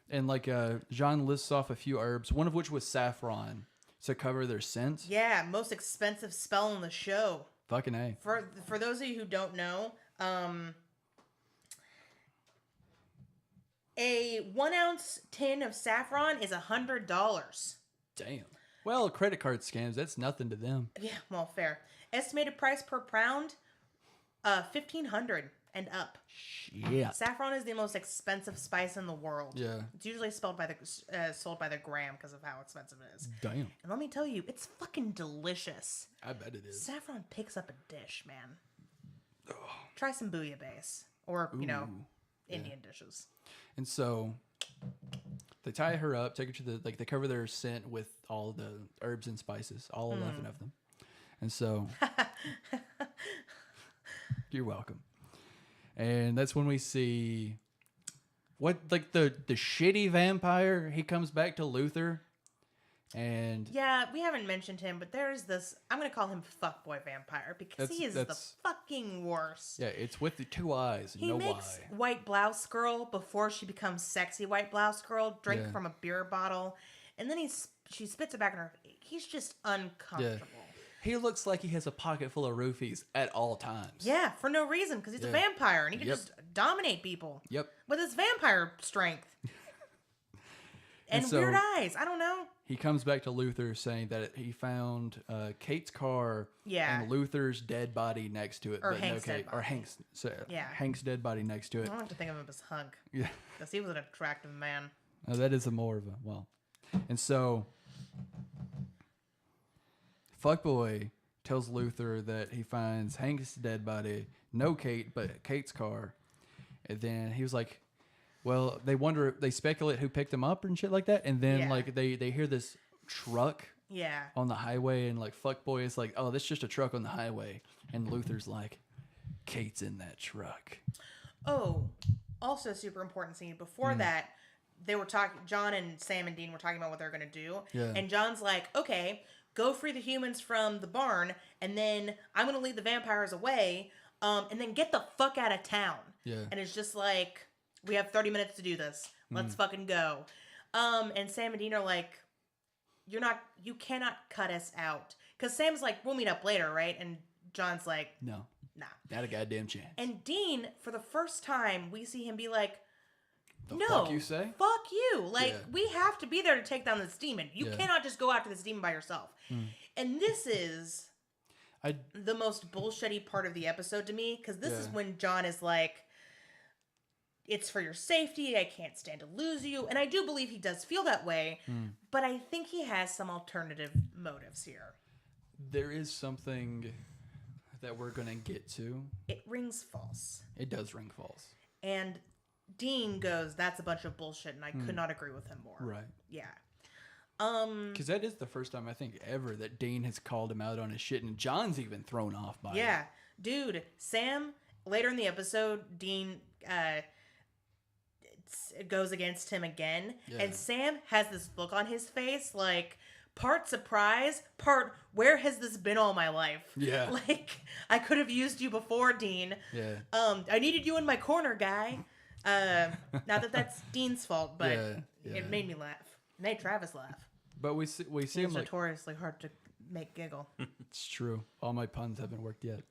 And like John lists off a few herbs, one of which was saffron to cover their scent. Yeah, most expensive spell in the show. Fucking A. For those of you who don't know, a 1 ounce tin of saffron is $100. Damn. Well, credit card scams, that's nothing to them. Yeah, well, fair. Estimated price per pound, $1,500 and up. Shit. Saffron is the most expensive spice in the world. Yeah. It's usually sold by the gram because of how expensive it is. Damn. And let me tell you, it's fucking delicious. I bet it is. Saffron picks up a dish, man. Try some bouillabaisse or, Indian dishes. And so they tie her up, take her to they cover their scent with all the herbs and spices, all 11 of them. And so you're welcome. And that's when we see what, like the shitty vampire, he comes back to Luther. And yeah, we haven't mentioned him, but there's this, I'm going to call him fuckboy vampire because he is the fucking worst. Yeah, it's with the 2 eyes and He no makes eye. White Blouse Girl, before she becomes sexy White Blouse Girl, drink from a beer bottle, and then she spits it back in her. He's just uncomfortable. He looks like he has a pocket full of roofies at all times. Yeah, for no reason, because he's a vampire, and he can just dominate people. Yep. With his vampire strength. and so, weird eyes. I don't know. He comes back to Luther saying that he found Kate's car and Luther's dead body next to it. Or Hank's dead body. Or Hank's, Hank's dead body next to it. I don't like to think of him as Hunk. Yeah. Because he was an attractive man. That is more of a, well. And so, Fuckboy tells Luther that he finds Hank's dead body, no Kate, but Kate's car. And then he was like, well, they speculate who picked him up and shit like that. And then like they hear this truck on the highway, and like Fuckboy is like, oh, that's just a truck on the highway. And Luther's like, Kate's in that truck. Oh, also super important scene. Before that, they were talking, John and Sam and Dean were talking about what they're going to do. Yeah. And John's like, okay, go free the humans from the barn, and then I'm going to lead the vampires away, and then get the fuck out of town. Yeah. And it's just like, we have 30 minutes to do this. Let's fucking go. And Sam and Dean are like, you cannot cut us out. Because Sam's like, we'll meet up later, right? And John's like, No. nah. Not a goddamn chance. And Dean, for the first time, we see him be like, The no, fuck you say? Fuck you. Like, we have to be there to take down this demon. You Yeah. cannot just go after this demon by yourself. And this is the most bullshitty part of the episode to me, because this is when John is like, it's for your safety. I can't stand to lose you. And I do believe he does feel that way, but I think he has some alternative motives here. There is something that we're going to get to. It rings false. It does ring false. And Dean goes, that's a bunch of bullshit, and I could not agree with him more. Right. Yeah. Because that is the first time I think ever that Dean has called him out on his shit, and John's even thrown off by it. Yeah. Dude, Sam, later in the episode, Dean goes against him again, and Sam has this look on his face like, part surprise, part where has this been all my life? Yeah. Like, I could have used you before, Dean. Yeah. I needed you in my corner, guy. Not that that's Dean's fault, but it made me laugh. It made Travis laugh. But we see He's him like, notoriously hard to make giggle. it's true. All my puns haven't worked yet.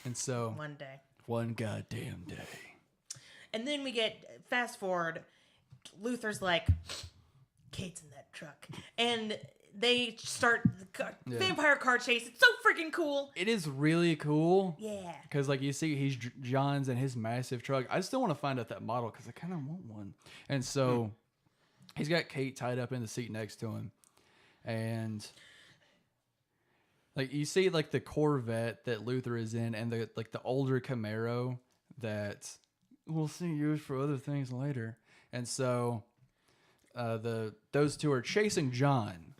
And so One day. one goddamn day. And then we get, fast forward, Luther's like, Kate's in that truck. And they start the vampire car chase. It's so freaking cool. It is really cool. Yeah. Because, like, you see he's John's in his massive truck. I still want to find out that model because I kind of want one. And so he's got Kate tied up in the seat next to him. And, like, you see, like, the Corvette that Luther is in and, the older Camaro that we'll see used for other things later. And so those two are chasing John.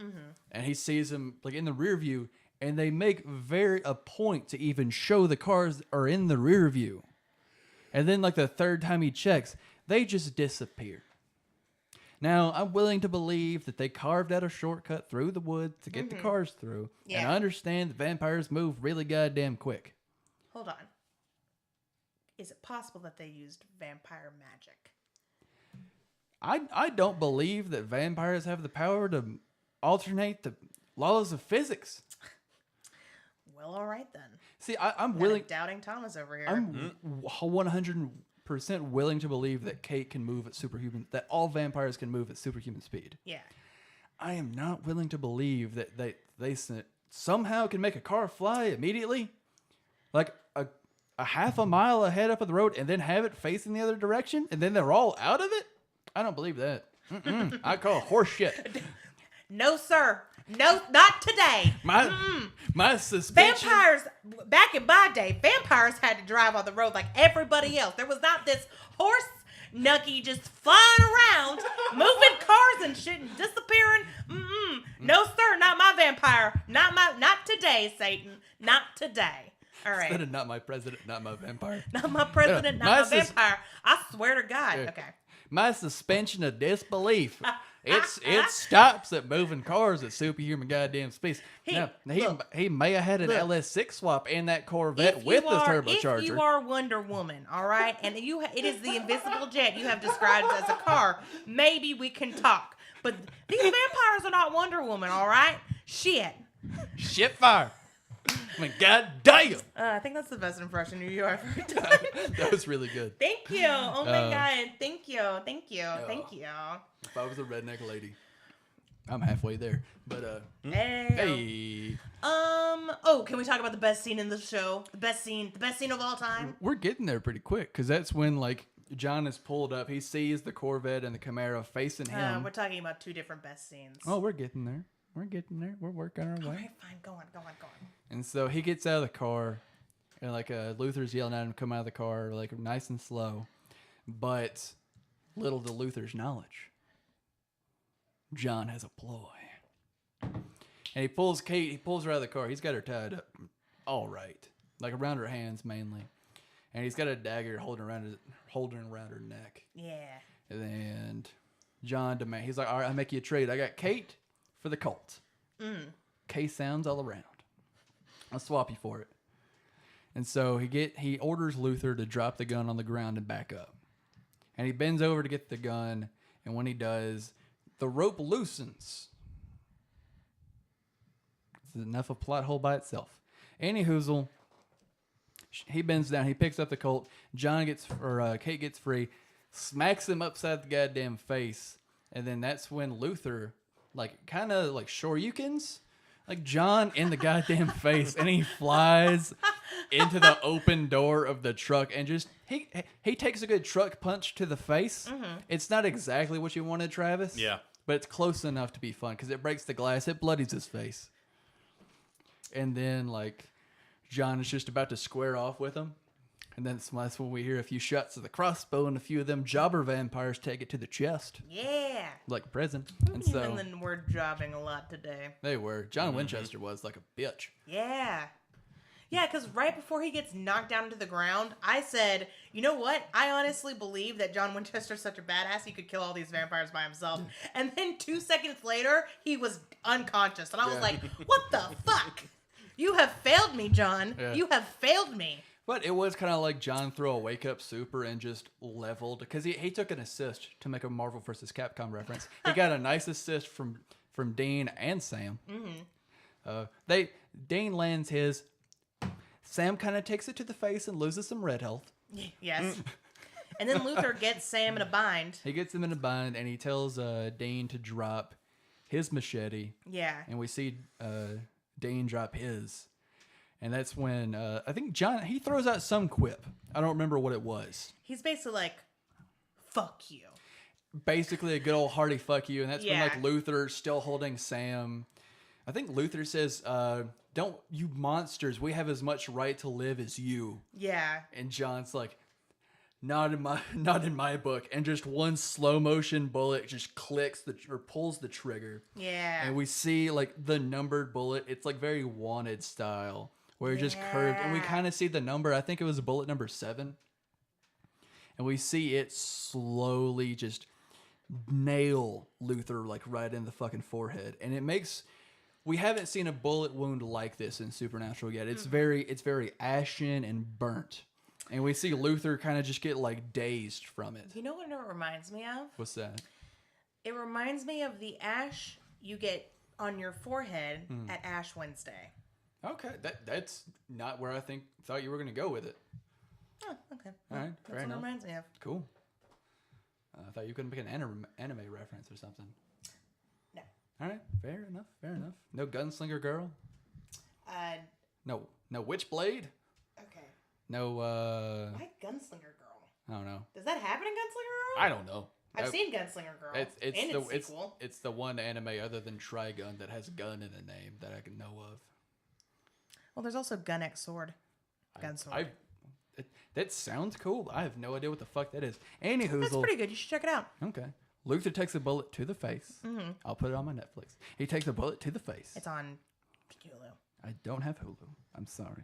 And he sees him, like, in the rear view. And they make a point to even show the cars are in the rear view. And then, like, the third time he checks, they just disappear. Now, I'm willing to believe that they carved out a shortcut through the woods to get the cars through. Yeah. And I understand that vampires move really goddamn quick. Hold on. Is it possible that they used vampire magic? I don't believe that vampires have the power to alternate the laws of physics. Well, all right then. See, I'm Got willing. a doubting Thomas over here. I'm 100% willing to believe that Kate can move at superhuman. That all vampires can move at superhuman speed. Yeah. I am not willing to believe that they somehow can make a car fly immediately, like a half a mile ahead up of the road, and then have it facing the other direction, and then they're all out of it. I don't believe that. I call horse shit. No, sir. No, not today. My suspension. Vampires, back in my day, vampires had to drive on the road like everybody else. There was not this horse nucky just flying around, moving cars and shit and disappearing. No, sir, not my vampire. Not today, Satan. Not today. All right. Instead of not my president, not my vampire. Not my president, not my vampire. I swear to God. Okay. My suspension Disbelief. It stops at moving cars at superhuman goddamn speeds. He may have had an LS6 swap in that Corvette with the turbocharger. If you are Wonder Woman, all right, and it is the invisible jet you have described as a car, maybe we can talk. But these vampires are not Wonder Woman, all right? Shit. Shit fire. I mean, goddamn. I think that's the best impression you ever done. That was really good. Thank you. Oh my God. Thank you. Thank you. Thank you. If I was a redneck lady, I'm halfway there. But hey. Oh, can we talk about the best scene in the show? The best scene of all time. We're getting there pretty quick because that's when like John is pulled up. He sees the Corvette and the Camaro facing him. We're talking about two different best scenes. Oh, we're getting there. We're getting there. We're working our way. All right, fine. Go on. And so he gets out of the car, and like Luther's yelling at him to come out of the car, like nice and slow. But little to Luther's knowledge, John has a ploy. And he pulls Kate. He pulls her out of the car. He's got her tied up, all right, like around her hands mainly, and he's got a dagger holding around her neck. Yeah. And John demands. He's like, all right, I'll make you a trade. I got Kate for the Colt. K sounds all around. I'll swap you for it. And so he orders Luther to drop the gun on the ground and back up. And he bends over to get the gun, and when he does, the rope loosens. It's enough of a plot hole by itself. Anywhoozle, he bends down, he picks up the Colt. Kate gets free, smacks him upside the goddamn face, and then that's when Luther, like, kind of like shoryukens, like John in the goddamn face, and he flies into the open door of the truck and just he takes a good truck punch to the face. It's not exactly what you wanted, Travis. Yeah, but it's close enough to be fun because it breaks the glass, it bloodies his face, and then like John is just about to square off with him. And then that's when we hear a few shots of the crossbow, and a few of them jobber vampires take it to the chest. Yeah. Like prison. And Even so then we're jobbing a lot today. they were. John Winchester was like a bitch. Yeah. Yeah, because right before he gets knocked down to the ground, I said, you know what? I honestly believe that John Winchester's such a badass he could kill all these vampires by himself. And then 2 seconds later, he was unconscious. And I was like, what the fuck? You have failed me, John. Yeah. You have failed me. But it was kind of like John threw a wake-up super and just leveled. Because he took an assist to make a Marvel vs. Capcom reference. He got a nice assist from Dean and Sam. Dean lands his. Sam kind of takes it to the face and loses some red health. Yes. And then Luther gets Sam in a bind. He gets him in a bind, and he tells Dean to drop his machete. Yeah. And we see Dean drop his. And that's when, I think John, he throws out some quip. I don't remember what it was. He's basically like, fuck you. Basically a good old hearty fuck you. And that's when, Yeah. like, Luther's still holding Sam. I think Luther says, don't, you monsters, we have as much right to live as you. Yeah. And John's like, not in my book. And just one slow motion bullet just clicks or pulls the trigger. Yeah. And we see like the numbered bullet. It's like very Wanted style, where it just curved, and we kind of see the number. I think it was bullet number 7, and we see it slowly just nail Luther like right in the fucking forehead, and it makes. We haven't seen a bullet wound like this in Supernatural yet. It's very ashen and burnt. And we see Luther kind of just get like dazed from it. You know what it reminds me of? What's that? It reminds me of the ash you get on your forehead at Ash Wednesday. Okay, that's not where I thought you were going to go with it. Oh, okay. All right, That's fair what enough. it reminds me of. Cool. I thought you couldn't pick an anime reference or something. No. All right, fair enough. No gunslinger girl. No witchblade. Okay. No. Why Gunslinger Girl? I don't know. Does that happen in Gunslinger Girl? I don't know. I've seen Gunslinger Girl. It's the one anime other than Trigun that has gun in the name that I can know of. Well, there's also Gun X Sword. Gun Sword. That sounds cool. I have no idea what the fuck that is. Anywho, That's pretty good. You should check it out. Okay. Luther takes a bullet to the face. Mm-hmm. I'll put it on my Netflix. He takes a bullet to the face. It's on Hulu. I don't have Hulu. I'm sorry.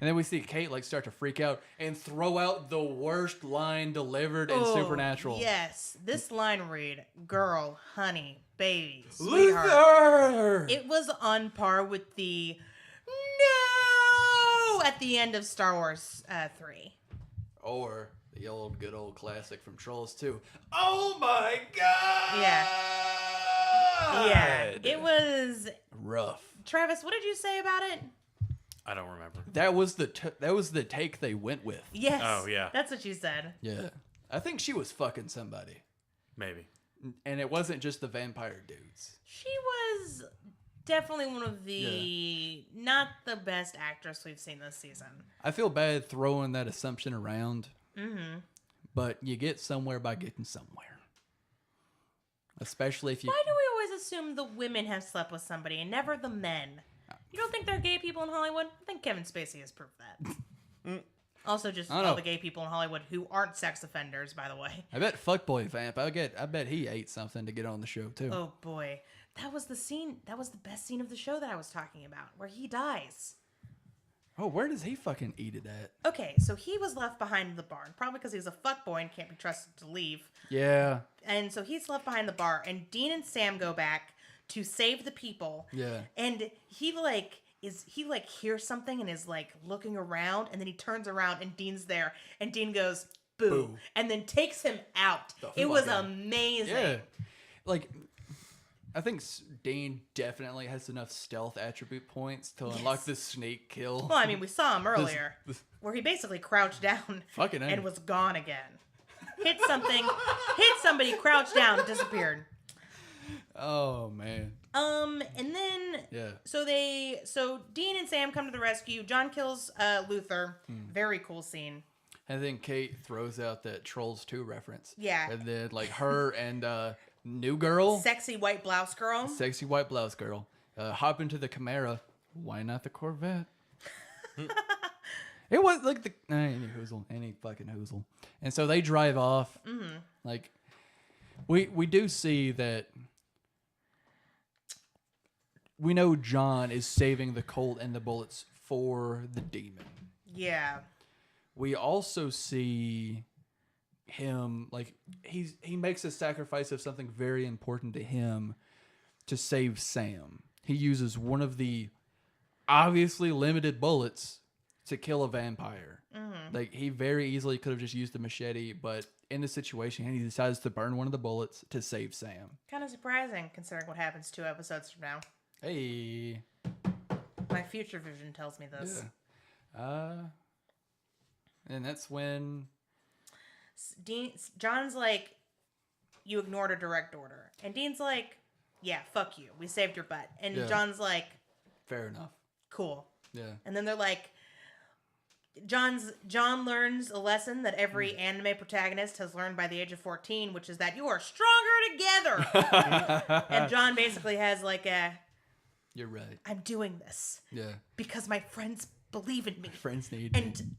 And then we see Kate like start to freak out and throw out the worst line delivered in Supernatural. Yes. This line read, girl, honey, baby, sweetheart. Luther! It was on par with the no at the end of Star Wars 3. Or the good old classic from Trolls 2. Oh my god! Yeah. Yeah. It was rough. Travis, what did you say about it? I don't remember. That was the take they went with. Yes. Oh, yeah. That's what you said. Yeah. I think she was fucking somebody. Maybe. And it wasn't just the vampire dudes. She was definitely one of the not the best actress we've seen this season. I feel bad throwing that assumption around. Mm-hmm. But you get somewhere by getting somewhere. Especially if you... Why do we always assume the women have slept with somebody and never the men? You don't think there are gay people in Hollywood? I think Kevin Spacey has proved that. Also, just all the gay people in Hollywood who aren't sex offenders, by the way. I bet Fuckboy Vamp, I bet he ate something to get on the show, too. Oh, boy. That was the scene. That was the best scene of the show that I was talking about, where he dies. Oh, where does he fucking eat it at? Okay, so he was left behind in the barn, probably because he's a fuckboy and can't be trusted to leave. Yeah. And so he's left behind the bar, and Dean and Sam go back to save the people. Yeah. And he hears something and is like looking around, and then he turns around and Dean's there, and Dean goes boo, Boo. and then takes him out. It was amazing. Yeah. Like, I think Dean definitely has enough stealth attribute points to unlock this sneak kill. Well, I mean, we saw him earlier where he basically crouched down Fucking and was gone again. Hit somebody, crouched down, disappeared. Oh man. And then so Dean and Sam come to the rescue. John kills Luther. Very cool scene. And then Kate throws out that Trolls 2 reference. Yeah. And then like her and new girl, Sexy white blouse girl. sexy white blouse girl, hop into the Camaro. Why not the Corvette? It was like any fucking hoozle. And so they drive off. Mm-hmm. Like we do see that. We know John is saving the Colt and the bullets for the demon. Yeah. We also see him, like, he makes a sacrifice of something very important to him to save Sam. He uses one of the obviously limited bullets to kill a vampire. Like, he very easily could have just used the machete, but in the situation, he decides to burn one of the bullets to save Sam. Kind of surprising, considering what happens 2 episodes from now. Hey. My future vision tells me this. Yeah. And that's when... John's like, you ignored a direct order. And Dean's like, yeah, fuck you. We saved your butt. And John's like... Fair enough. Cool. Yeah. And then they're like... John learns a lesson that every anime protagonist has learned by the age of 14, which is that you are stronger together. And John basically has like a... You're right. I'm doing this. Yeah. Because my friends believe in me. Friends need me. And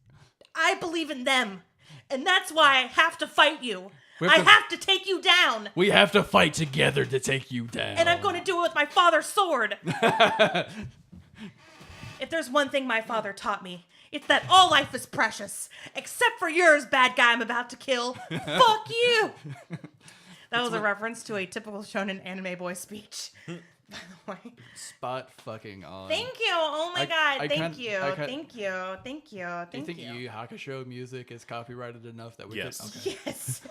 I believe in them. And that's why I have to fight you. I have to take you down. We have to fight together to take you down. And I'm going to do it with my father's sword. If there's one thing my father taught me, it's that all life is precious. Except for yours, bad guy I'm about to kill. Fuck you. That was a reference to a typical shonen anime boy speech. By the way. Spot fucking on. Thank you. Oh my god. Thank you. Do you think you. Yu Yu Hakusho music is copyrighted enough that we Yes. could? Okay. Yes.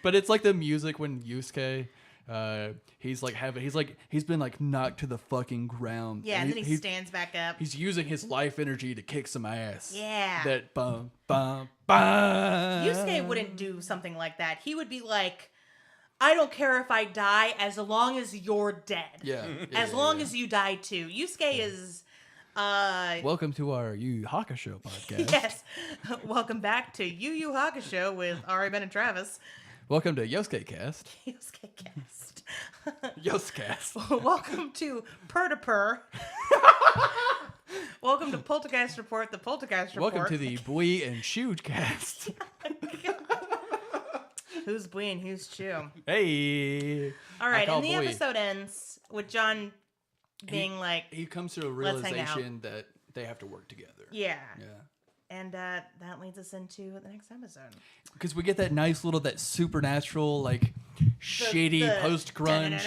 But it's like the music when Yusuke, he's been like knocked to the fucking ground. Yeah, and then he stands back up. He's using his life energy to kick some ass. Yeah. That bum bum bum. Yusuke wouldn't do something like that. He would be like, I don't care if I die as long as you're dead. Yeah. As long as you die too. Yusuke is... Welcome to our Yu Yu Hakusho podcast. Yes. Welcome back to Yu Yu Hakusho with Ari, Ben, and Travis. Welcome to Yosuke Cast. Yusuke Cast. Yoscast. Welcome to Purr to Purr. Welcome to Poltergeist Report, the Poltergeist Report. Welcome to the Bui and Shu Cast. Who's Bui and who's Chu? Hey. All right, and the Boy. episode ends with John being like... He comes to a Let's hang out. realization that they have to work together. Yeah. Yeah. And that leads us into the next episode. Because we get that nice little, that supernatural, like, shady post-grunge.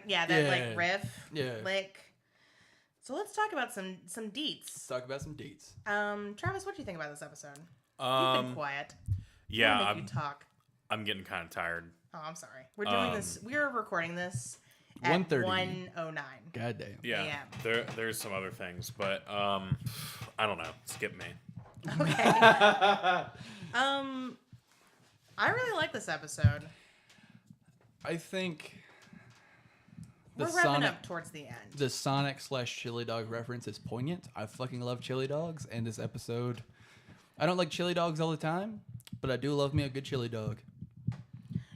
Yeah, that like riff. Yeah. Lick. So let's talk about some deets. Let's talk about some deets. Travis, what do you think about this episode? You've been quiet. Yeah, I'm make you talk. I'm getting kind of tired. Oh, I'm sorry. We're doing this. We're recording this at 1:30. 1:09. Goddamn. Yeah, AM. there's some other things, but I don't know. Skip me. Okay. I really like this episode. I think We're wrapping up towards the end. the Sonic/chili dog reference is poignant. I fucking love chili dogs, and this episode, I don't like chili dogs all the time, but I do love me a good chili dog.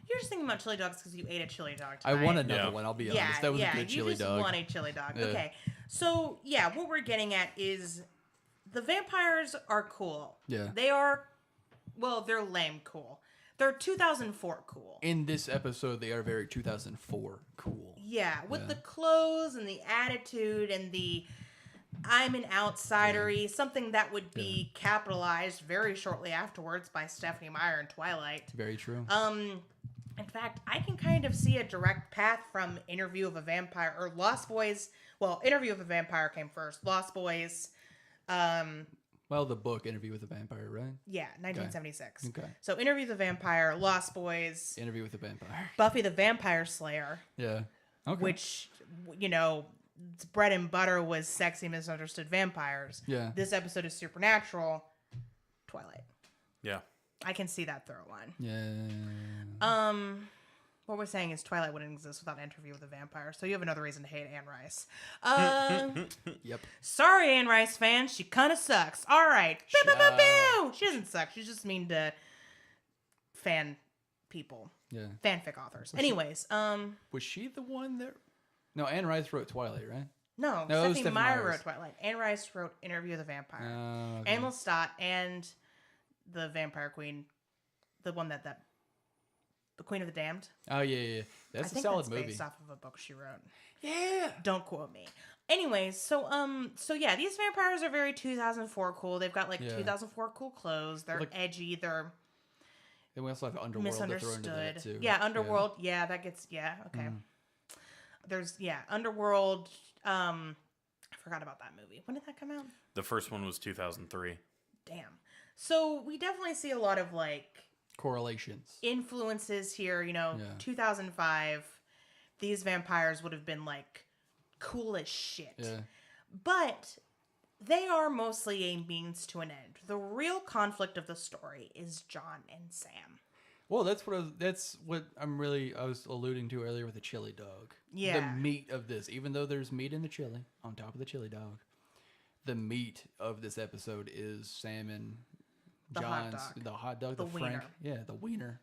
You're just thinking about chili dogs because you ate a chili dog I tonight. want another one. I'll be honest. That was a good chili you just dog. want a chili dog. Yeah. Okay. So, yeah, what we're getting at is the vampires are cool. Yeah. They are, well, they're lame cool. They're 2004 cool. In this episode, they are very 2004 cool. Yeah, with the clothes and the attitude and the I'm an outsider-y, something that would be capitalized very shortly afterwards by Stephanie Meyer in Twilight. Very true. In fact, I can kind of see a direct path from Interview of a Vampire or Lost Boys. Well, Interview of a Vampire came first. Lost Boys. Well, the book Interview with a Vampire, right? Yeah, 1976. Okay. So Interview with a Vampire, Lost Boys, Interview with a Vampire. Buffy the Vampire Slayer, Yeah. Okay. which, you know, its bread and butter was sexy, misunderstood vampires. Yeah. This episode is supernatural. Twilight. Yeah. I can see that through one. Yeah. What we're saying is Twilight wouldn't exist without Interview with a Vampire, so you have another reason to hate Anne Rice. Yep. Sorry, Anne Rice fans, she kind of sucks. All right. Pew, pew, pew, pew. She doesn't suck. She's just mean to fan people. Yeah. Fanfic authors. Anyways, Was she the one that... No, Anne Rice wrote Twilight, right? no, No, it was Stephanie Stephanie Meyer Meyer's. wrote Twilight. Anne Rice wrote Interview with a Vampire. Oh, okay. Anne Lestat and the Vampire Queen, the one that the Queen of the Damned. Oh, yeah. That's I a think solid that's movie. based off of a book she wrote. Yeah. Don't quote me. Anyways, so yeah, these vampires are very 2004 cool. They've got like 2004 cool clothes. They're edgy. They're And we also have Underworld to throw into that too. Yeah, Underworld. Yeah, that gets okay. There's Underworld. I forgot about that movie. When did that come out? The first one was 2003. Damn. So we definitely see a lot of like correlations, influences here. 2005. These vampires would have been like cool as shit. Yeah. But they are mostly a means to an end. The real conflict of the story is John and Sam. Well, that's what I was alluding to earlier with the chili dog. Yeah. The meat of this, even though there's meat in the chili on top of the chili dog, the meat of this episode is Sam and John's the hot dog, the wiener. The wiener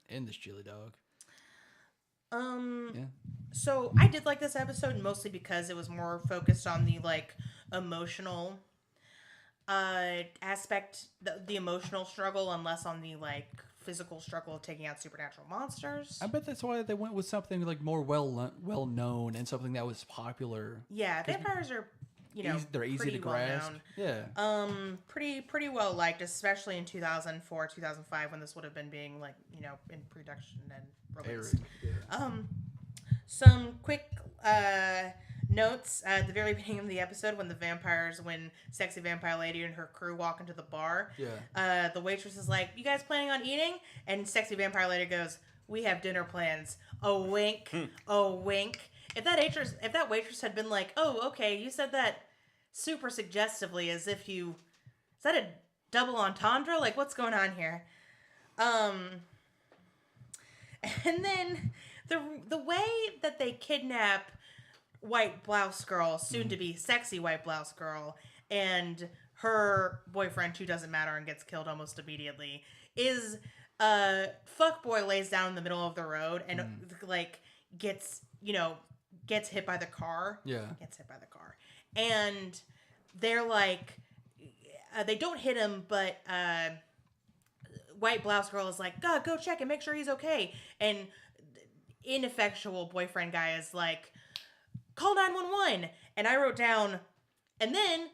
in this chili dog. So I did like this episode mostly because it was more focused on the like emotional aspect, the emotional struggle, and less on the like physical struggle of taking out supernatural monsters. I bet that's why they went with something like more well known and something that was popular. Yeah, vampires are they're easy to grasp. Yeah. Pretty well liked, especially in 2004, 2005 when this would have been being like in production and released. Some quick notes at the very beginning of the episode when sexy vampire lady and her crew walk into the bar. Yeah. The waitress is like, "You guys planning on eating?" And sexy vampire lady goes, "We have dinner plans." A wink. A wink. If that waitress had been like, "Oh, okay, you said that super suggestively as if is that a double entendre? Like, what's going on here?" And then the way that they kidnap white blouse girl, soon to be sexy white blouse girl, and her boyfriend who doesn't matter and gets killed almost immediately is fuckboy lays down in the middle of the road and like gets hit by the car. Yeah. Gets hit by the car. And they're like, they don't hit him, but white blouse girl is like, "God, go check and make sure he's okay." And ineffectual boyfriend guy is like, "Call 911. And I wrote down, and then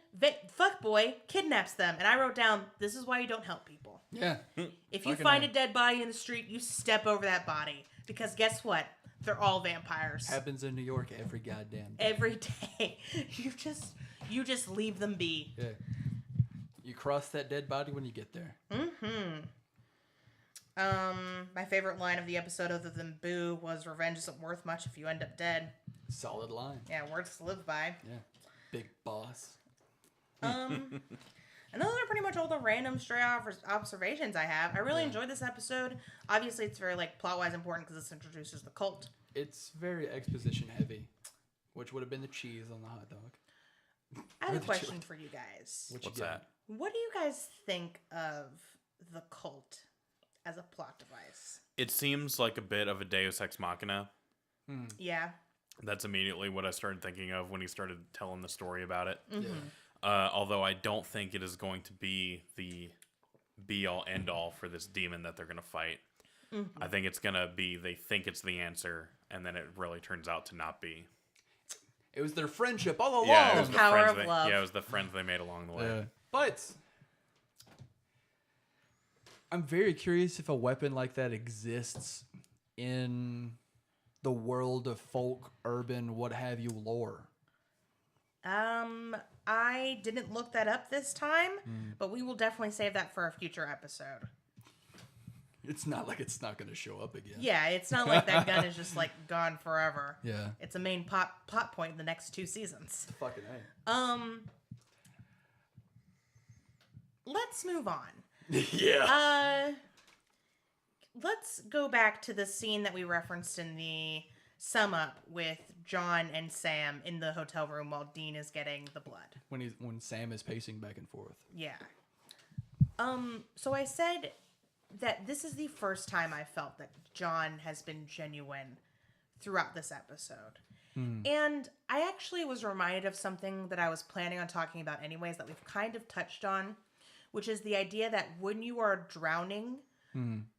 fuckboy kidnaps them. And I wrote down, this is why you don't help people. Yeah. If you find a dead body in the street, you step over that body. Because guess what? They're all vampires. Happens in New York every goddamn day. Every day. You just leave them be. Yeah. You cross that dead body when you get there. Mm-hmm. My favorite line of the episode other than boo was, "Revenge isn't worth much if you end up dead." Solid line. Yeah, words to live by. Yeah. Big boss. And those are pretty much all the random stray observations I have. I really enjoyed this episode. Obviously, it's very like plot-wise important because this introduces the cult. It's very exposition heavy, which would have been the cheese on the hot dog. I have a question for you guys. What's that? What do you guys think of the cult as a plot device? It seems like a bit of a Deus Ex Machina. Yeah. That's immediately what I started thinking of when he started telling the story about it. Mm-hmm. Although I don't think it is going to be the be-all, end-all for this demon that they're going to fight. Mm-hmm. I think it's going to be they think it's the answer, and then it really turns out to not be. It was their friendship all along. Yeah, it was the power of love. love. Yeah, it was the friends they made along the way. Yeah. But I'm very curious if a weapon like that exists in the world of folk, urban, what have you lore. I didn't look that up this time, but we will definitely save that for a future episode. It's not like it's not going to show up again. Yeah, it's not like that gun is just like gone forever. Yeah. It's a main plot point in the next 2 seasons. Fucking A. Let's move on. Yeah. Let's go back to the scene that we referenced in the sum up with John and Sam in the hotel room while Dean is getting the blood. When Sam is pacing back and forth. Yeah. So I said that this is the first time I felt that John has been genuine throughout this episode. And I actually was reminded of something that I was planning on talking about anyways that we've kind of touched on, which is the idea that when you are drowning,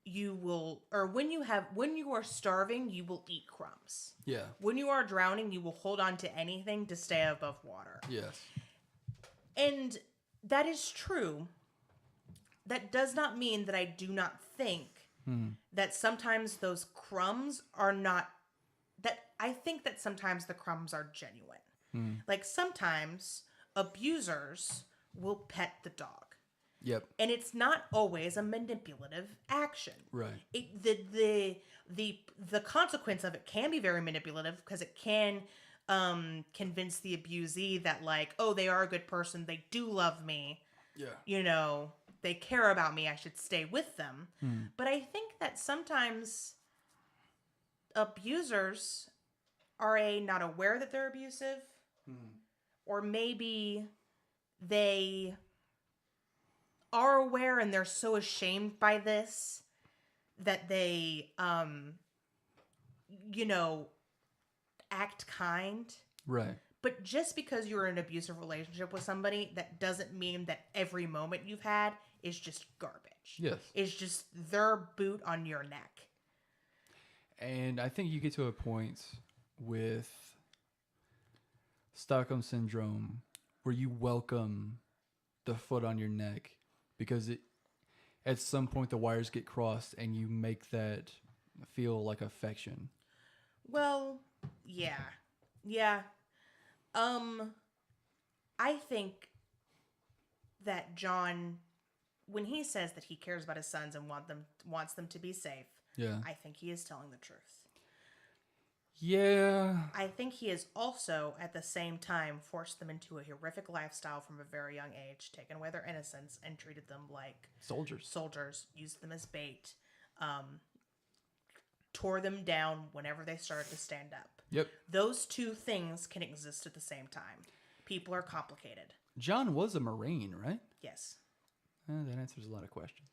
you will, or when you are starving, you will eat crumbs. Yeah. When you are drowning, you will hold on to anything to stay above water. Yes. And that is true. That does not mean that I do not think that sometimes those crumbs are not, that I think that sometimes the crumbs are genuine. Like sometimes abusers will pet the dog. Yep. And it's not always a manipulative action. Right. The consequence of it can be very manipulative because it can convince the abusee that like, oh, they are a good person, they do love me. Yeah. You know, they care about me, I should stay with them. But I think that sometimes abusers are not aware that they're abusive, or maybe they are aware and they're so ashamed by this that they, you know, act kind. Right. But just because you're in an abusive relationship with somebody, that doesn't mean that every moment you've had is just garbage. Yes. It's just their boot on your neck. And I think you get to a point with Stockholm Syndrome where you welcome the foot on your neck because at some point the wires get crossed and you make that feel like affection. Well, yeah. Yeah. I think that John, when he says that he cares about his sons and wants them to be safe, Yeah. I think he is telling the truth. Yeah. I think he has also, at the same time, forced them into a horrific lifestyle from a very young age, taken away their innocence, and treated them like soldiers, used them as bait, tore them down whenever they started to stand up. Yep. Those two things can exist at the same time. People are complicated. John was a Marine, right? Yes. That answers a lot of questions.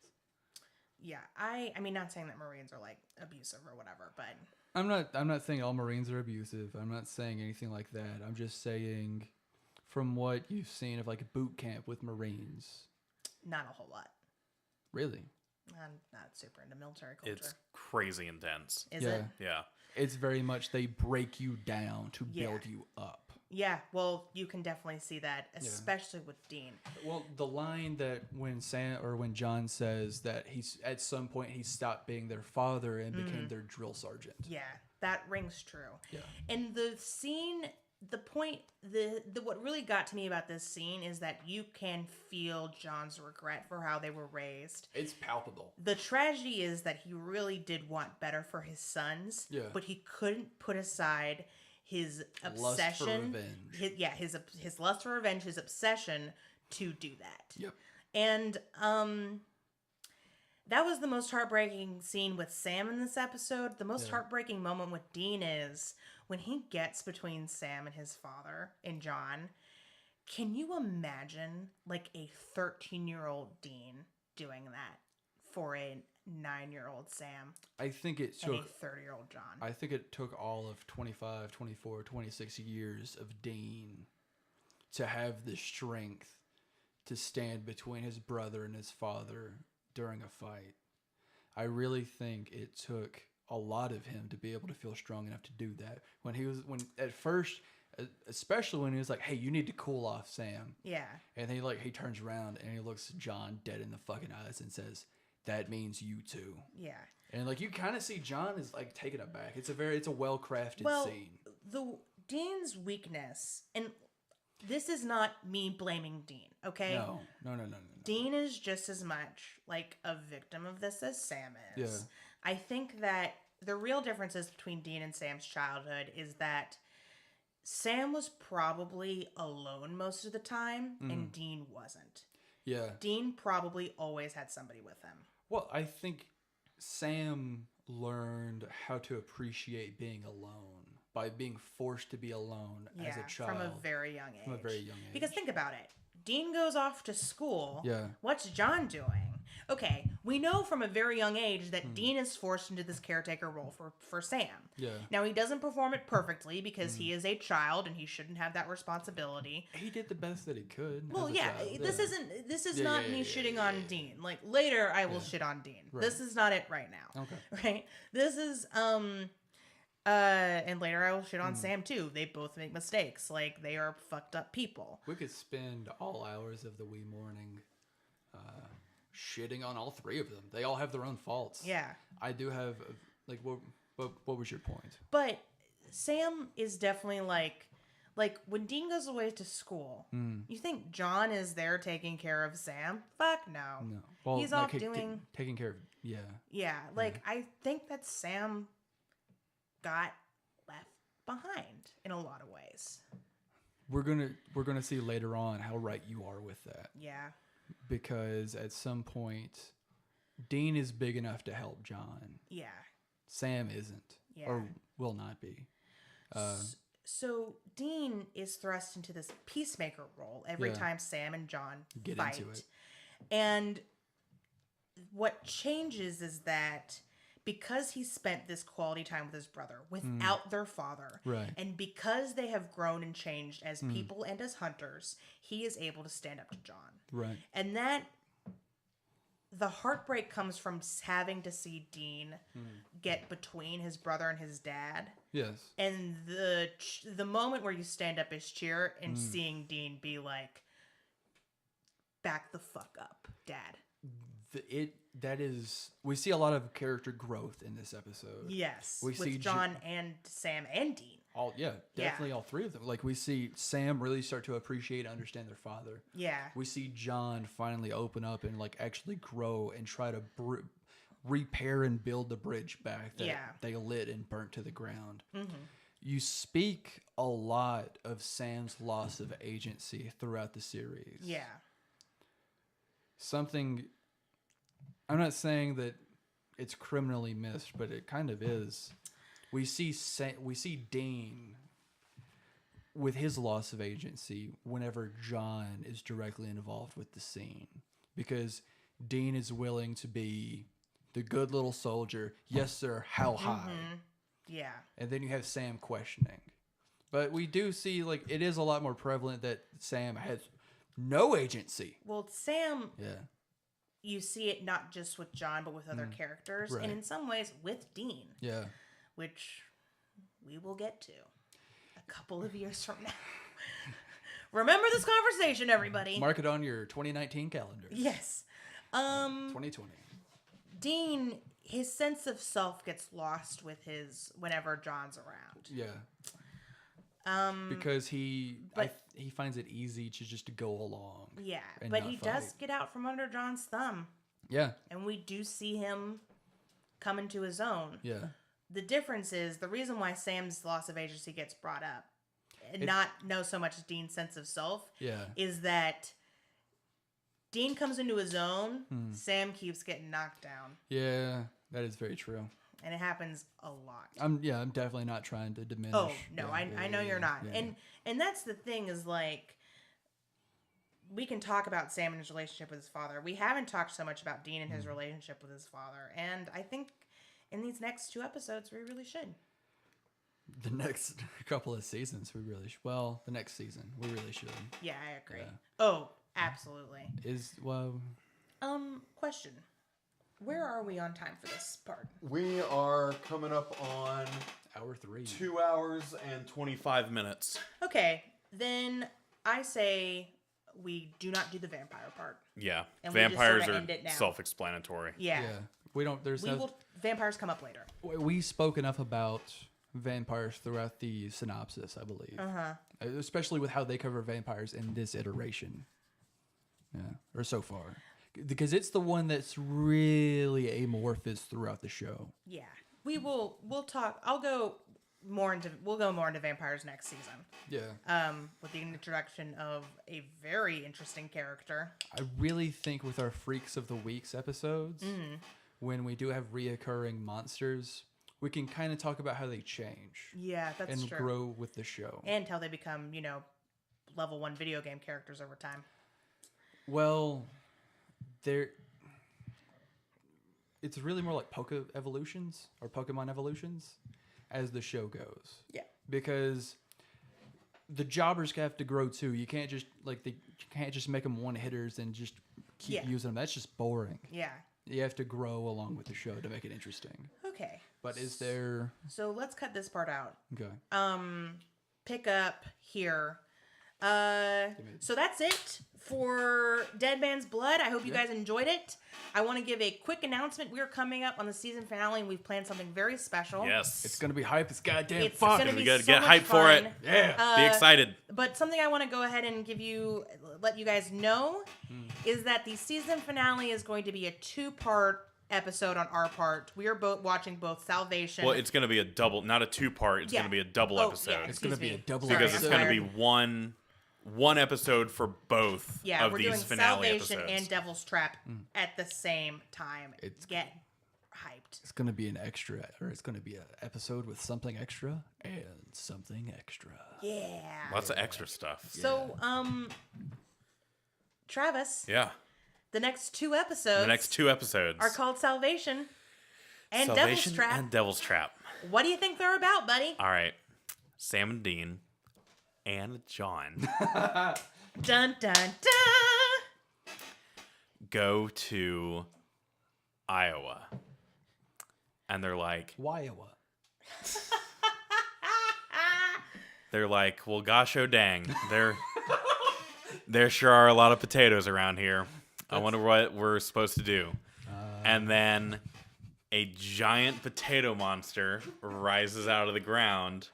Yeah, I mean, not saying that Marines are like abusive or whatever, but I'm not saying all Marines are abusive. I'm not saying anything like that. I'm just saying from what you've seen of like a boot camp with Marines. not a whole lot. Really? I'm not super into military culture. It's crazy intense. Is it? Yeah. It's very much they break you down to build you up. Yeah, well, you can definitely see that, especially with Dean. Well, the line that when John says that he's at some point he stopped being their father and became their drill sergeant. Yeah, that rings true. Yeah. And the scene, what really got to me about this scene is that you can feel John's regret for how they were raised. It's palpable. The tragedy is that he really did want better for his sons, but he couldn't put aside his obsession, his lust for revenge, his obsession to do that. Yep. And that was the most heartbreaking scene with Sam in this episode. The most heartbreaking moment with Dean is when he gets between Sam and his father and John. Can you imagine like a 13-year-old Dean doing that for a 9-year-old Sam? I think it took and a 30-year-old John. I think it took all of 25, 24, 26 years of Dean to have the strength to stand between his brother and his father during a fight. I really think it took a lot of him to be able to feel strong enough to do that. When at first, especially when he was like, "Hey, you need to cool off, Sam." Yeah. And he turns around and he looks John dead in the fucking eyes and says, "That means you too." Yeah. And like you kind of see John is like taken aback. It's a well-crafted scene. The Dean's weakness, and this is not me blaming Dean, okay? No. Dean is just as much like a victim of this as Sam is. Yeah. I think that the real differences between Dean and Sam's childhood is that Sam was probably alone most of the time, and Dean wasn't. Yeah. Dean probably always had somebody with him. Well, I think Sam learned how to appreciate being alone by being forced to be alone as a child. From a very young age. From a very young age. Because think about it. Dean goes off to school. Yeah. What's John doing? Okay, we know from a very young age that Dean is forced into this caretaker role for Sam. Yeah. Now, he doesn't perform it perfectly because he is a child and he shouldn't have that responsibility. He did the best that he could. Well, as a yeah, child. this is Yeah, not yeah, me yeah, shitting yeah, on yeah. Dean. Like, later I will Yeah. shit on Dean. Right. This is not it right now. Okay. Right? This is, and later I will shit on Sam too. They both make mistakes. Like, they are fucked up people. We could spend all hours of the wee morning shitting on all three of them. They all have their own faults. Yeah. I do have, like, what was your point? But Sam is definitely like when Dean goes away to school, you think John is there taking care of Sam? Fuck no. No. Well, He's like, off doing... taking care of, yeah. Yeah, like, I think that Sam got left behind in a lot of ways. We're gonna see later on how right you are with that. Yeah. Because at some point, Dean is big enough to help John. Yeah. Sam isn't. Yeah. Or will not be. So Dean is thrust into this peacemaker role every Yeah. time Sam and John Get fight. into it. And what changes is that because he spent this quality time with his brother without their father, Right. and because they have grown and changed as people and as hunters, he is able to stand up to John. Right. And that, the heartbreak comes from having to see Dean get between his brother and his dad. Yes. And the moment where you stand up his chair and seeing Dean be like, back the fuck up, Dad. We see a lot of character growth in this episode. Yes. We with see John and Sam and Dean. Definitely all three of them. Like, we see Sam really start to appreciate and understand their father. Yeah. We see John finally open up and, like, actually grow and try to repair and build the bridge back that they lit and burnt to the ground. Mm-hmm. You speak a lot of Sam's loss of agency throughout the series. Yeah. Something, I'm not saying that it's criminally missed, but it kind of is. We see Dean with his loss of agency whenever John is directly involved with the scene, because Dean is willing to be the good little soldier. Yes, sir. How high? Yeah. And then you have Sam questioning. But we do see, like, it is a lot more prevalent that Sam has no agency. Well, Sam, Yeah. you see it not just with John, but with other characters, Right. and in some ways with Dean, Yeah. which we will get to a couple of years from now. Remember this conversation, everybody. Mark it on your 2019 calendar. Yes. 2020. Dean, his sense of self gets lost with whenever John's around. Yeah. Because he finds it easy to just go along. Yeah, and but not he fight. does get out from under John's thumb, Yeah. and we do see him come into his own. Yeah. The difference is the reason why Sam's loss of agency gets brought up, and not so much Dean's sense of self, Yeah. is that Dean comes into his own, Sam keeps getting knocked down, Yeah. That is very true. and it happens a lot. I'm definitely not trying to diminish. Oh no, Yeah, I know you're not, yeah. and that's the thing is, like, we can talk about Sam and his relationship with his father. We haven't talked so much about Dean and his relationship with his father, and I think in these next 2 episodes we really should. The next couple of seasons, we really the next season, we really should. Yeah, I agree. Yeah. Oh, absolutely. Question. Where are we on time for this part? We are coming up on Hour 3. 2 hours and 25 minutes. Okay, then I say we do not do the vampire part. Yeah. And we just Vampires sorta are end it now. self-explanatory. Yeah. Yeah. We don't. There's no. Vampires come up later. We spoke enough about vampires throughout the synopsis, I believe. Especially with how they cover vampires in this iteration. Yeah, or so far, because it's the one that's really amorphous throughout the show. Yeah. We'll talk. We'll go more into vampires next season. Yeah. With the introduction of a very interesting character. I really think with our Freaks of the Weeks episodes, when we do have reoccurring monsters, we can kind of talk about how they change. Yeah, that's and true. grow with the show. And how they become, level 1 video game characters over time. Well, it's really more like evolutions or Pokemon evolutions as the show goes. Yeah. Because the jobbers have to grow too. You can't just make them one hitters and just keep using them. That's just boring. Yeah. You have to grow along with the show to make it interesting. Okay. But is there? So let's cut this part out. Okay. Pick up here. So that's it for Dead Man's Blood. I hope you guys enjoyed it. I want to give a quick announcement. We're coming up on the season finale, and we've planned something very special. Yes. It's gonna be hype. It's goddamn It's fun. gonna be We gotta so get much hyped for it. fun. Yeah. Be excited. But something I want to go ahead and let you guys know is that the season finale is going to be a 2-part episode on our part. We are both watching both Salvation. Well, it's going to be a double, not a 2-part. It's going to be a double episode. Yeah, It's gonna be a double Sorry, because I'm it's going to tired. be one episode for both Yeah, of we're these doing finale Salvation episodes. and Devil's Trap at the same time. Get hyped. It's gonna be an extra, or it's gonna be an episode with something extra and something extra. Yeah. Lots of extra stuff. So, Travis, Yeah. the next 2 episodes The next 2 episodes are called Salvation and Devil's Salvation Trap. and Devil's Trap. What do you think they're about, buddy? All right. Sam and Dean and John Dun dun dun. go to Iowa. And they're like, Iowa. well, gosh, oh dang, there sure are a lot of potatoes around here. I wonder what we're supposed to do. And then a giant potato monster rises out of the ground.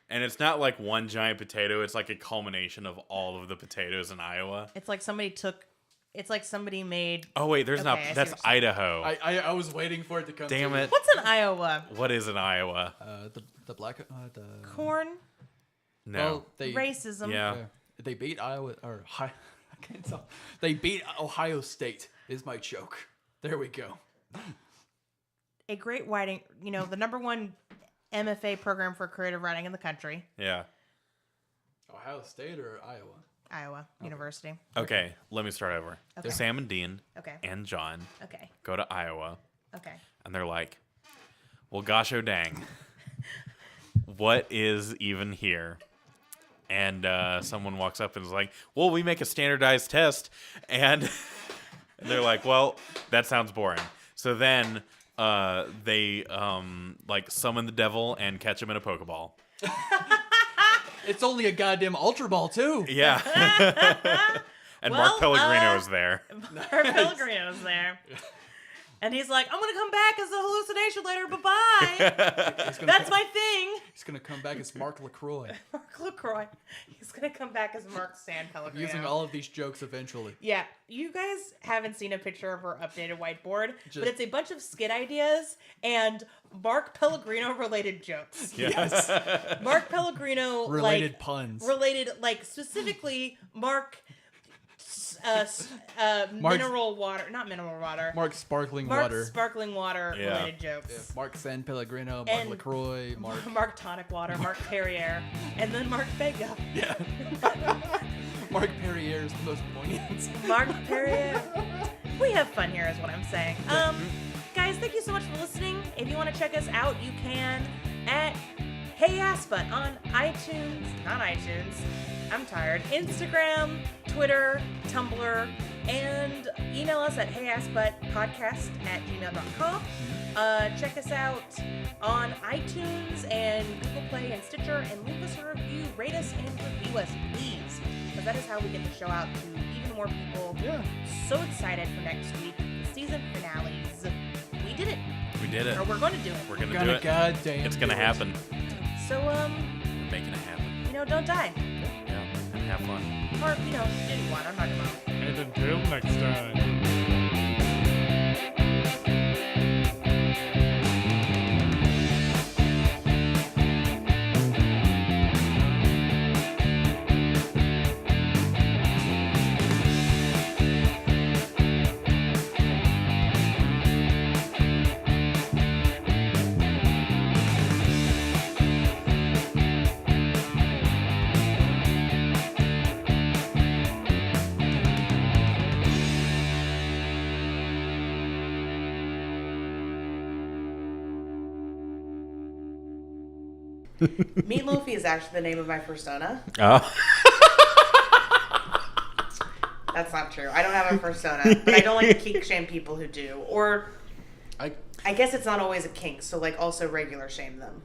And it's not like one giant potato. It's like a culmination of all of the potatoes in Iowa. It's like somebody made. Oh, wait, there's Okay, not. I see That's what you're saying. Idaho. I was waiting for it to come. Damn it. What's in Iowa? What is in Iowa? The black the Corn, No. well, they racism. Yeah. they beat Iowa or I can't tell. They beat Ohio State is my joke. There we go. A great writing. The number 1 MFA program for creative writing in the country. Yeah. Ohio State or Iowa? Iowa University. Okay, let me start over. Okay. Sam and Dean Okay. and John Okay. go to Iowa. Okay. And they're like, well, gosh, oh dang. What is even here? And someone walks up and is like, well, we make a standardized test. And they're like, well, that sounds boring. So then they summon the devil and catch him in a Pokeball. It's only a goddamn Ultra Ball too. Yeah. And Well, Mark Pellegrino is there. Our Pellegrino's there. And he's like, I'm going to come back as a hallucination later. Bye-bye. That's my thing. He's gonna come back as Mark LaCroix. Mark LaCroix. He's going to come back as Mark San Pellegrino. Using all of these jokes eventually. Yeah, you guys haven't seen a picture of her updated whiteboard, but Just- it's a bunch of skit ideas and Mark Pellegrino related jokes. Yes. Mark Pellegrino Related puns. specifically Mark mineral water, not mineral water. Mark Sparkling Mark Water. Sparkling water Yeah. related jokes. Mark San Pellegrino. Mark And- LaCroix. Mark. Mark Tonic Water, Mark Perrier, and then Mark Vega. Yeah. Mark Perrier is the most poignant. Mark Perrier. We have fun here, is what I'm saying. Guys, thank you so much for listening. If you want to check us out, you can at Hey Assbutt on iTunes, not iTunes. I'm tired. Instagram, Twitter, Tumblr, and email us at heyassbuttpodcast@gmail.com. Check us out on iTunes and Google Play and Stitcher, and leave us a review. Rate us and review us, please, because that is how we get the show out to even more people. Yeah. So excited for next week, the season finales. We did it, We did it. or we're going to do it. We're going to Gonna do it. goddamn. It's going to do it. happen. So, We're making it happen. don't die. Yeah. And have fun. Or, do what I'm talking about. And until next time. Meatloafy is actually the name of my persona. Oh. That's not true. I don't have a persona, but I don't like to kink shame people who do. Or I guess it's not always a kink, so like also regular shame them.